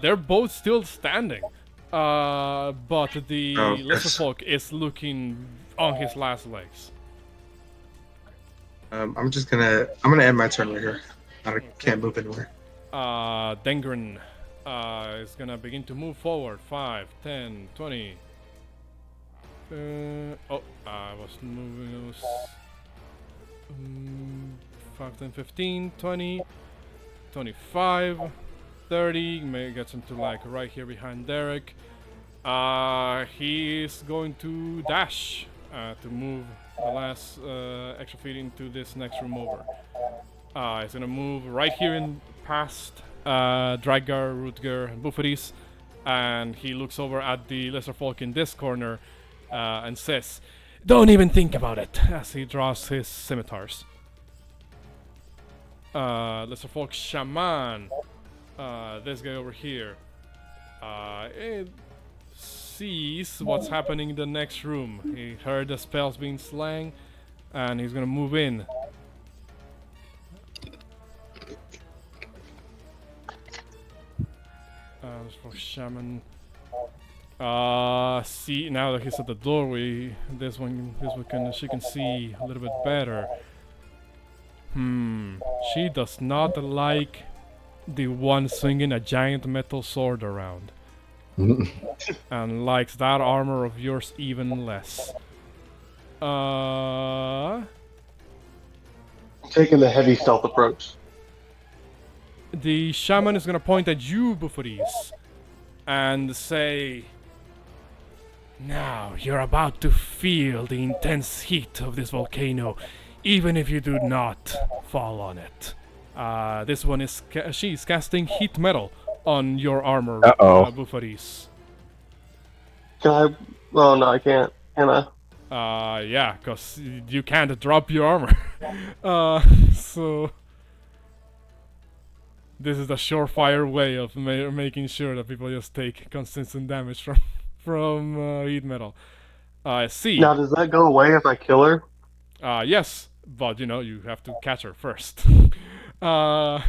They're both still standing. But the lizard folk is looking on his last legs. I'm gonna end my turn right here. I can't move anywhere. Dengren is gonna begin to move forward. 5, 10, 20. I was moving. 5, 10, 15, 20, 25, 30. Maybe gets him to like right here behind Derek. He's going to dash to move the last extra feet into this next room over. He's gonna move right here in past Drakgar, Rutger, and Bouxfhades, and he looks over at the lesser folk in this corner and says, "Don't even think about it," as he draws his scimitars. Lesser folk shaman, this guy over here, it sees what's happening in the next room. He heard the spells being slang, and he's gonna move in. For shaman. See, now that he's at the doorway, she can see a little bit better. She does not like the one swinging a giant metal sword around. And likes that armor of yours even less. Taking the heavy stealth approach. The shaman is gonna point at you, Bouxfhades, and say, "Now you're about to feel the intense heat of this volcano, even if you do not fall on it." This one is she's casting heat metal on your armor, Bouxfhades. Can I? Oh no, I can't. Can I? Yeah, cause you can't drop your armor. So this is the surefire way of making sure that people just take consistent damage from heat metal. See. Now, does that go away if I kill her? Yes, but you have to catch her first. So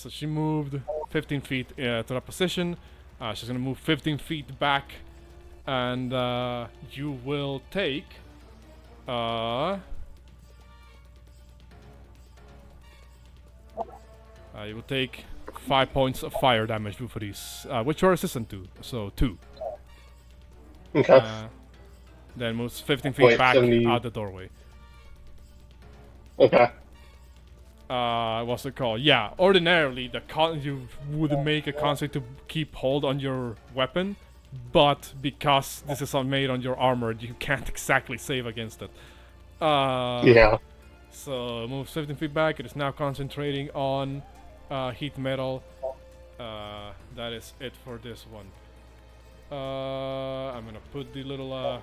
she moved 15 feet to that position. She's gonna move 15 feet back, and you will take. You will take 5 points of fire damage for these, which you are resistant to, so 2. Okay. Then moves 15 feet back 70. out the doorway. Okay. What's it called? Yeah, ordinarily you would make a con save to keep hold on your weapon, but because this is made on your armor, you can't exactly save against it. Yeah. So moves 15 feet back. It is now concentrating on heat metal. That is it for this one. I'm gonna put the little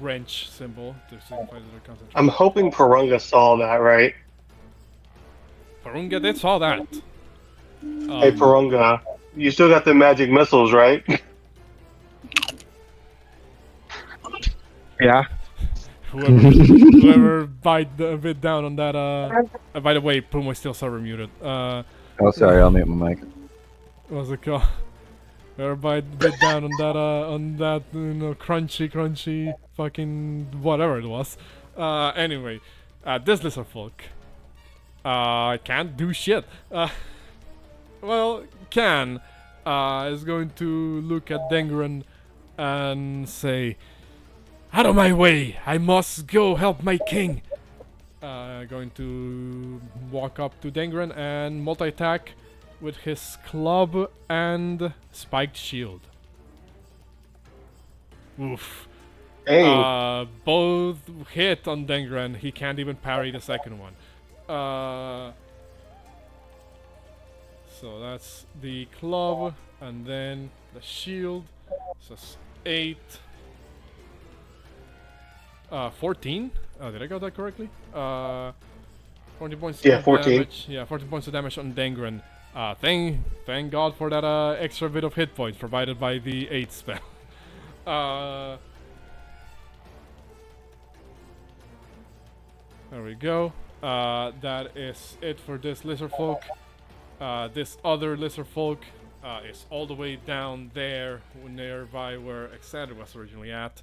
wrench symbol to signify that they're concentrating. I'm hoping Porunga saw that, right? Porunga did saw that. Hey, Porunga, you still got the magic missiles, right? Yeah. Whoever bit down on that. By the way, Pumo is still server muted. Oh, sorry, I'll mute my mic. What's it called? Whoever bit down on that, crunchy, fucking whatever it was. Anyway, this lizard folk. Can't do shit. Well, can. Is going to look at Dengren and say, "Out of my way! I must go help my king." Going to walk up to Dengren and multi-attack with his club and spiked shield. Oof. Dang. Both hit on Dengren. He can't even parry the second one. So that's the club, and then the shield. So that's 8. 14? Did I got that correctly? 40 points Yeah, of 14. damage. Yeah, 40 points of damage on Dengren. Thank God for that extra bit of hit points provided by the 8 spell. There we go. That is it for this lizard folk. This other lizard folk is all the way down there, nearby where Exander was originally at.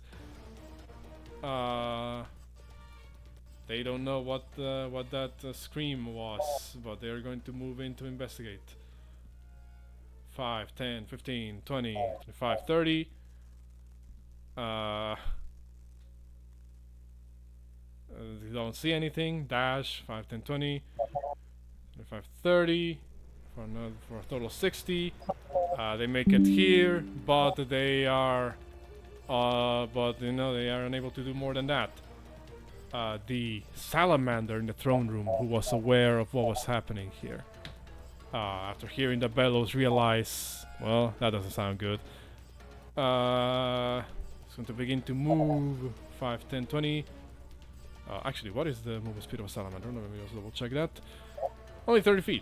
They don't know what that scream was, but they're going to move in to investigate. 5, 10, 15, 20, 25, 30. You don't see anything. Dash 5, 10, 20, 25, 30 for a total of 60. They make it here, but they are, they are unable to do more than that. The salamander in the throne room, who was aware of what was happening here, after hearing the bellows, realize, well, that doesn't sound good. It's going to begin to move. 5, 10, 20. Actually, what is the movement speed of a salamander? Let me just double check that. Only 30 feet.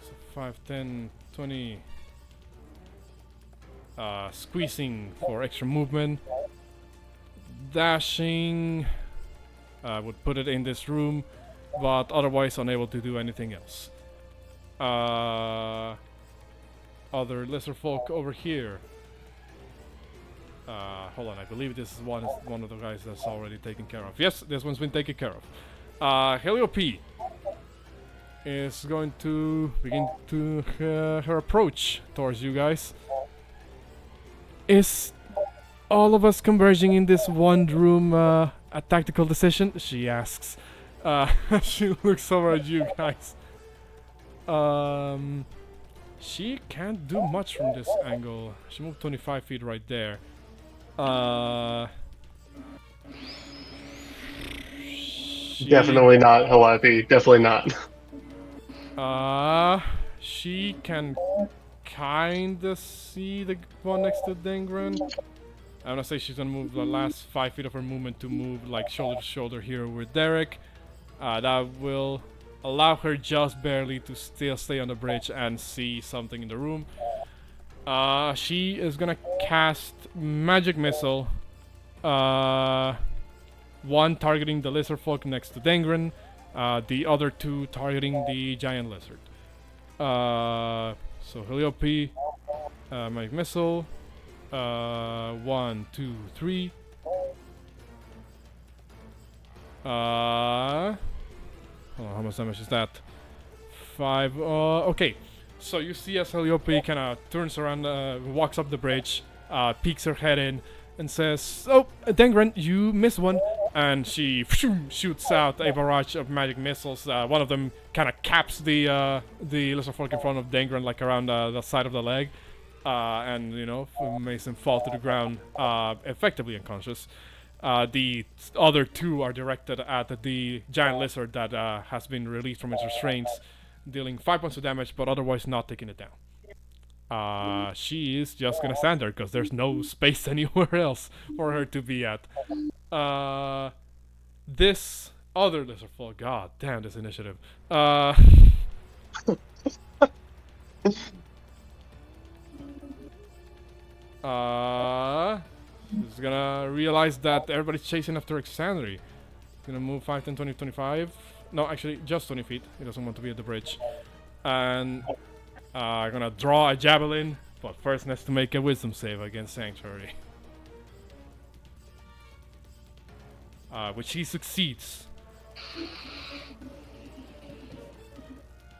So 5, 10, 20. Squeezing for extra movement. Dashing. Would put it in this room, but otherwise unable to do anything else. Other lesser folk over here. Hold on, I believe this is one of the guys that's already taken care of. Yes, this one's been taken care of. Heliope is going to begin to her approach towards you guys. Is all of us converging in this one room a tactical decision? She asks. She looks over at you guys. She can't do much from this angle. She moved 25 feet right there. Definitely not, Hawaii. Definitely not. She can kinda see the one next to Dengren. I'm gonna say she's gonna move the last 5 feet of her movement to move like shoulder to shoulder here with Derek. That will allow her just barely to still stay on the bridge and see something in the room. She is gonna cast Magic Missile. One targeting the lizard folk next to Dengren. The other 2 targeting the giant lizard. So Heliope, Magic Missile. 1, 2, 3. Hold on, how much damage is that? 5. Okay. So you see as Heliope kind of turns around, walks up the bridge, peeks her head in, and says, "Oh, Dengren, you missed one." And she shoots out a barrage of magic missiles. One of them kind of caps the lizard folk in front of Dengren, like around the side of the leg, and makes him fall to the ground, effectively unconscious. The other 2 are directed at the giant lizard that has been released from its restraints, dealing 5 points of damage, but otherwise not taking it down. She is just gonna stand there because there's no space anywhere else for her to be at. This other lizard folk, god damn this initiative. She's gonna realize that everybody's chasing after Exandry. Gonna move 5, 10, 20, 25. No, actually, just 20 feet. He doesn't want to be at the bridge. And gonna draw a javelin, but first has to make a wisdom save against Sanctuary. Which he succeeds.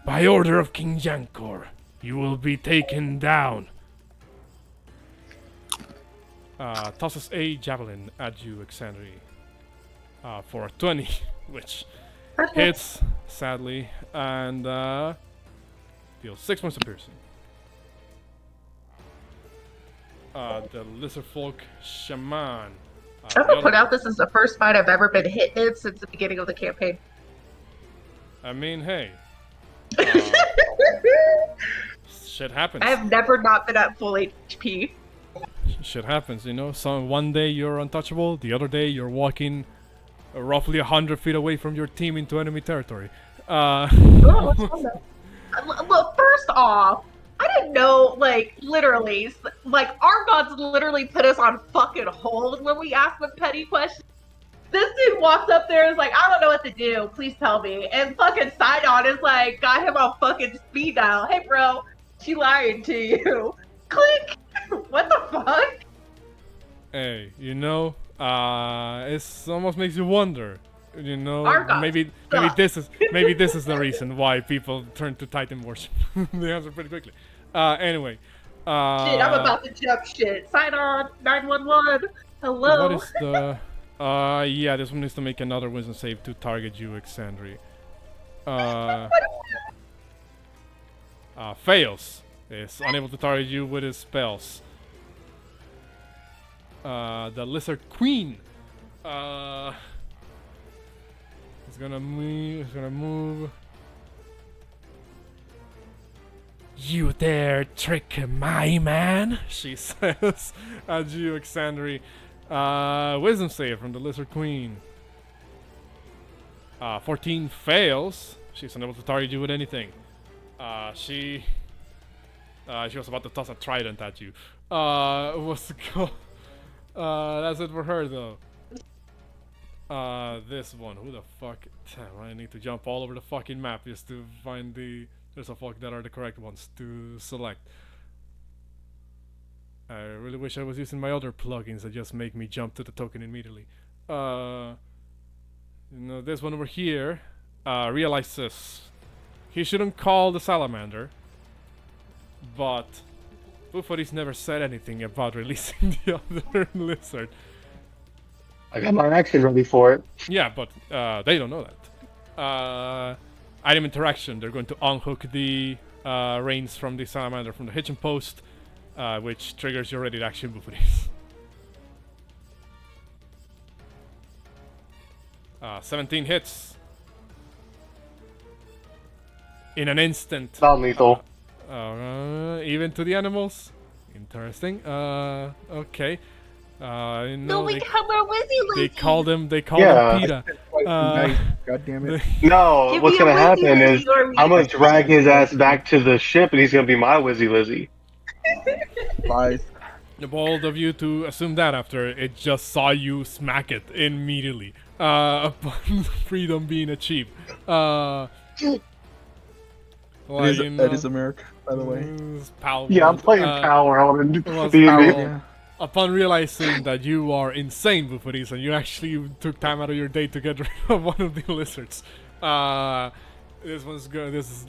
By order of King Jankor, you will be taken down. Tosses a javelin at you, Exandry. For a 20, which That hits, sadly, and deals 6 points of piercing. The lizard folk shaman. I'm the gonna point other- out this is the first fight I've ever been hit in since the beginning of the campaign. I mean, hey, shit happens. I have never not been at full HP. Shit happens, you know. So one day you're untouchable, the other day you're walking roughly 100 feet away from your team into enemy territory. Oh, what's wrong with that? Look, first off, I didn't know, like, literally, like, our gods literally put us on fucking hold when we asked them petty questions. This dude walks up there and is like, I don't know what to do, please tell me. And fucking Sidon is like, got him on fucking speed dial. Hey, bro, she lying to you. Click! What the fuck? Hey, you know, it almost makes you wonder. You know, Argos, maybe stop. this is the reason why people turn to Titan worship. They answer pretty quickly. Anyway, Shit, I'm about to jump shit. Sidon, 911. Hello. what is the? Yeah, this one needs to make another wisdom save to target you, Exandri. Fails. Is unable to target you with his spells. The lizard queen. It's gonna move. You dare trick my man? She says at you, Exandri. Wisdom save from the lizard queen. 14 fails. She's unable to target you with anything. She was about to toss a trident at you. What's the call? That's it for her though. This one. Who the fuck? Damn, I need to jump all over the fucking map just to find the there's a fuck that are the correct ones to select. I really wish I was using my other plugins that just make me jump to the token immediately. You know, this one over here realizes he shouldn't call the salamander, but Bouxfhades never said anything about releasing the other lizard. I got my action ready for it. Yeah, but they don't know that. Item interaction. They're going to unhook the reins from the salamander from the hitching post, which triggers your ready to action Bouxfhades. 17 hits. In an instant. Non-lethal. Even to the animals. Interesting. Okay. You know, No, we come our Wizzy they Lizzy. call them Yeah. PETA. God damn it. No, Give what's me a gonna Wizzy happen Lizzy is or me. I'm gonna drag his ass back to the ship, and he's gonna be my Wizzy Lizzy. Lies. The bold of you to assume that after it just saw you smack it immediately upon freedom being achieved. Well, you know, That is America, by the way. it's Pal Yeah, I'm World. playing Power. I want to was be Power. Yeah. Upon realizing that you are insane, Bouxfhades, and you actually took time out of your day to get rid of one of the lizards, this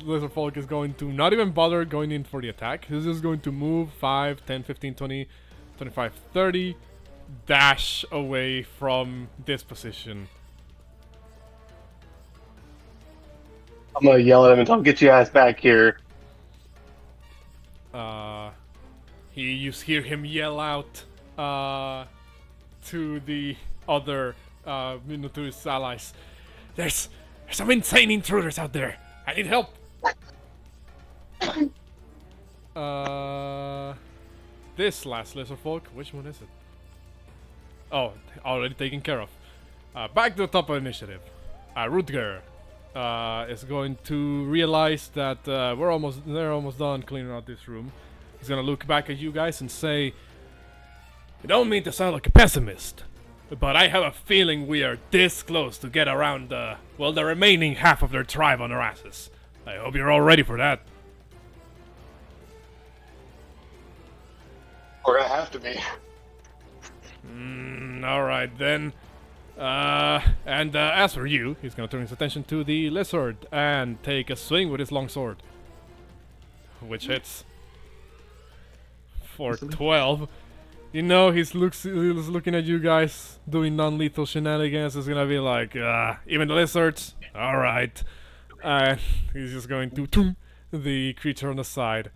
lizard folk is going to not even bother going in for the attack. He's just going to move 5, 10, 15, 20, 25, 30, dash away from this position. I'm gonna yell at him and tell him, "Get your ass back here!" You hear him yell out to the other, to his allies. There's some insane intruders out there. I need help. This last lizard folk, which one is it? Oh, already taken care of. Back to the top of initiative. Rutger is going to realize that they're almost done cleaning out this room. He's gonna look back at you guys and say, "I don't mean to sound like a pessimist, but I have a feeling we are this close to get around the remaining half of their tribe on our asses. I hope you're all ready for that." Or I have to be. Alright then. And as for you, he's gonna turn his attention to the lizard and take a swing with his longsword. Which hits for 12. You know, he's looking at you guys doing non-lethal shenanigans. He's gonna be like, even the lizards. All right, and he's just going to toom the creature on the side.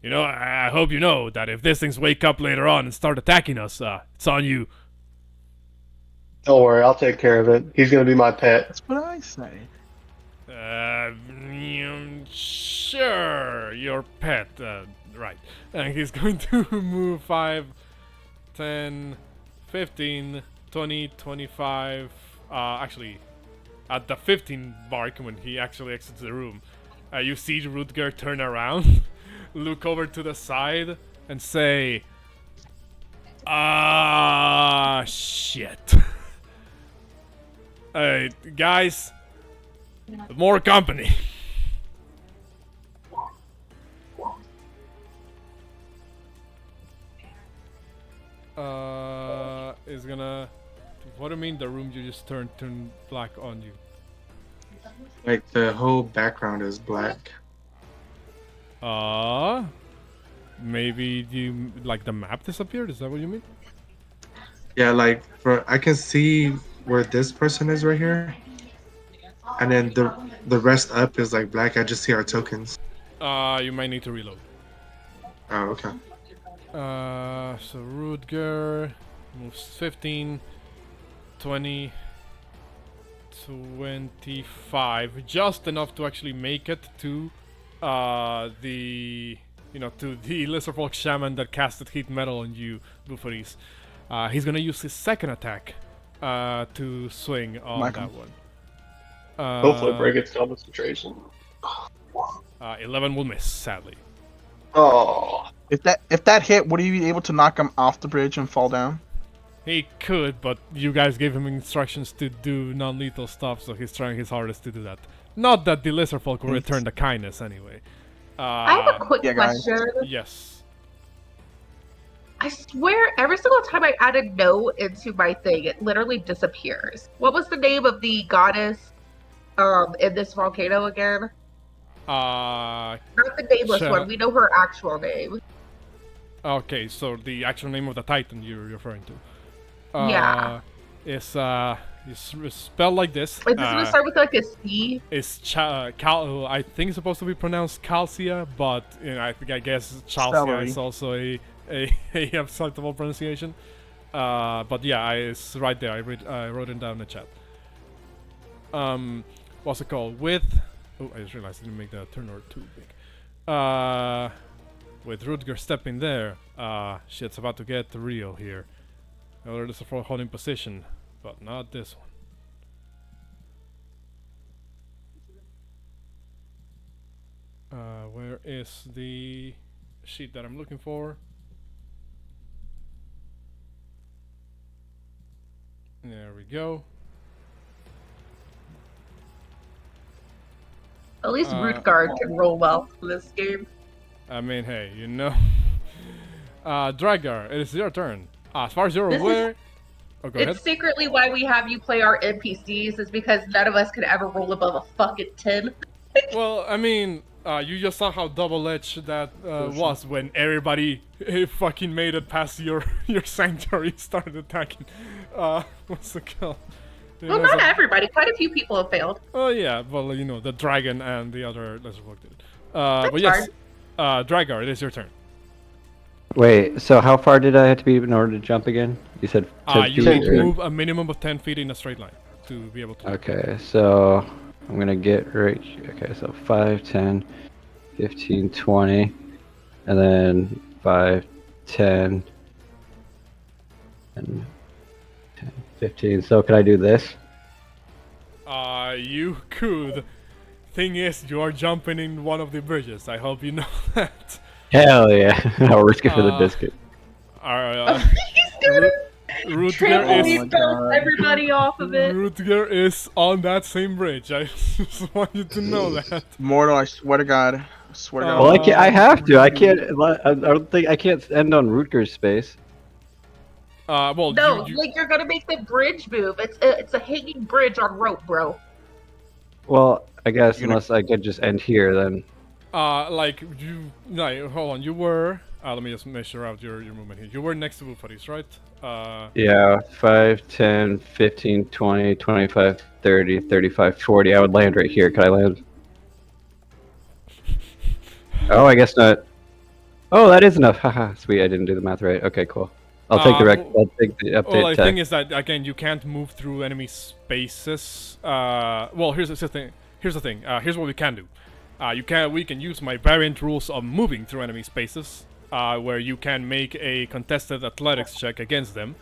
You know, I hope you know that if these things wake up later on and start attacking us, it's on you. Don't worry, I'll take care of it. He's gonna be my pet. That's what I say. Sure, your pet, right. And he's going to move 5, 10, 15, 20, 25, actually, at the 15 mark when he actually exits the room, you see Rutger turn around, look over to the side, and say, shit. Guys, more company. Is gonna... What do you mean the room you just turned black on you? Like the whole background is black. Maybe you... Like the map disappeared? Is that what you mean? Yeah, like I can see where this person is right here, and then the rest up is like black. I just see our tokens. You might need to reload. Oh, okay. So Rutger moves 15, 20, 25, just enough to actually make it to to the Lizardfolk Shaman that casted heat metal on you, Bouxfhades. He's gonna use his second attack to swing on that one. Hopefully break its concentration. 11 will miss, sadly. Oh. If that hit, would he be able to knock him off the bridge and fall down? He could, but you guys gave him instructions to do non-lethal stuff, so he's trying his hardest to do that. Not that the Lizardfolk will return the kindness anyway. I have a quick question. Yes. I swear, every single time I add a note into my thing, it literally disappears. What was the name of the goddess in this volcano again? Not the nameless one. We know her actual name. Okay, so the actual name of the Titan you're referring to. Yeah. It's spelled like this. Is this gonna start with like a C? It's I think it's supposed to be pronounced Calcia, but I guess Chalcia is also a acceptable pronunciation. But yeah, it's right there. I wrote it down in the chat. What's it called? Oh, I just realized I didn't make the turn order too big. With Rutger stepping there, shit's about to get real here. Another Lizardfolk holding position, but not this one. Where is the sheet that I'm looking for? There we go. At least Rootguard can roll well for this game. I mean, hey, you know. Drakgar, it is your turn. As far as you're aware... Oh, go ahead. It's secretly why we have you play our NPCs, is because none of us could ever roll above a fucking 10. Well, I mean, you just saw how double-edged that was when everybody fucking made it past your sanctuary and started attacking. What's it called? Well, not everybody. Quite a few people have failed. Oh, yeah. Well, you know, the dragon and the other Lizardfolk did. But yes, Drakgar, it is your turn. Wait, so how far did I have to be in order to jump again? You said 10 you feet? need to move a minimum of 10 feet in a straight line to be able to. Okay, so I'm going to get right... Okay, so 5, 10, 15, 20, and then 5, 10, and 10, 15. So can I do this? You could. Thing is, you are jumping in one of the bridges. I hope you know that. Hell yeah. I'll risk it for the biscuit. He's gonna Rutger everybody off of it. Rutger is on that same bridge. I just want you to know that. Mortal, I swear to God. I swear to God. Well, I have to. I can't. I don't think I can't end on Rutger's space. Well, no, like you're gonna make the bridge move. It's a hanging bridge on rope, bro. Well, I guess unless I could just end here, then. Like you, no, hold on. You were. Let me just measure out your movement here. You were next to Bouxfhades, right? Yeah, 5, 10, 15, 20, 25, 30, 35, 40. I would land right here. Could I land? Oh, I guess not. Oh, that is enough. Haha, sweet. I didn't do the math right. Okay, cool. I'll take the I'll take the update. Well, the thing is that again, you can't move through enemy spaces. Well, here's the thing. Here's what we can do. We can use my variant rules of moving through enemy spaces, where you can make a contested athletics check against them,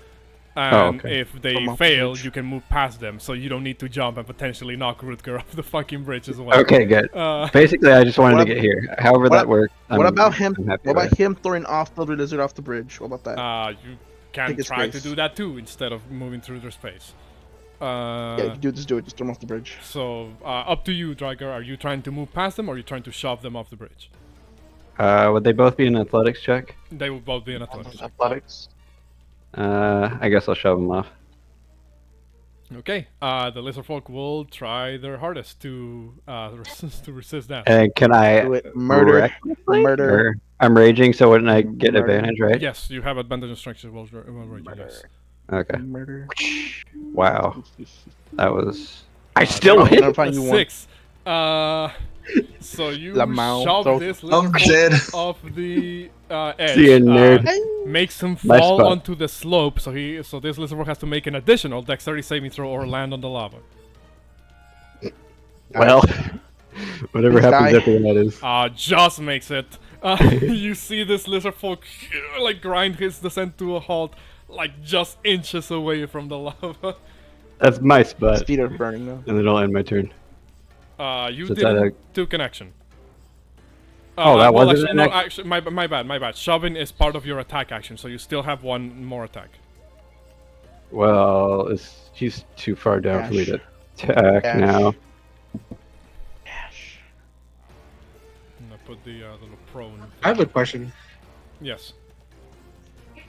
and if they fail, you can move past them, so you don't need to jump and potentially knock Rutger off the fucking bridge as well. Okay, good. Basically, I just wanted to get here. However that worked. What about him? What about him throwing off the lizard off the bridge? What about that? You can try to do that too instead of moving through their space. Yeah, you can just do it. Just throw them off the bridge. So, up to you, Drakgar. Are you trying to move past them, or are you trying to shove them off the bridge? Would they both be an athletics check? They would both be an athletics check. Athletics. I guess I'll shove them off. Okay. The lizard folk will try their hardest to resist that. And can I Do it. Murder. Or I'm raging, so wouldn't I get advantage, right? Yes, you have advantage on strength while raging. Yes. Okay. Murder. Wow. That was. I still hit. I'll find you one. 6. So you shove this I'm dead. off the edge. See you, nerd. Makes him Nice fall spot. onto the slope. So this lizard has to make an additional dexterity saving throw or land on the lava. Well, whatever Please happens die. at the end, that is. Just makes it. You see this lizard folk like grind his descent to a halt, like just inches away from the lava. That's my spot. His feet are burning though. And then I'll end my turn. You So didn't took an action. Oh, that well, wasn't actually, an no, actually, my bad. Shoving is part of your attack action, so you still have one more attack. Well, he's too far down for me to Dash. attack Dash. now. Dash. I'm gonna put the little prone. I have a question. Yes.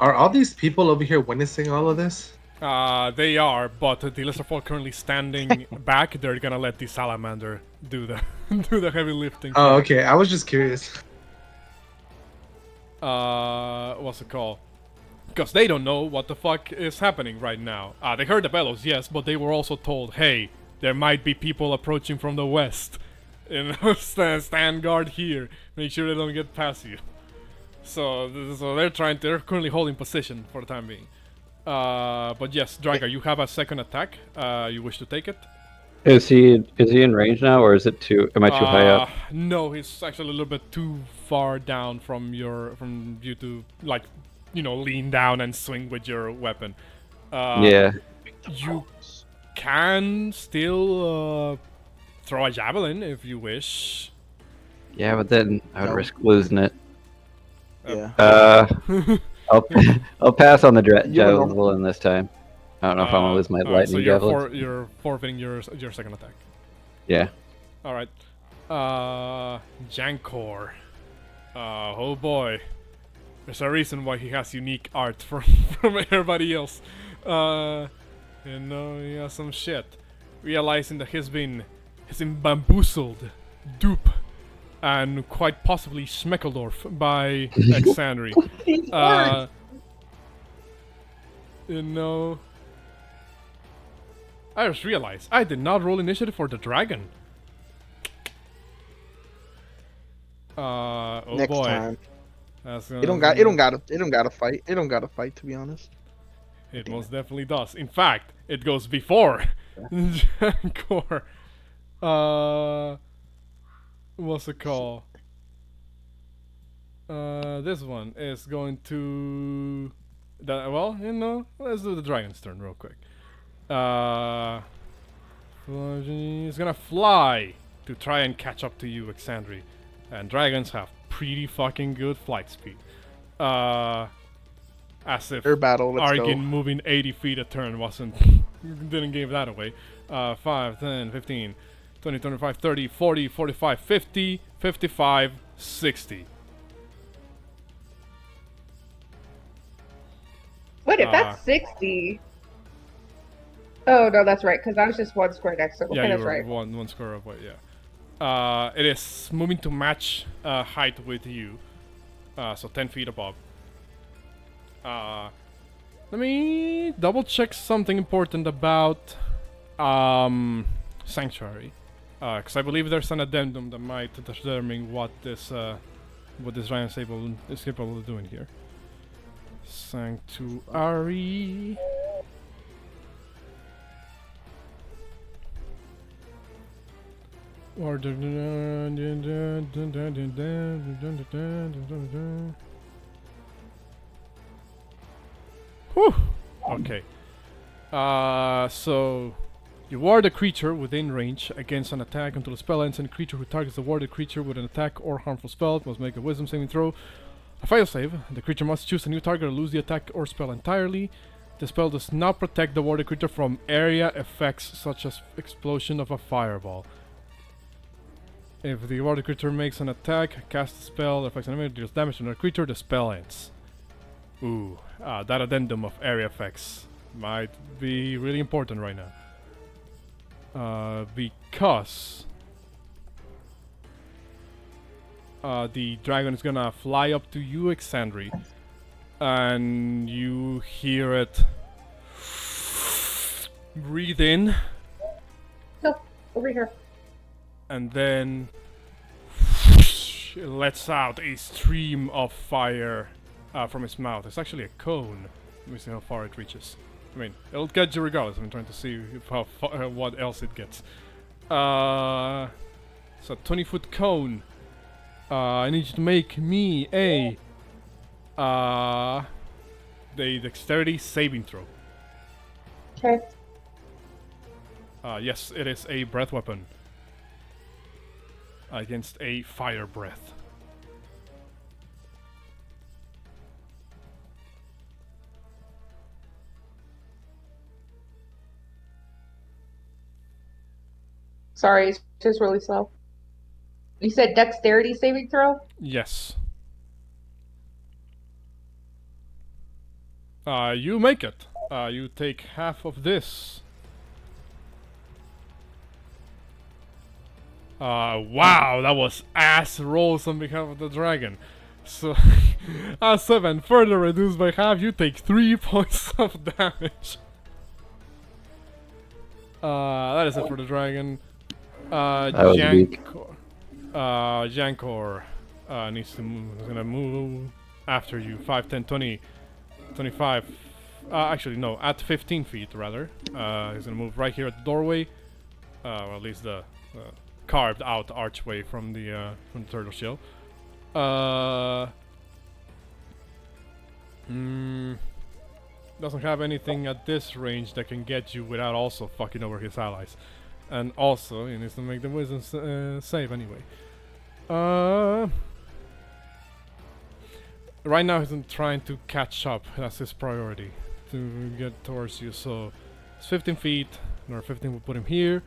Are all these people over here witnessing all of this? They are, but the lizard folk currently standing back. They're gonna let the salamander do the do the heavy lifting. Oh, okay. I was just curious. What's it called? Because they don't know what the fuck is happening right now. They heard the bellows, yes, but they were also told, hey, there might be people approaching from the west. You know, stand guard here. Make sure they don't get past you. So they're currently holding position for the time being. But yes, Drakgar, you have a second attack. You wish to take it? Is he in range now, or is it am I too high up? No, he's actually a little bit too far down from you to, like, you know, lean down and swing with your weapon. Yeah. You can still throw a javelin if you wish. Yeah, but then I would risk losing it. Yeah. I'll pass on the You don't know. javelin this time. I don't know if I'm gonna lose my alright, so lightning you're javelin. you're forfeiting your second attack. Yeah. All right. Jankor. Oh boy. There's a reason why he has unique art from everybody else. You know, he has some shit. Realizing that he's been bamboozled, dupe, and quite possibly Schmeckledorf by Exandri. You know, I just realized I did not roll initiative for the dragon. Oh Next boy. time. That's It don't gotta fight. It don't gotta fight, to be honest. It most definitely does. In fact, it goes before Jankor. What's it called? This one is going to. Well, you know, let's do the dragon's turn real quick. He's gonna fly to try and catch up to you, Exandri. And dragons have pretty fucking good flight speed. As if Air battle, let's Argin go. moving 80 feet a turn didn't give that away. 5, 10, 15, 20, 25, 30, 40, 45, 50, 55, 60. Wait, if that's 60. Oh, no, that's right, because I was just one square next to him. Yeah, Okay, you that's were right. one square away, yeah. It is moving to match height with you. So 10 feet above. Let me double check something important about Sanctuary. Because I believe there's an addendum that might determine what this Ryan is capable of doing here. Sanctuary. Whew. Okay. So you ward a creature within range against an attack until the spell ends, and a creature who targets the warded creature with an attack or harmful spell must make a wisdom saving throw. A fail save. The creature must choose a new target or lose the attack or spell entirely. The spell does not protect the warded creature from area effects such as explosion of a fireball. If the warded creature makes an attack, casts a spell, affects an enemy, deals damage to another creature, the spell ends. Ooh, that addendum of area effects might be really important right now. Because the dragon is gonna fly up to you, Exandri, and you hear it breathe in. No, over here. And then it lets out a stream of fire from its mouth. It's actually a cone. Let me see how far it reaches. I mean, it'll get you regardless. I'm trying to see if how far, what else it gets. So 20-foot cone. I need you to make me a the dexterity saving throw. Okay. Yes, it is a breath weapon against a fire breath. Sorry, it's just really slow. You said dexterity saving throw? Yes. You make it. You take half of this. Wow, that was ass rolls on behalf of the dragon. So, 7 further reduced by half, you take 3 points of damage. That is it for the dragon. Jankor. Jankor needs to move. He's gonna move after you. 5, 10, 20, 25. Actually, no, at 15 feet rather. He's gonna move right here at the doorway. Or at least the carved out archway from the turtle shell. Doesn't have anything at this range that can get you without also fucking over his allies. And also, he needs to make the wisdom save anyway. Right now he's trying to catch up. That's his priority. To get towards you. So, it's 15 feet. Another 15 will put him here.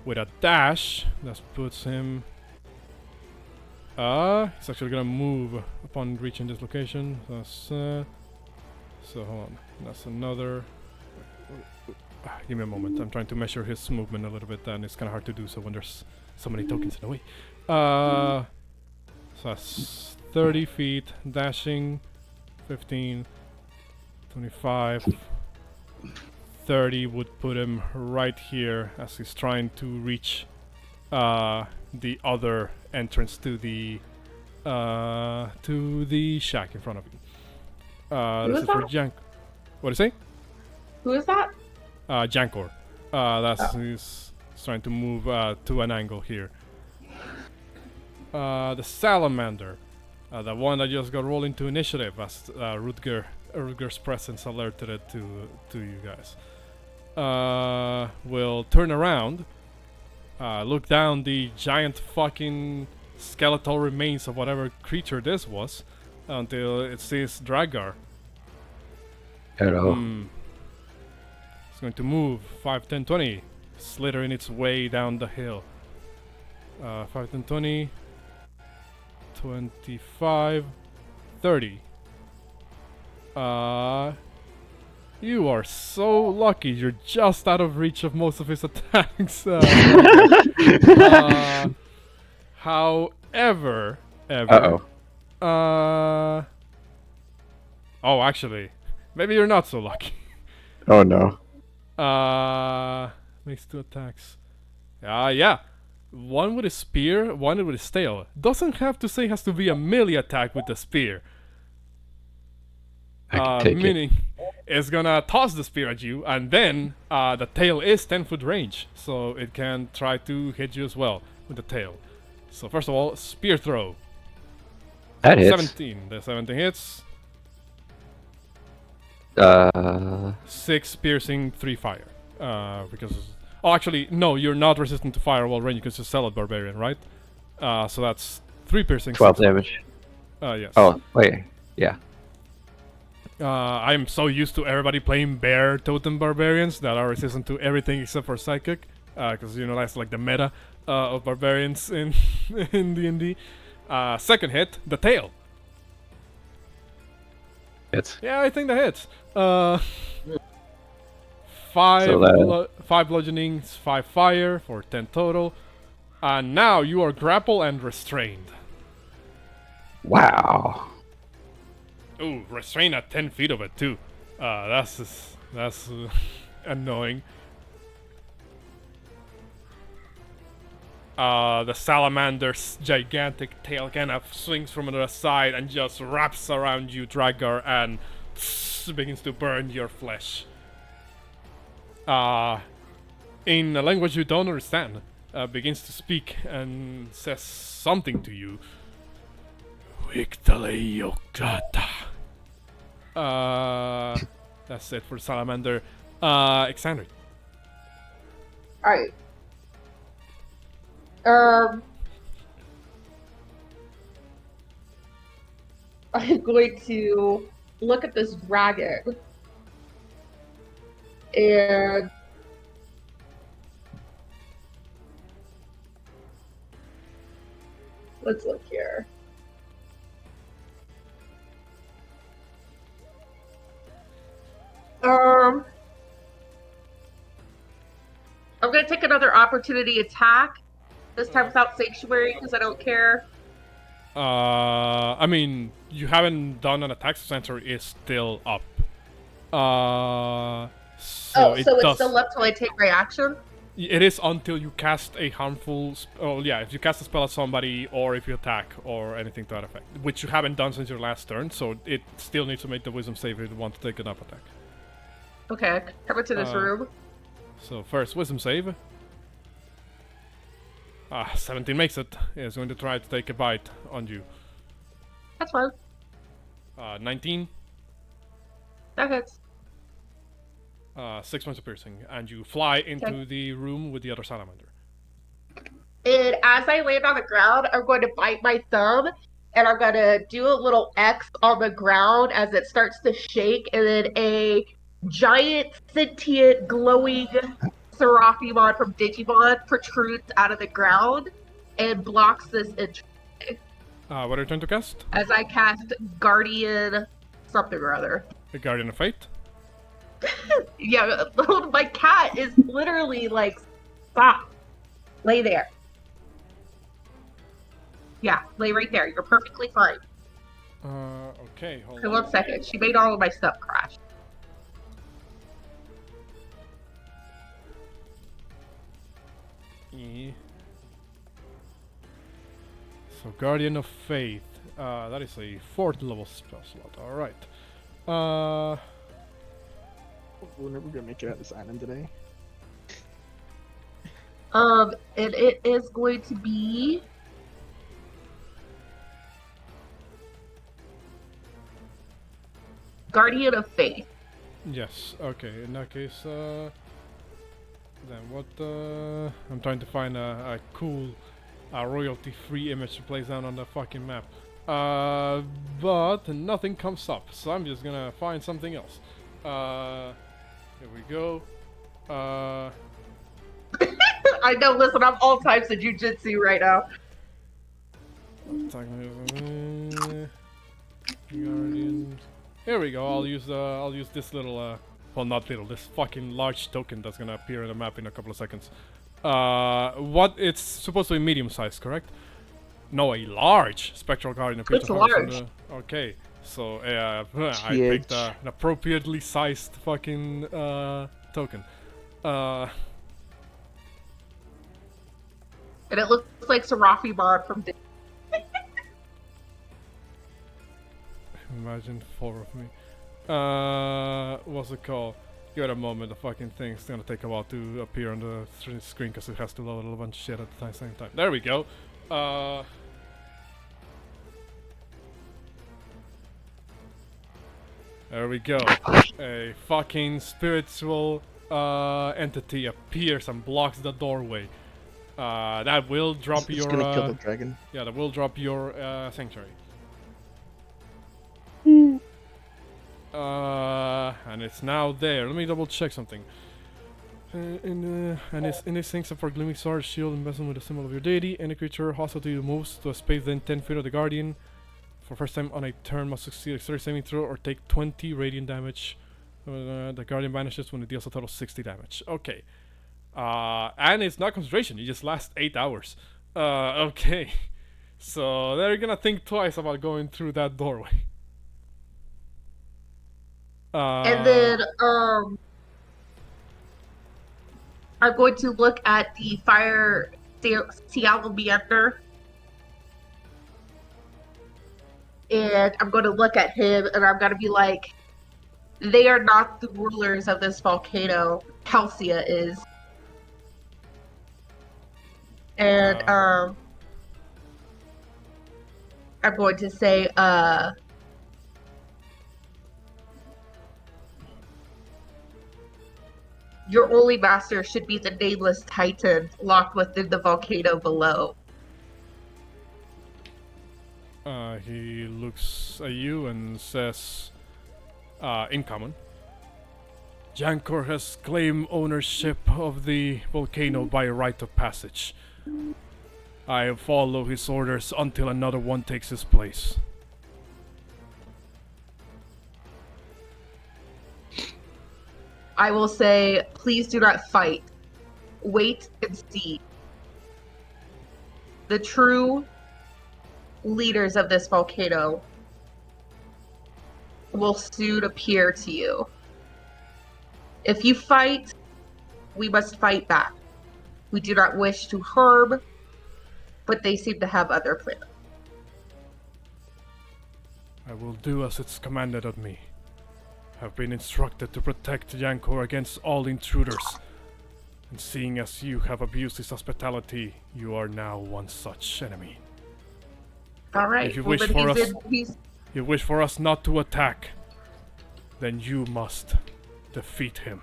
With a dash, that puts him... he's actually gonna move upon reaching this location. That's, so, hold on. That's another... Give me a moment. I'm trying to measure his movement a little bit, and it's kind of hard to do so when there's so many tokens in the way. So that's 30 feet, dashing, 15, 25, 30 would put him right here as he's trying to reach the other entrance to the shack in front of you. This is for Jank. What do you say? Who is that? Jankor. He's trying to move to an angle here. The salamander, the one that just got rolled into initiative as Rutger's presence alerted it to you guys. Will turn around, look down the giant fucking skeletal remains of whatever creature this was, until it sees Drakgar. Hello. It's going to move 5, 10, 20, slithering its way down the hill. 5, 10, 20, 25, 30. You are so lucky. You're just out of reach of most of his attacks. However, Uh-oh. Oh, actually, maybe you're not so lucky. Oh no. Makes 2 attacks. Yeah. One with a spear, one with a tail. Doesn't have to say has to be a melee attack with the spear. I can take it. Meaning, it's gonna toss the spear at you, and then the tail is 10-foot range, so it can try to hit you as well with the tail. So first of all, spear throw. That hits. 17. The 17 hits. 6 piercing, 3 fire. Because actually no, you're not resistant to fire while range. You can just sell it Barbarian, right? So that's 3 piercing. 12 6 damage. Yes. Oh, wait. Yeah. I'm so used to everybody playing bear totem barbarians that are resistant to everything except for psychic, because that's like the meta of barbarians in in D&D. Second hit, the tail. Hits. Yeah, I think that hits. 5 So 5 bludgeoning, 5 fire for 10 total. And now you are grappled and restrained. Wow. Ooh, restrained at 10 feet of it too. That's annoying. The salamander's gigantic tail kind of swings from the side and just wraps around you, Drakgar, and begins to burn your flesh. In a language you don't understand, begins to speak and says something to you. That's it for Salamander. Exandri. Alright. I'm going to look at this dragon and let's look here. I'm gonna take another opportunity attack. This time without Sanctuary because I don't care. I mean, you haven't done an attack, so Sanctuary is still up. So so it's still up till I take my action? It is until you cast a harmful... if you cast a spell at somebody, or if you attack, or anything to that effect. Which you haven't done since your last turn, so it still needs to make the wisdom save if you want to take an up attack. Okay, come into this room. So first, wisdom save. 17 makes it. It's going to try to take a bite on you. That's fine. 19. That hits. 6 points of piercing, and you fly into the room with the other salamander. And as I land on the ground, I'm going to bite my thumb, and I'm going to do a little X on the ground as it starts to shake, and then a giant, sentient, glowing Seraphimon from Digimon protrudes out of the ground and blocks this entry. What are you trying to cast? As I cast Guardian something or other. The Guardian of Fate? Yeah, my cat is literally like, stop. Lay there. Yeah, lay right there. You're perfectly fine. Okay, hold Okay, on. 1 second. She made all of my stuff crash. So, Guardian of Faith. That is a 4th level spell slot. Alright. We're never gonna make it out this island today. And it is going to be Guardian of Faith. Yes, okay. In that case, then what, I'm trying to find a cool, royalty-free image to place down on the fucking map. But nothing comes up, so I'm just gonna find something else. Here we go. I know, listen, I'm all types of jujitsu right now. Guardian. Here we go. I'll use this little well, not little, this fucking large token that's gonna appear on the map in a couple of seconds. What, it's supposed to be medium sized, correct? No, a large spectral guardian appears It's to hover from large. the... Okay, so I picked an appropriately sized fucking token. And it looks like Serafi Bard from Disney. Imagine 4 of me. What's it called? Give it a moment, the fucking thing's gonna take a while to appear on the screen because it has to load a bunch of shit at the same time. There we go. There we go. A fucking spiritual entity appears and blocks the doorway. That will drop It's your... gonna kill the dragon. Yeah, that will drop your sanctuary. And it's now there. Let me double check something. In this thing, except for gleaming sword, shield, embezzlement with the symbol of your deity, any creature hostile to you moves to a space within 10 feet of the guardian. For first time on a turn, must succeed a dexterity saving throw or take 20 radiant damage. The guardian vanishes when it deals a total of 60 damage. Okay. And it's not concentration. It just lasts 8 hours. Okay. So they're gonna think twice about going through that doorway. And then I'm going to look at the fire Tiago Meander. And I'm going to look at him and I'm going to be like, they are not the rulers of this volcano. Calcia is. And I'm going to say, your only master should be the nameless titan locked within the volcano below. He looks at you and says, in common, Jankor has claimed ownership of the volcano by right of passage. I follow his orders until another one takes his place. I will say, please do not fight. Wait and see. The true leaders of this volcano will soon appear to you. If you fight, we must fight back. We do not wish to harm, but they seem to have other plans. I will do as it's commanded of me. Have been instructed to protect Jankor against all intruders. And seeing as you have abused his hospitality, you are now one such enemy. All right. If you wish for us not to attack, then you must defeat him.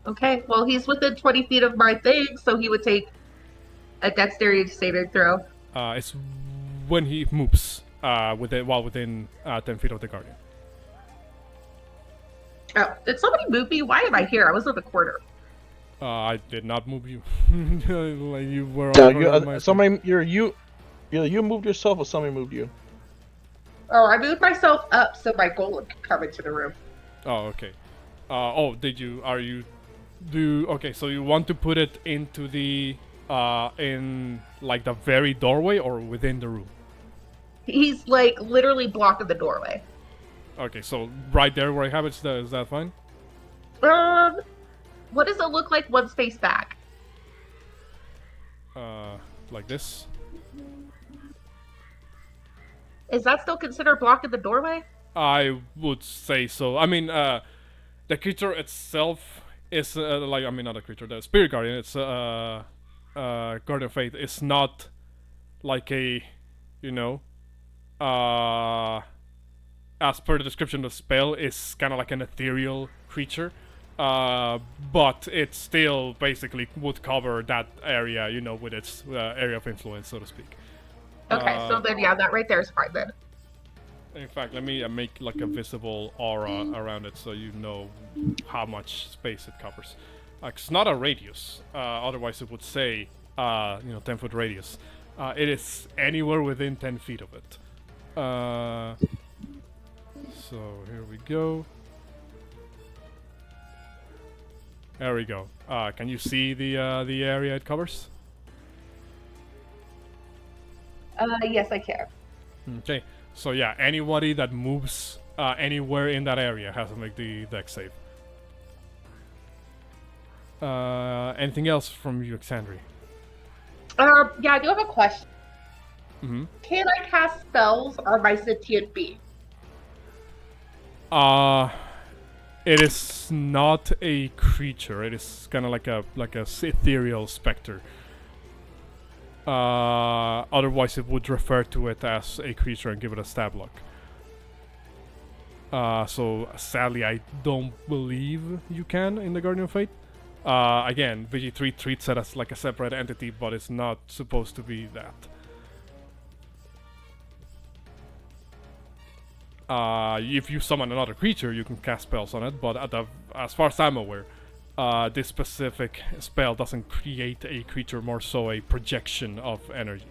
Okay, well, he's within 20 feet of my thing, so he would take a dexterity saving throw. It's when he moves, within 10 feet of the guardian. Oh, did somebody move me? Why am I here? I was in the corner. I did not move you. Like you were. You moved yourself, or somebody moved you. Oh, I moved myself up so my golem could come into the room. Oh, okay. Okay, so you want to put it into the in like the very doorway or within the room? He's like literally blocking the doorway. Okay, so right there where I have it, is that fine? What does it look like one space back? Like this? Is that still considered blocking the doorway? I would say so. I mean, the creature itself is not a creature. The spirit guardian, it's guardian of faith. It's not like a, as per the description of the spell, is kind of like an ethereal creature. But it still basically would cover that area, with its area of influence, so to speak. Okay, so then yeah, that right there is fine then. In fact, let me make like a visible aura around it so you know how much space it covers. It's not a radius, otherwise it would say, 10-foot radius. It is anywhere within 10 feet of it. So here we go. There we go. Can you see the area it covers? Yes, I can. Okay, so yeah, anybody that moves anywhere in that area has to make the dex save. Anything else from you, Xandri? Yeah, I do have a question. Mm-hmm. Can I cast spells on my sentient being? It is not a creature. It is kind of like a ethereal specter. Otherwise, it would refer to it as a creature and give it a stab block. So sadly, I don't believe you can in the Guardian of Fate. Again, VG3 treats it as like a separate entity, but it's not supposed to be that. If you summon another creature, you can cast spells on it, but as far as I'm aware, this specific spell doesn't create a creature, more so a projection of energy.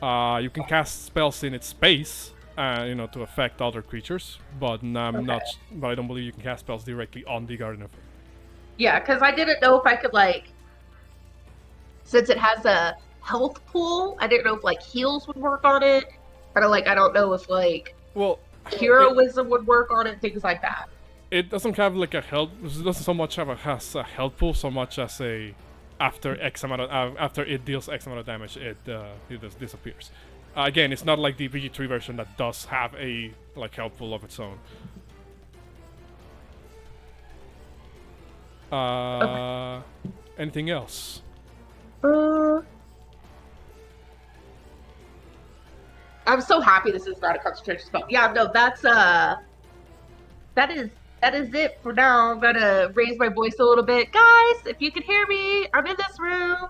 You can cast spells in its space, to affect other creatures, but But I don't believe you can cast spells directly on the Guardian of Fate. Yeah, because I didn't know if I could since it has a health pool, I didn't know if heals would work on it. Kind of I don't know if heroism would work on it, things like that. It doesn't have a health. It doesn't so much has a health pool, so much as after it deals X amount of damage, it just disappears. Again, it's not like the VG3 version that does have a health pool of its own. Anything else? I'm so happy this is not a concentration spell. Yeah, no, that is it for now. I'm gonna raise my voice a little bit. Guys, if you can hear me, I'm in this room.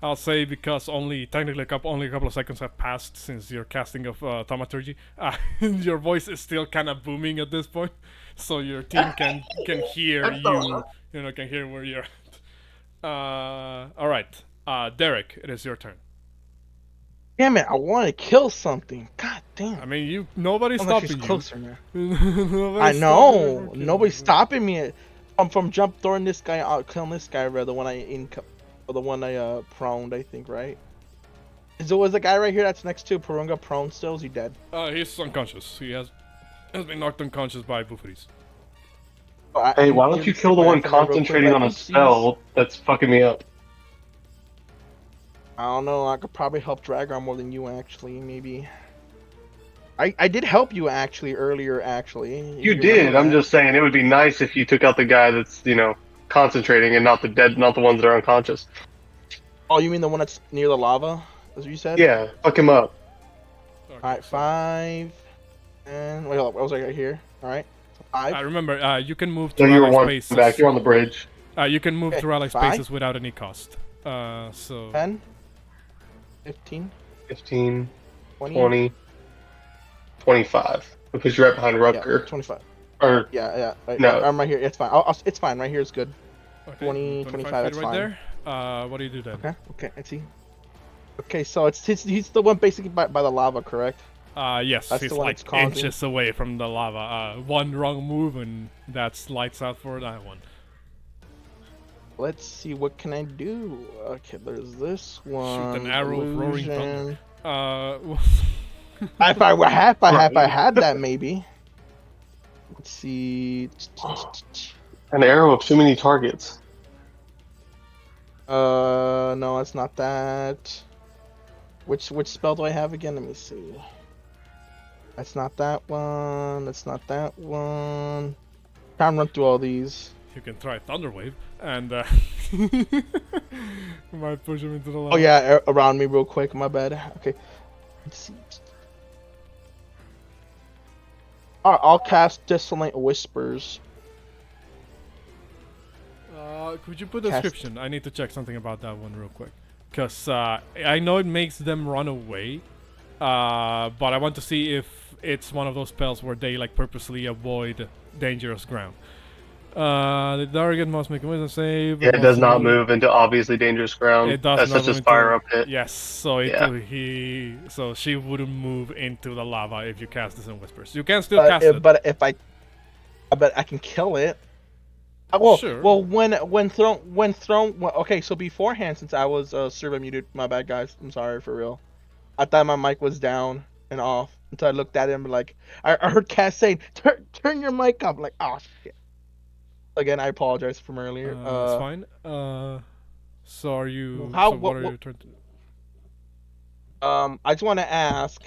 I'll say, because technically only a couple of seconds have passed since your casting of thaumaturgy, your voice is still kind of booming at this point, so your team can hear you. Can hear where you're at. All right, Derek, it is your turn. Damn it! I want to kill something. God damn. I mean, nobody's stopping you. Closer now. I know. Nobody's stopping me. I'm from throwing this guy out, killing this guy. Rather, the one I proned, I think, right? Was the guy right here that's next to Porunga prone still? Is he dead? He's unconscious. He has been knocked unconscious by Bouxfhades. Hey, why don't you kill the one concentrating on a spell that's fucking me up? I don't know. I could probably help Drakgar more than you, actually. Maybe. I did help you actually earlier. Actually, you did. I'm just saying it would be nice if you took out the guy that's concentrating and not the ones that are unconscious. Oh, you mean the one that's near the lava, as you said? Yeah, fuck him up. All right, 5, and wait, hold up, what was I right here? All right, 5. I remember. You can move to you're ally spaces. Back. You're on the bridge. You can move to ally 5? spaces without any cost. So 10, 15, 20, 25. Because you're right behind Rutger. Yeah, 25. Or yeah. Right, no, I'm right here. It's fine. It's fine. Right here is good. Okay, 20, 25. That's right fine. There. What do you do then? Okay. I see. Okay, so he's the one basically by the lava, correct? Yes, that's he's the one inches away from the lava. One wrong move and that's lights out for that one. Let's see, what can I do? Okay, there's this one. Shoot an arrow of roaring thunder. If I had that, maybe. Let's see. An arrow of too many targets. No, it's not that. Which spell do I have again? Let me see. That's not that one. That's not that one. Try and run through all these. You can try Thunderwave and might push him into the lava. Oh yeah, around me real quick. My bad. Okay. Let's see. Alright, I'll cast Dissonant Whispers. Could you put a description? I need to check something about that one real quick. Because I know it makes them run away. But I want to see if it's one of those spells where they purposely avoid dangerous ground. The target must make a wisdom save. Yeah, it does not move into obviously dangerous ground. It does not such as fire up hit. Yes, so so she wouldn't move into the lava if you cast this in whispers. You can still cast it. But I bet I can kill it. Well, Sure. okay, so beforehand, since I was server muted, my bad guys, I'm sorry for real. I thought my mic was down and off until I looked at him like I heard Cass saying, "Turn your mic up." Like, oh shit. Again, I apologize from earlier. It's fine. So are you? How- so what are you trying to? I just want to ask,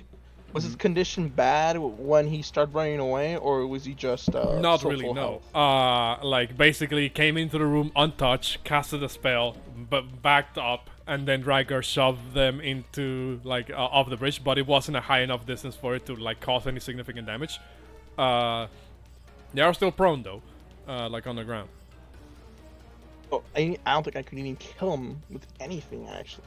was Mm-hmm. his condition bad when he started running away, or was he just Not so really, full no. health? Like basically came into the room untouched, casted a spell, but backed up, and then Drakgar shoved them into like off the bridge. But it wasn't a high enough distance for it to like cause any significant damage. They are still prone though, like on the ground. Oh, I don't think I could even kill him with anything actually.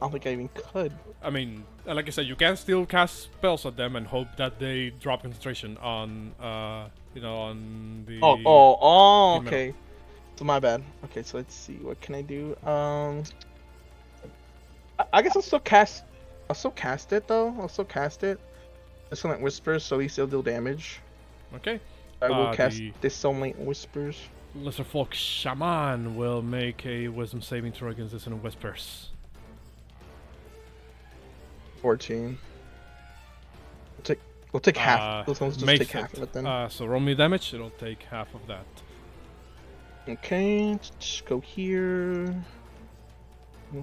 I don't think I even could. I mean, like I said, you can still cast spells at them and hope that they drop concentration on, on the. Oh, the okay. So my bad. Okay, so let's see. What can I do? I guess I'll still cast it though. I'll still cast it. Dissonant Whispers, so at least it'll deal damage. Okay. I will cast the Dissonant Whispers. Lesser Folk Shaman will make a Wisdom saving throw against Dissonant Whispers. 14. We'll take half. Let's just makes take half it. of it then. So roll me damage. It'll take half of that. Okay, just go here.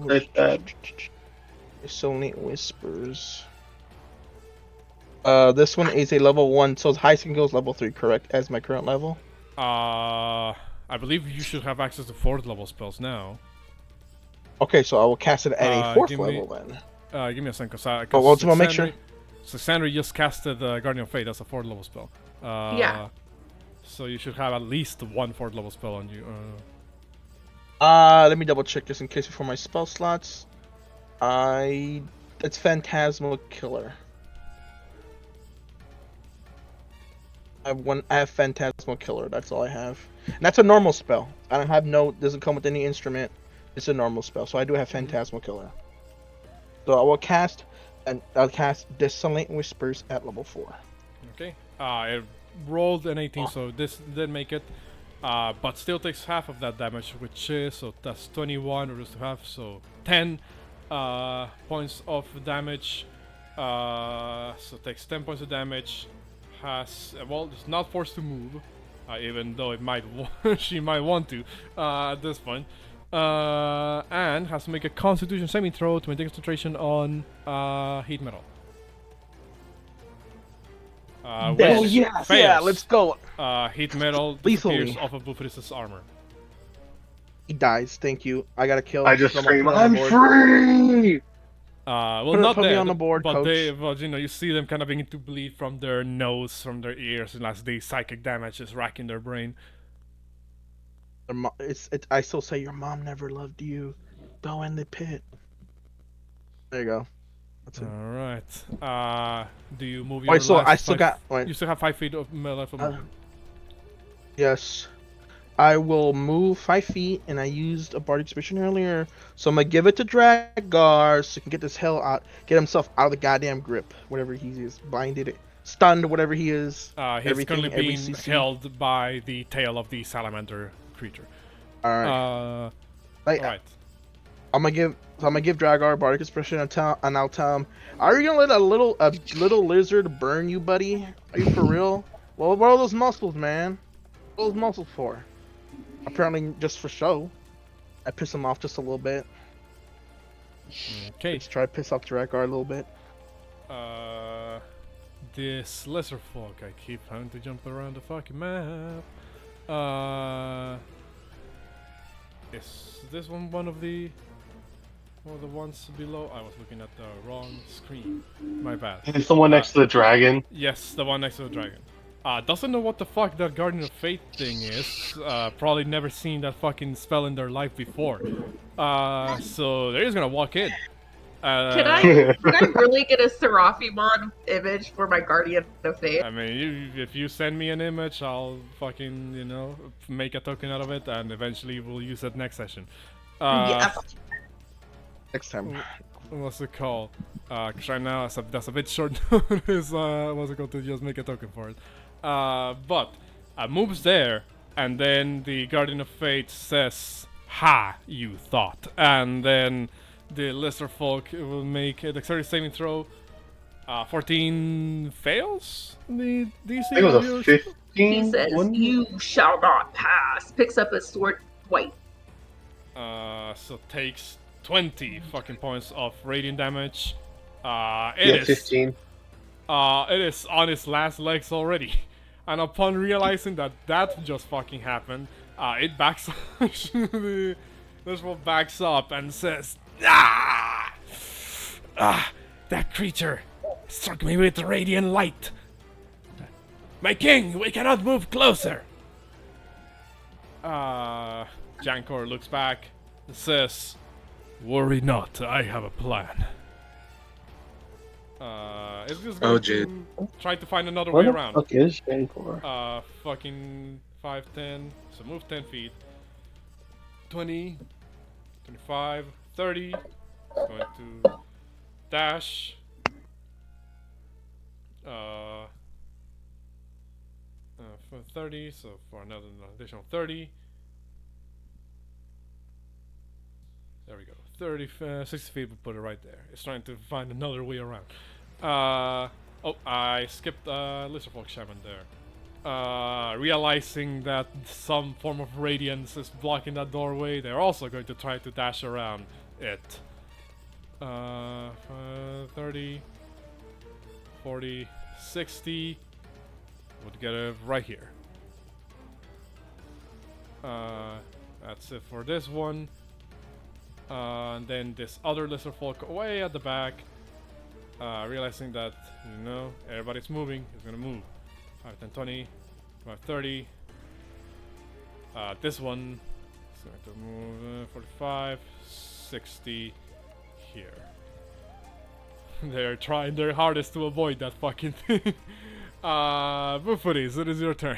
Take that. Dissonant Whispers. This one is a level 1, so highest can go is level 3, correct? As my current level. I believe you should have access to 4th level spells now. Okay, so I will cast it at a 4th give me- level then. Give me a second, because well, to make sure. So Sandra just casted Guardian of Fate. That's a 4th level spell. Yeah. So you should have at least one 4th level spell on you. Let me double check just in case before my spell slots. It's Phantasmal Killer. I have Phantasmal Killer. That's all I have. And that's a normal spell. I don't have doesn't come with any instrument. It's a normal spell, so I do have Phantasmal Killer. So I will cast, and I'll cast Dissonant Whispers at level 4. Okay. It rolled an 18, so this did make it. But still takes half of that damage, which is, so that's 21 reduced to half, so 10 points of damage. So takes 10 points of damage. It's not forced to move, even though she might want to at this point. And has to make a Constitution saving throw to maintain concentration on heat metal. Which fails. Yeah, let's go. Heat metal Lethally. disappears off of Bouxfhades' armor. He dies. Thank you. I got to kill. I just Put him scream, on the I'm board. free! Not put me dead, on the board, but coach. you see them kind of begin to bleed from their nose, from their ears, and as the psychic damage is racking their brain. I still say your mom never loved you. Go in the pit. There you go. That's it. All right. Do you move your Wait, so last I still 5 got. Wait. You still have 5 feet of melee for movement. Yes. I will move 5 feet, and I used a Bardic Inspiration earlier, so I'm gonna give it to Drakgar so he can get get himself out of the goddamn grip, whatever he is, blinded, stunned, whatever he is. He's currently being CC. held by the tail of the salamander creature. All right. Alright. I'm gonna give Drakgar Bardic Inspiration and I'll tell him, are you gonna let a little lizard burn you, buddy? Are you for real? Well, what are those muscles, man? What are those muscles for? Apparently just for show. I piss him off just a little bit. Okay. Let's try to piss off Drakgar a little bit. This lesser folk, I keep having to jump around the fucking map. Is this one of the ones below? I was looking at the wrong screen. My bad. Is the one next to the dragon? Yes, the one next to the dragon. Doesn't know what the fuck that Guardian of Fate thing is. Probably never seen that fucking spell in their life before. So they're just gonna walk in. Can I really get a Seraphimon image for my Guardian of Fate? I mean, if you send me an image, I'll fucking, make a token out of it, and eventually we'll use it next session. Yes. Next time. What's it called? Because right now that's a bit short notice. What's it called to just make a token for it? But moves there. And then the Guardian of Fate says, "Ha, you thought." And then the lesser folk will make a dexterity saving throw. 14 fails the DC. I think it was a of yours? 15. He says, wasn't it? "You shall not pass." Picks up his sword, white. So takes 20 fucking points of radiant damage. Yeah, It is 15. It is on its last legs already. And upon realizing that that just fucking happened, it backs up. The one backs up and says, "Ah! That creature struck me with radiant light. My king, we cannot move closer." Jankor looks back and says, "Worry not, I have a plan." It's just going to try to find another way Where the around. fuck is Jankor? Fucking 5, 10. So move 10 feet. 20, 25, 30. It's going to dash. For 30, so for another additional 30. There we go. 30, 60 feet, we'll put it right there. It's trying to find another way around. Oh, I skipped Lizardfolk Shaman there. Realizing that some form of radiance is blocking that doorway, they're also going to try to dash around it. 30, 40, 60. Would get it right here. That's it for this one. And then this other lizard folk way at the back, realizing that, you know, everybody's moving, is gonna move. 5, 10, 20, 5, 30. This one is going to move 45, 60 here. They're trying their hardest to avoid that fucking thing. Bouxfhades, it is your turn.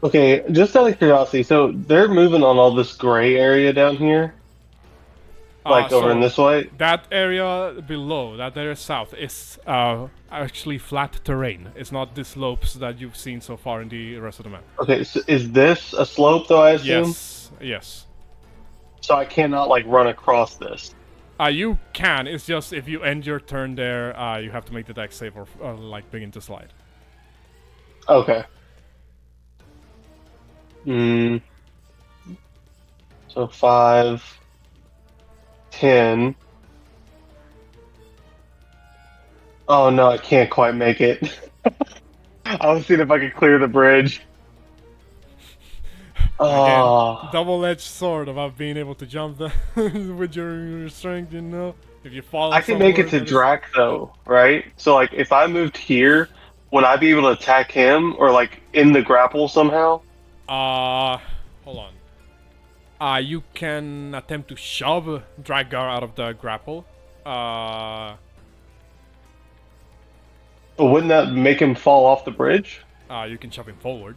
Okay, just out of curiosity, so they're moving on all this gray area down here? Like over in this way? That area below, that area south, is actually flat terrain. It's not the slopes that you've seen so far in the rest of the map. Okay, so is this a slope though, I assume? Yes, yes. So I cannot like run across this? You can, it's just if you end your turn there, you have to make the dex save or like begin to slide. Okay. So 5, 10. Oh no, I can't quite make it. I was seeing if I could clear the bridge. Again, double-edged sword about being able to jump with your strength, you know? If you fall I can make it to Drak though, right? So like if I moved here, would I be able to attack him or like in the grapple somehow? Hold on. You can attempt to shove Drakgar out of the grapple. But wouldn't that make him fall off the bridge? You can shove him forward.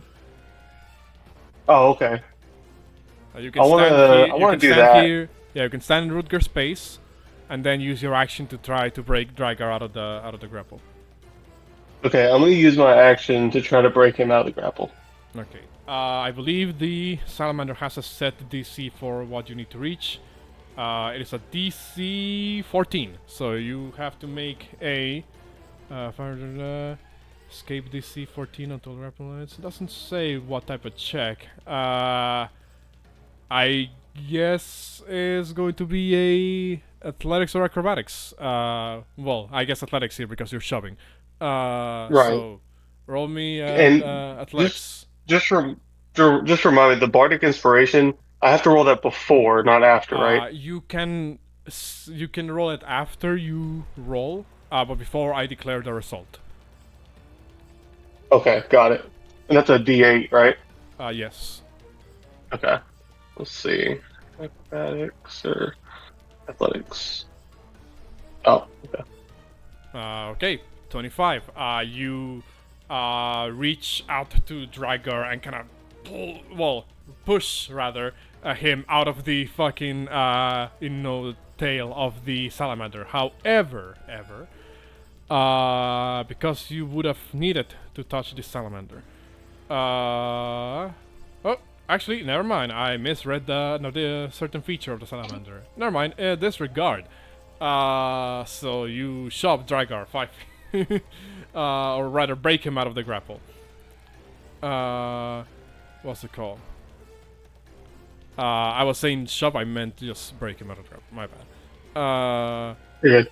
Oh, okay. You can I want to do that. Here. Yeah, you can stand in Rutger's space, and then use your action to try to break Drakgar out of the grapple. Okay, I'm gonna use my action to try to break him out of the grapple. Okay. I believe the salamander has a set DC for what you need to reach. It is a DC 14, so you have to make a escape DC 14 until grapple. It doesn't say what type of check. I guess is going to be a athletics or acrobatics. Well, I guess athletics here because you're shoving. Right. So roll me athletics. Just remind me, the Bardic Inspiration, I have to roll that before, not after, right? You can roll it after you roll, but before I declare the result. Okay, got it. And that's a D8, right? Yes. Okay. Let's see. Acrobatics or athletics? Oh, okay. Okay, 25. You reach out to Drakgar and kind of push rather him out of the fucking tail of the salamander. However, because you would have needed to touch the salamander, Oh, actually, never mind. I misread the certain feature of the salamander. Never mind. Disregard. So you shove Drakgar 5 feet. Or rather, break him out of the grapple. What's it called? I was saying shove, I meant just break him out of the grapple. My bad. Good.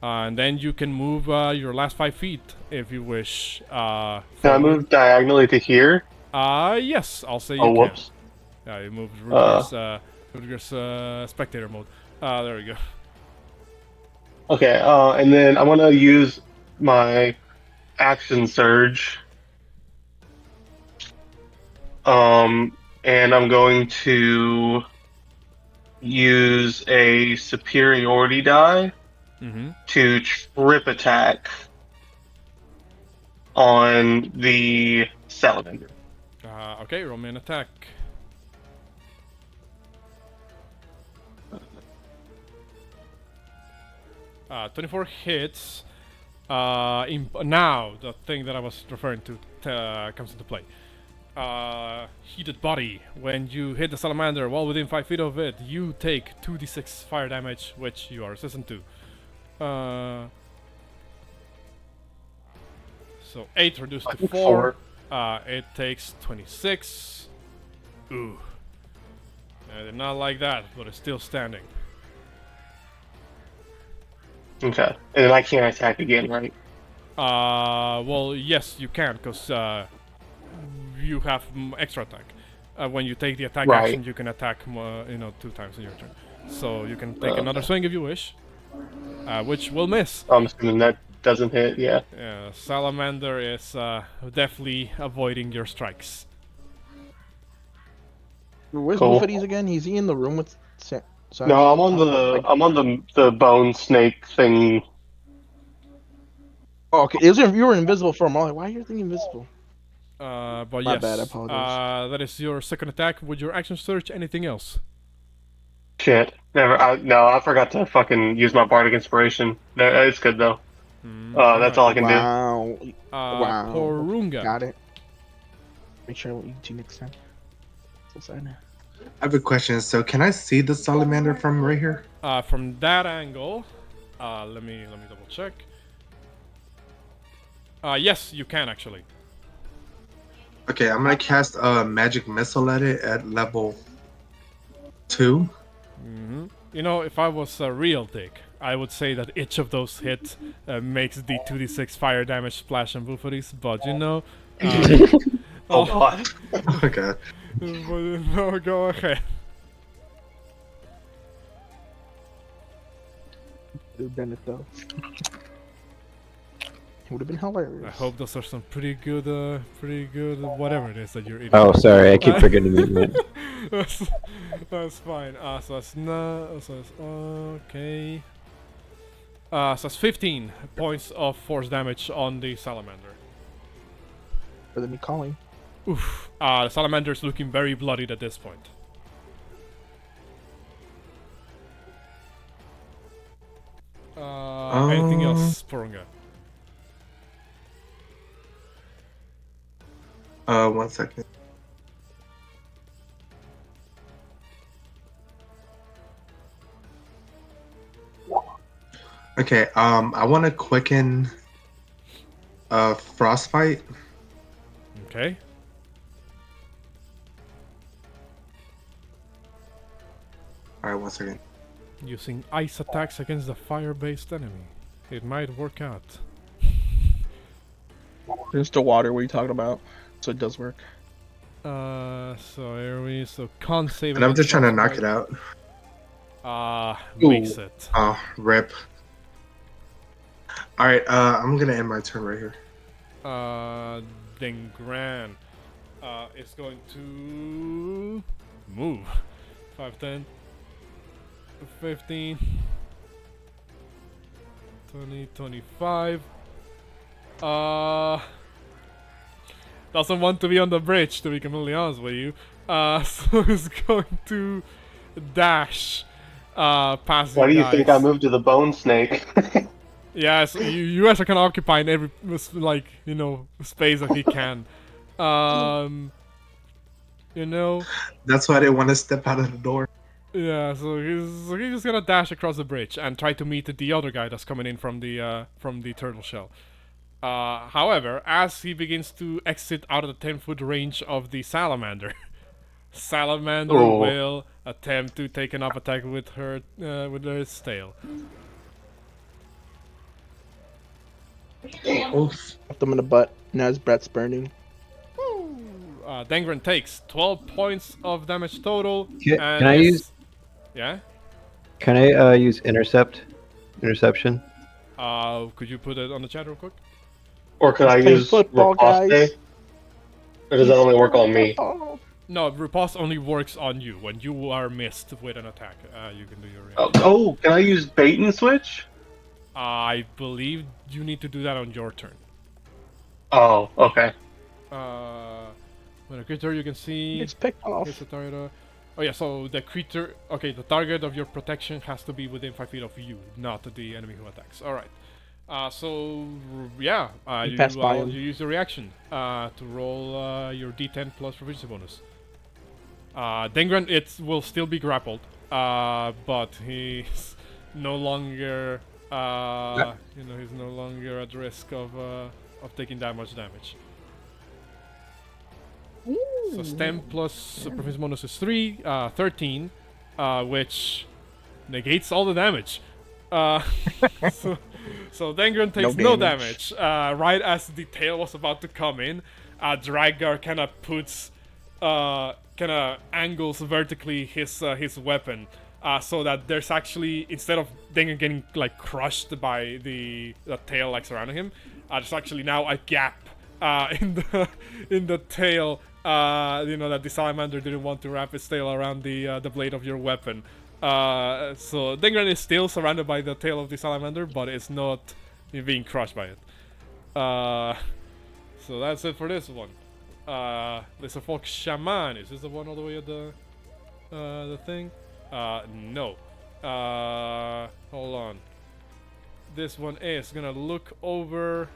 And then you can move your last 5 feet if you wish. Can I move diagonally to here? Yes, I'll say you Oh, can. whoops. Yeah, you moved Rudiger's spectator mode. There we go. Okay, and then I want to use my action surge. And I'm going to use a superiority die to trip attack on the salamander. Okay, roll me an attack. Uh, 24 hits. Now, the thing that I was referring to comes into play. Heated body. When you hit the salamander while within 5 feet of it, you take 2d6 fire damage, which you are resistant to. So 8 reduced to 4. It takes 26. Ooh. I did not like that, but it's still standing. Okay, and then I can't attack again, right? Well, yes, you can, because you have extra attack. When you take the attack action, you can attack, 2 times in your turn. So you can take another swing if you wish, which will miss. I'm assuming that doesn't hit, yeah. Yeah, Salamander is definitely avoiding your strikes. Where's Cool. Bouxfhades again? Is he in the room with Siren? No, I'm on the bone snake thing. Oh, okay. You were invisible for a moment. Why are you invisible? But My yes, bad, I apologize. that is your second attack. Would your action search anything else? Shit. Never. I forgot to fucking use my bardic inspiration. No, it's good though. That's all I can do. Wow. Porunga. Got it. Make sure I won't use you next time. So sad now. I have a question. So can I see the salamander from right here? From that angle, let me double check. Yes, you can actually. Okay, I'm gonna cast a magic missile at it at level 2. You know, if I was a real dick, I would say that each of those hits makes the 2d6 fire damage splash on Bouxfhades, but you know... Oh god. Oh god. No, go ahead. They've done it though. It would have been hilarious. I hope those are some pretty good, whatever it is that you're eating. Oh, sorry, I keep forgetting to That's fine. So that's not. So that's okay. So that's 15 points of force damage on the salamander. Better than me calling. Oof. The salamander is looking very bloodied at this point. Anything else, Porunga? 1 second. Okay, I want to quicken frostbite. Okay. Alright, 1 second. Using ice attacks against the fire-based enemy. It might work out. There's the water. What are you talking about? So it does work. So here we con save. And I'm just trying to knock it out. Makes it. Oh, rip. Alright, I'm gonna end my turn right here. Then Gran is going to move. 5, 10, 15, 20, 25. Doesn't want to be on the bridge, to be completely honest with you. So he's going to dash past. Why do you think I moved to the bone snake? Yeah, so you guys are kind of occupying every, like, space that he can. You know, That's why I didn't want to step out of the door. yeah. So he's just gonna dash across the bridge and try to meet the other guy that's coming in from the turtle shell. However, as he begins to exit out of the 10-foot range of the salamander, salamander Oh. will attempt to take an up attack with her tail. Left him in the butt. Now his breath's burning. Dengren takes 12 points of damage total. Can and I use? Yeah? Can I use interception? Could you put it on the chat real quick? Or could I Playing use football, Riposte? guys. Or does that only work on me? No, riposte only works on you. When you are missed with an attack, you can do your reaction. Oh, can I use bait and switch? I believe you need to do that on your turn. Oh, okay. When a creature you can see It's picked off. hits a target. Oh yeah, so the creature. Okay, the target of your protection has to be within 5 feet of you, not the enemy who attacks. All right. Yeah, You pass by him. you use your reaction to roll your D10 plus proficiency bonus. Dengren, it will still be grappled, but he's no longer, he's no longer at risk of taking that much damage. So stem plus proficiency bonus is 13, which negates all the damage. So Dengren takes no damage. Right as the tail was about to come in, Drakgar kind of puts, angles vertically his weapon, so that there's actually, instead of Dengren getting like crushed by the tail like surrounding him, there's actually now a gap in the tail. That the salamander didn't want to wrap its tail around the blade of your weapon. So Dengren is still surrounded by the tail of the salamander, but it's not being crushed by it. So that's it for this one. There's a folk shaman. Is this the one all the way at the thing? No. Hold on. This one is gonna look over.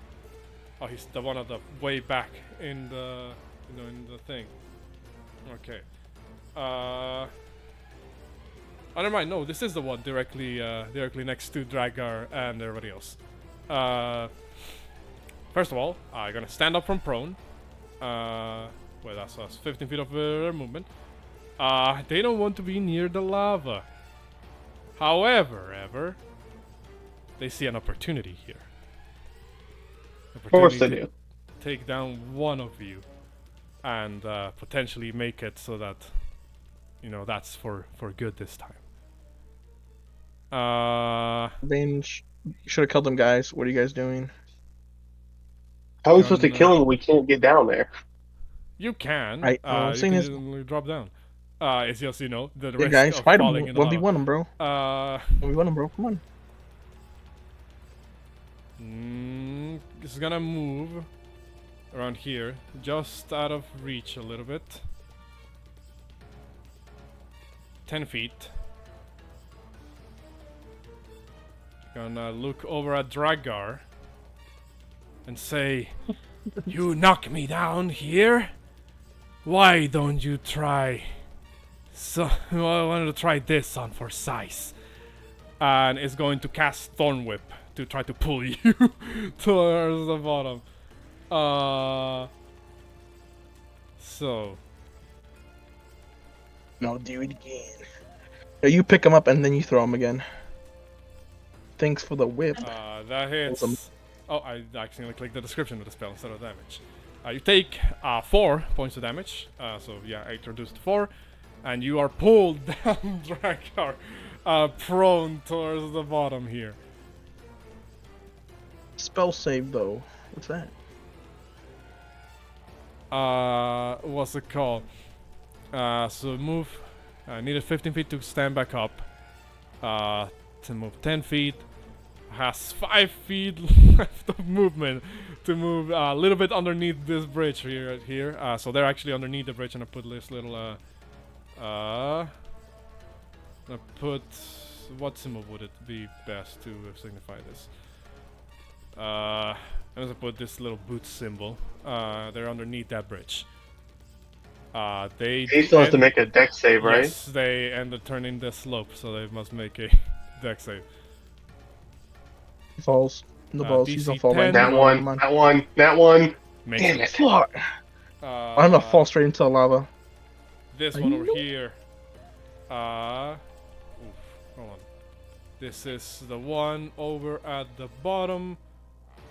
Oh, he's the one at the way back in the in the thing. Okay. Oh, never mind. No, this is the one directly next to Drakgar and everybody else. First of all, I'm gonna stand up from prone. Well, that's 15 feet of movement. They don't want to be near the lava. However, they see an opportunity here. Of course they do. Take down one of you, and potentially make it so that, that's for good this time. Range. You should have killed them, guys. What are you guys doing? How are we supposed to kill him when we can't get down there? You can. I You can saying is, easily drop down. It's just, the hey risk guys, of fight falling him. in the lava. 1v1 him, bro. 1v1 him, bro. Come on. This is gonna move around here, just out of reach a little bit. 10 feet. Gonna look over at Drakgar and say, "You knock me down here? Why don't you try? So I wanted to try this on for size." And is going to cast Thorn Whip to try to pull you towards the bottom. So. No, do it again. Yeah, you pick him up and then you throw him again. Thanks for the whip. That hits. Awesome. Oh, I accidentally clicked the description of the spell instead of damage. You take 4 points of damage. So yeah, I introduced 4, and you are pulled down, Drakgar, prone towards the bottom here. Spell save though. What's that? What's it called? So move. I needed 15 feet to stand back up. To move 10 feet. Has 5 feet left of movement to move a little bit underneath this bridge here. So they're actually underneath the bridge, and I put this little I put, what symbol would it be best to signify this? I'm gonna put this little boot symbol. They're underneath that bridge. He still has to make a deck save, right? Yes, they end up turning the slope, so they must make a deck save. He falls. The balls. He's gonna fall right 10. That now. one, Come on. that one, that one. Makes Damn it. it. Fuck. I'm gonna fall straight into the lava. This one over here. Oof, hold on. This is the one over at the bottom.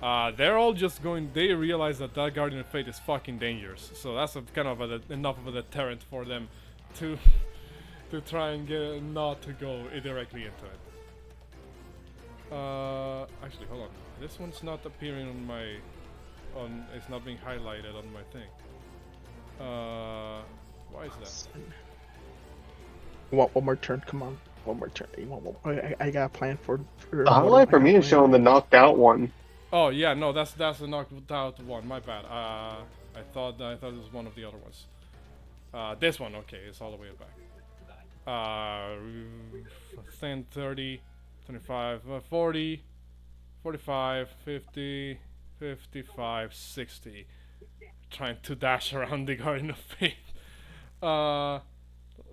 They're all just going. They realize that Guardian of Fate is fucking dangerous, so that's kind of enough of a deterrent for them to try and get not to go directly into it. Actually, hold on. This one's not appearing on my. It's not being highlighted on my thing. Why is that? You want one more turn? Come on, one more turn. You want one? I got a plan for. The highlight for me is showing the knocked out one. Oh yeah, no, that's the knocked out one. My bad. I thought it was one of the other ones. This one, okay, it's all the way back. 10, 30, 25, 40, 45, 50, 55, 60. Trying to dash around the Garden of Fate.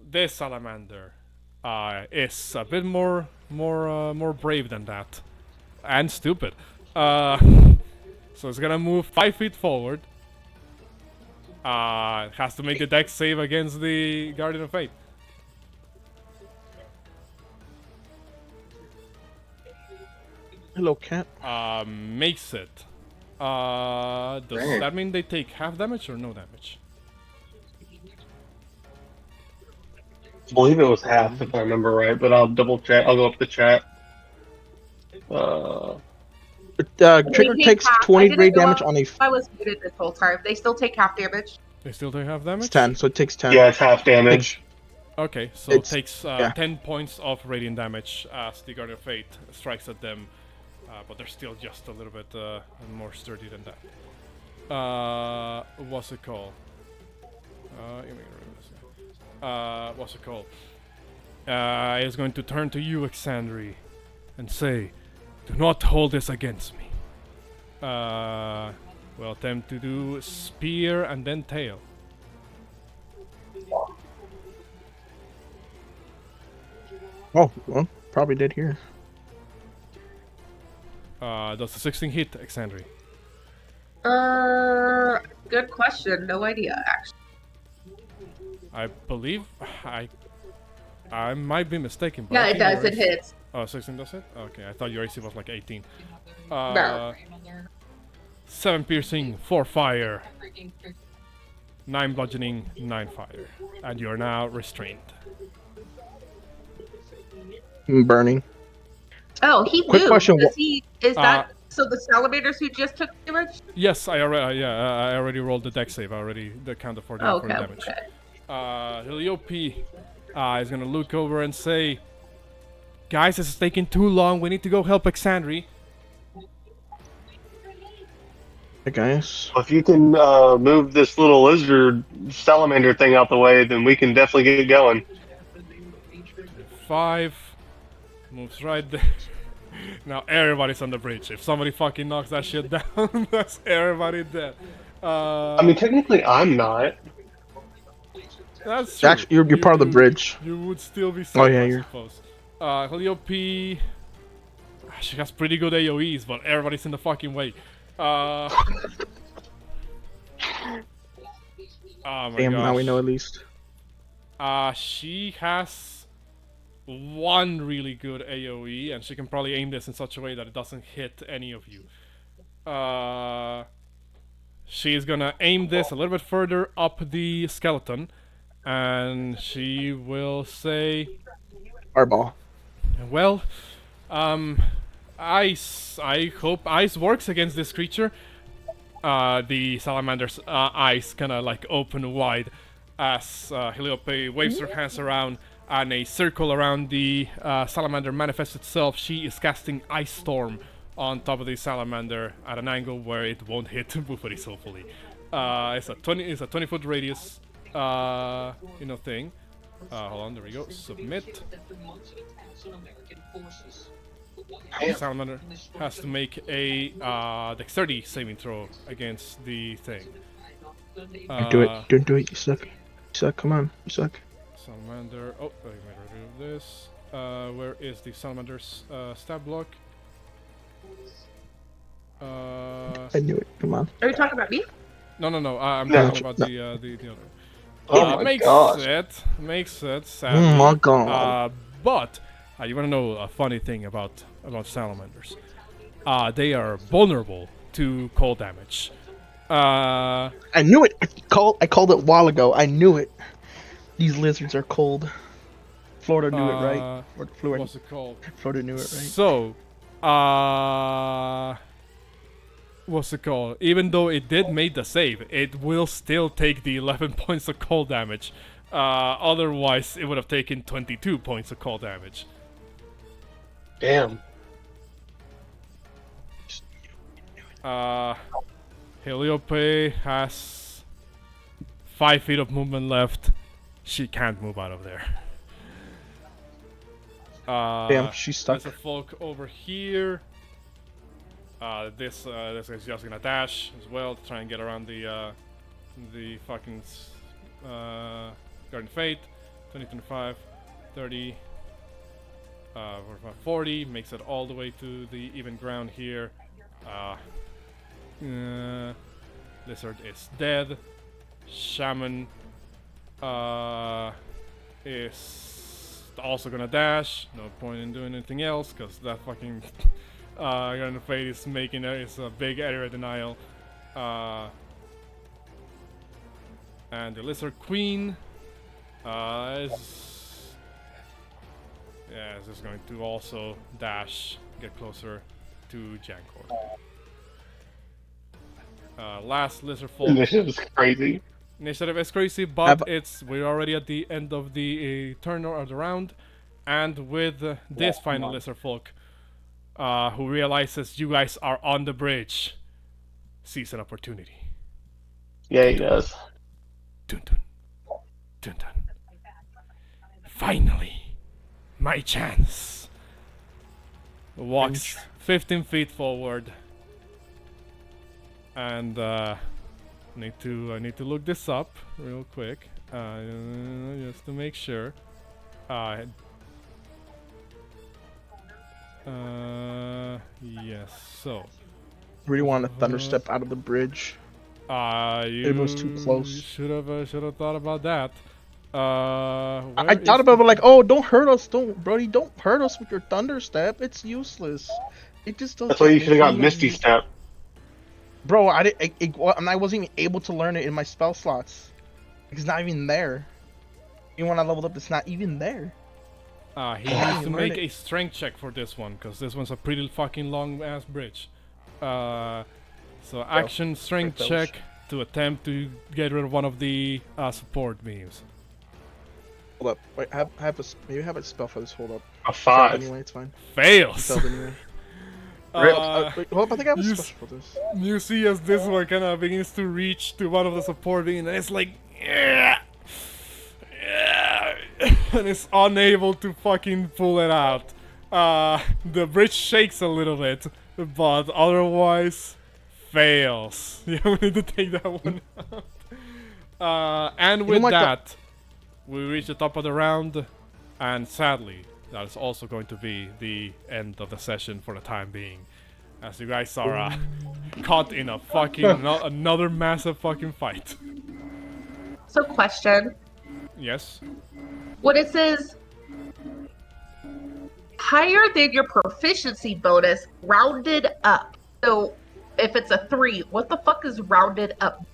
This salamander is a bit more brave than that, and stupid. So it's gonna move 5 feet forward. It has to make a dex save against the Guardian of Fate. Hello, cat. Makes it. Does that mean they take half damage or no damage? I believe it was half, if I remember right, but I'll double check. I'll go up the chat. Trigger takes 20 rate damage on a. I was muted this whole time. They still take half damage. They still take half damage? It's 10, so it takes 10. Yeah, it's half damage. Okay, so it takes 10 points of radiant damage as the Guardian of Fate strikes at them, but they're still just a little bit more sturdy than that. What's it called? What's it called? It's going to turn to you, Exandri, and say, "Do not hold this against me." We'll attempt to do spear and then tail. Oh, well, probably did here. Does the 16 hit, Exandri? Good question. No idea, actually. I believe I might be mistaken. But Yeah, I it think does. your It AC hits. Oh, 16 does it? Okay, I thought your AC was like 18. No. 7 piercing, 4 fire, 9 bludgeoning, 9 fire. And you're now restrained. Burning. Oh, he Quick moved. question, Is that so? The salamanders who just took damage? Yes, I already rolled the deck save. I already counted for the damage. Okay. Heliope is gonna look over and say, "Guys, this is taking too long. We need to go help Exandri." Hey guys. If you can move this little lizard salamander thing out the way, then we can definitely get going. 5 moves right there. Now everybody's on the bridge. If somebody fucking knocks that shit down, that's everybody dead. I mean, technically, I'm not. That's true. Actually, you're part of the bridge. You would still be safe, Oh, yeah, I you're. suppose. Heliope, she has pretty good AoEs, but everybody's in the fucking way. Oh my Damn, gosh. now we know at least. She has one really good AoE, and she can probably aim this in such a way that it doesn't hit any of you. She's gonna aim this a little bit further up the skeleton, and she will say, Fireball. well, ice. I hope ice works against this creature. The salamander's eyes kind of like open wide as Heliope waves her hands around and a circle around the salamander manifests itself. She is casting Ice Storm on top of the salamander at an angle where it won't hit Bouxfhades, hopefully. It's a 20-foot radius, thing. Hold on, there we go. Submit. the salamander has to make a dexterity saving throw against the thing. Do it. Don't do it. You suck. You suck. Come on. You suck. Salamander. Oh, let me remove this. Where is the salamander's stab block? I knew it. Come on. Are you talking about me? No. I'm No. talking about the other. Oh my gosh. Makes it. Oh Sadly. my god. But you wanna know a funny thing about salamanders? They are vulnerable to cold damage. I knew it. I called it a while ago. I knew it. These lizards are cold. Florida knew it, right? What's it called? Florida knew it, right? So, what's it called? Even though it did make the save, it will still take the 11 points of cold damage. Otherwise, it would have taken 22 points of cold damage. Damn. Heliope has 5 feet of movement left. She can't move out of there. Damn, she's stuck. There's a folk over here. This guy's just gonna dash as well to try and get around the fucking Garden Fate. 20, 25, 30, 45, 40. Makes it all the way to the even ground here. Lizard is dead. Shaman is also gonna dash. No point in doing anything else because that fucking Garden Fate is making it's a big area denial. And the Lizard Queen is just going to also dash, get closer to Jankor. Last Lizard Folk. Initiative is crazy. Initiative is crazy, but we're already at the end of the turn of the round, and with this final Lizard Folk, who realizes you guys are on the bridge, sees an opportunity. Yeah, he does. Dun dun. Dun dun. Finally, my chance. Walks 15 feet forward, and I need to look this up real quick, just to make sure. Yes. So. Really want to thunder step out of the bridge. It was too close. Should have thought about that. I thought about it like, oh, don't hurt us, Brody, don't hurt us with your thunder step. It's useless. It just doesn't. That's why you should have got Misty Step. Bro, I wasn't even able to learn it in my spell slots. It's not even there. Even when I leveled up, it's not even there. He needs to make a strength check for this one, because this one's a pretty fucking long ass bridge. So action strength check to attempt to get rid of one of the support beams. Hold up, wait, maybe have a spell for this. Hold up. A 5. Anyway, it's fine. Fails. Anyway. Wait, hold up, I think I have a special for this. You see as this one kind of begins to reach to one of the support beams, and it's like, yeah, and it's unable to fucking pull it out. The bridge shakes a little bit, but otherwise fails. You need to take that one out. And with that, we reach the top of the round, and sadly, that is also going to be the end of the session for the time being, as you guys are caught in a fucking another massive fucking fight. So, question. Yes. What it says, higher than your proficiency bonus, rounded up. So, if it's a 3, what the fuck is rounded up?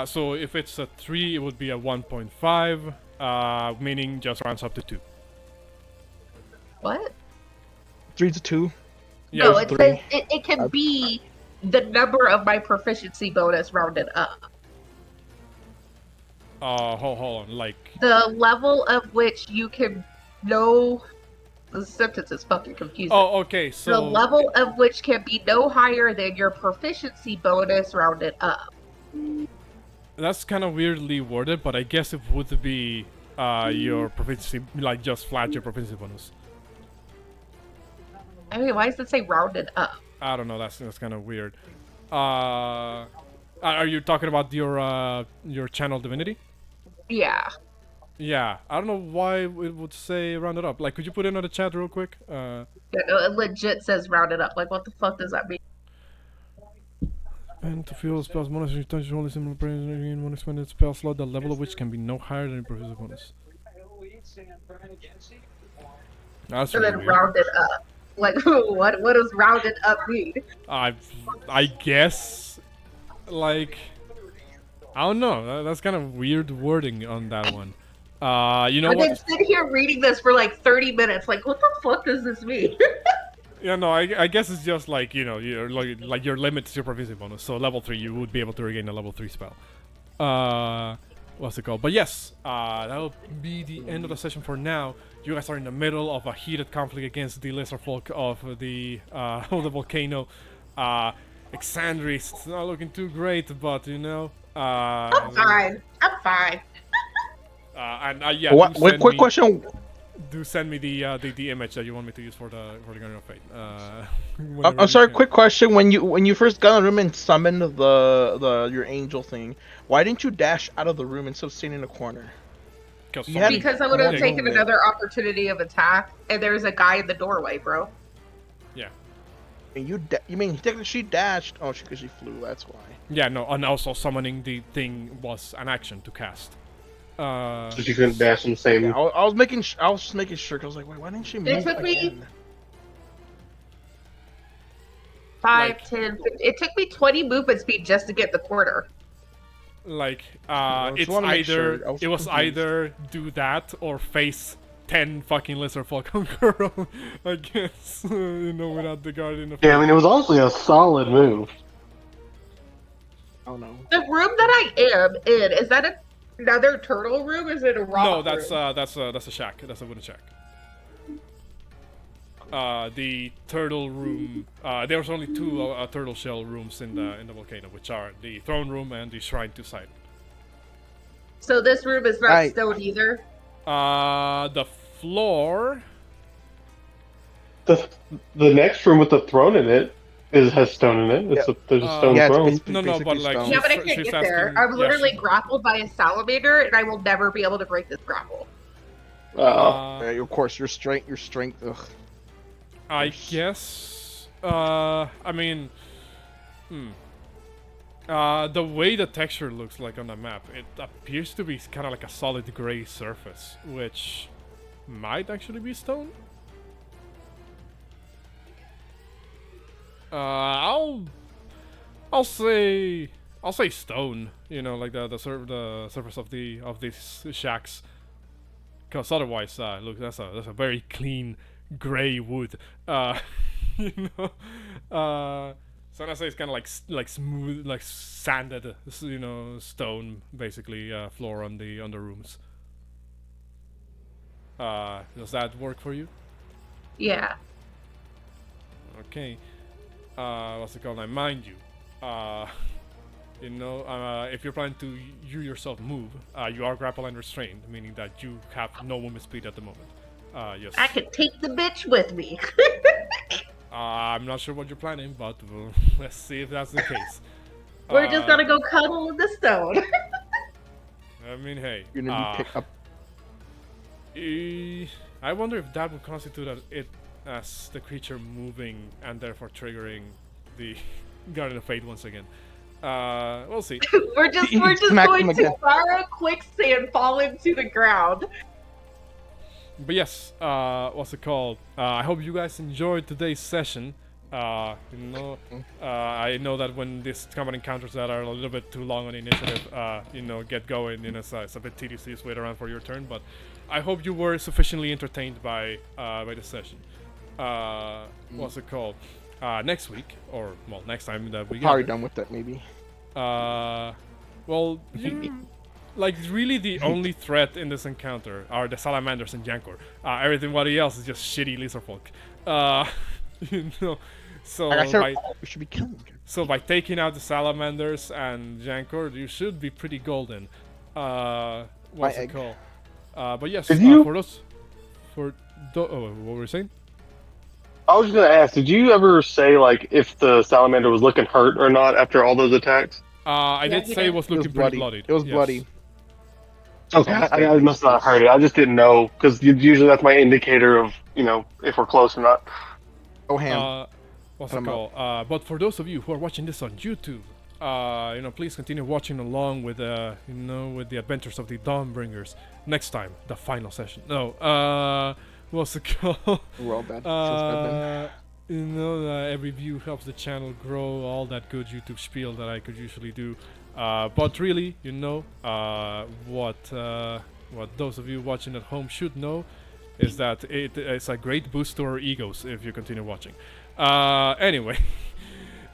So if it's a 3, it would be a 1.5, meaning just rounds up to 2. What? 3 to 2. Yeah, No, it 3. says it can be the number of my proficiency bonus rounded up. Hold on, like... The level of which you can know... The sentence is fucking confusing. Oh, okay, so... The level of which can be no higher than your proficiency bonus rounded up. That's kind of weirdly worded, but I guess it would be your proficiency, like just flat your proficiency bonus. I mean, why does it say rounded up? I don't know. That's kind of weird. Are you talking about your channel divinity? Yeah. Yeah. I don't know why it would say rounded up. Like, could you put it in the chat real quick? Yeah, no, it legit says rounded up. Like, what the fuck does that mean? And to fuel spells, bonus you touch only similar brains in one expanded spell slot, the level of which can be no higher than improvised bonus. That's And really then weird. rounded up. Like, what does rounded up mean? I guess, like, I don't know. That's kind of weird wording on that one. You know I've been what? sitting here reading this for like 30 minutes. Like, what the fuck does this mean? Yeah, no, I guess it's just like, you know, like your limit supervision bonus. So level 3, you would be able to regain a level 3 spell. What's it called? But yes, that'll be the end of the session for now. You guys are in the middle of a heated conflict against the lesser folk of the of the volcano. Exandri's not looking too great, but you know. I'm fine. I'm fine. Yeah. What? Wait, quick question. Do send me the image that you want me to use for the Guardian of Fate. I'm sorry. Quick question. When you first got in the room and summoned your angel thing, why didn't you dash out of the room instead of staying in the corner? Because I would have taken another opportunity of attack, and there's a guy in the doorway, bro. Yeah. And you mean technically she dashed? Oh, because she flew. That's why. Yeah. No. And also summoning the thing was an action to cast. So she couldn't dash in the same. Yeah, I was just making sure. Cause I was like, wait, why didn't she move? It took me 5, 10, 15. It took me 20 movement speed just to get the quarter. Like, it was either do that or face 10 fucking lesser folk on girl, I guess. You know, without the Guardian of Fate. Yeah, I mean, it was honestly a solid move. Oh no. The room that I am in, is that another turtle room? Or is it a rock No, that's room? that's a shack. That's a wooden shack. The turtle room. There's only 2 turtle shell rooms in the volcano, which are the throne room and the shrine to Siren. So this room is not stone either? The floor. The next room with the throne in it has stone in it. There's a stone throne. No, but like yeah, but I can't get there. I'm literally grappled by a salamander, and I will never be able to break this grapple. Of course, your strength. Ugh. I guess. I mean, the way the texture looks like on the map, it appears to be kind of like a solid gray surface, which might actually be stone. I'll say stone. You know, like the surface of these shacks, because otherwise, look, that's a very clean gray wood. You know, so I say it's kind of like smooth, like sanded, you know, stone basically floor on the rooms. Does that work for you? Yeah. Okay. What's it called? I mind you. You know, if you're planning to you yourself move, you are grapple and restrained, meaning that you have no movement speed at the moment. Yes. I could take the bitch with me. I'm not sure what you're planning, but let's see if that's the case. We're just gonna go cuddle in the stone. I mean, hey. You're gonna be picked up. I wonder if that would constitute it as the creature moving and therefore triggering the Guardian of Fate once again. We'll see. we're just going to borrow quicksand, fall into the ground. But yes, what's it called? I hope you guys enjoyed today's session. You know, I know that when these combat encounters that are a little bit too long on initiative, you know, get going, you know, it's a bit tedious to just wait around for your turn. But I hope you were sufficiently entertained by the session. What's it called? Next week, or well, next time that we get probably done with that, maybe. Well, like really the only threat in this encounter are the salamanders and Jankor. Everybody else is just shitty lizard folk. You know, so like I said, we should be killing them. So by taking out the salamanders and Jankor, you should be pretty golden. What's it called? But yes, for us, what were you saying? I was gonna ask, did you ever say like if the salamander was looking hurt or not after all those attacks? I did say it was It was looking pretty bloody. bloodied. It was yes. bloody. Okay, I must not have heard it. I just didn't know because usually that's my indicator of if we're close or not. Oh, ham. What's it called? But for those of you who are watching this on YouTube, please continue watching along with with the adventures of the Dawnbringers. Next time, the final session. No, what's it called? We're all bad. Feels bad, man. Every view helps the channel grow. All that good YouTube spiel that I could usually do. But really, what those of you watching at home should know is that it's a great boost to our egos if you continue watching. Anyway,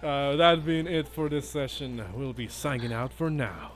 that being it for this session, we'll be signing out for now.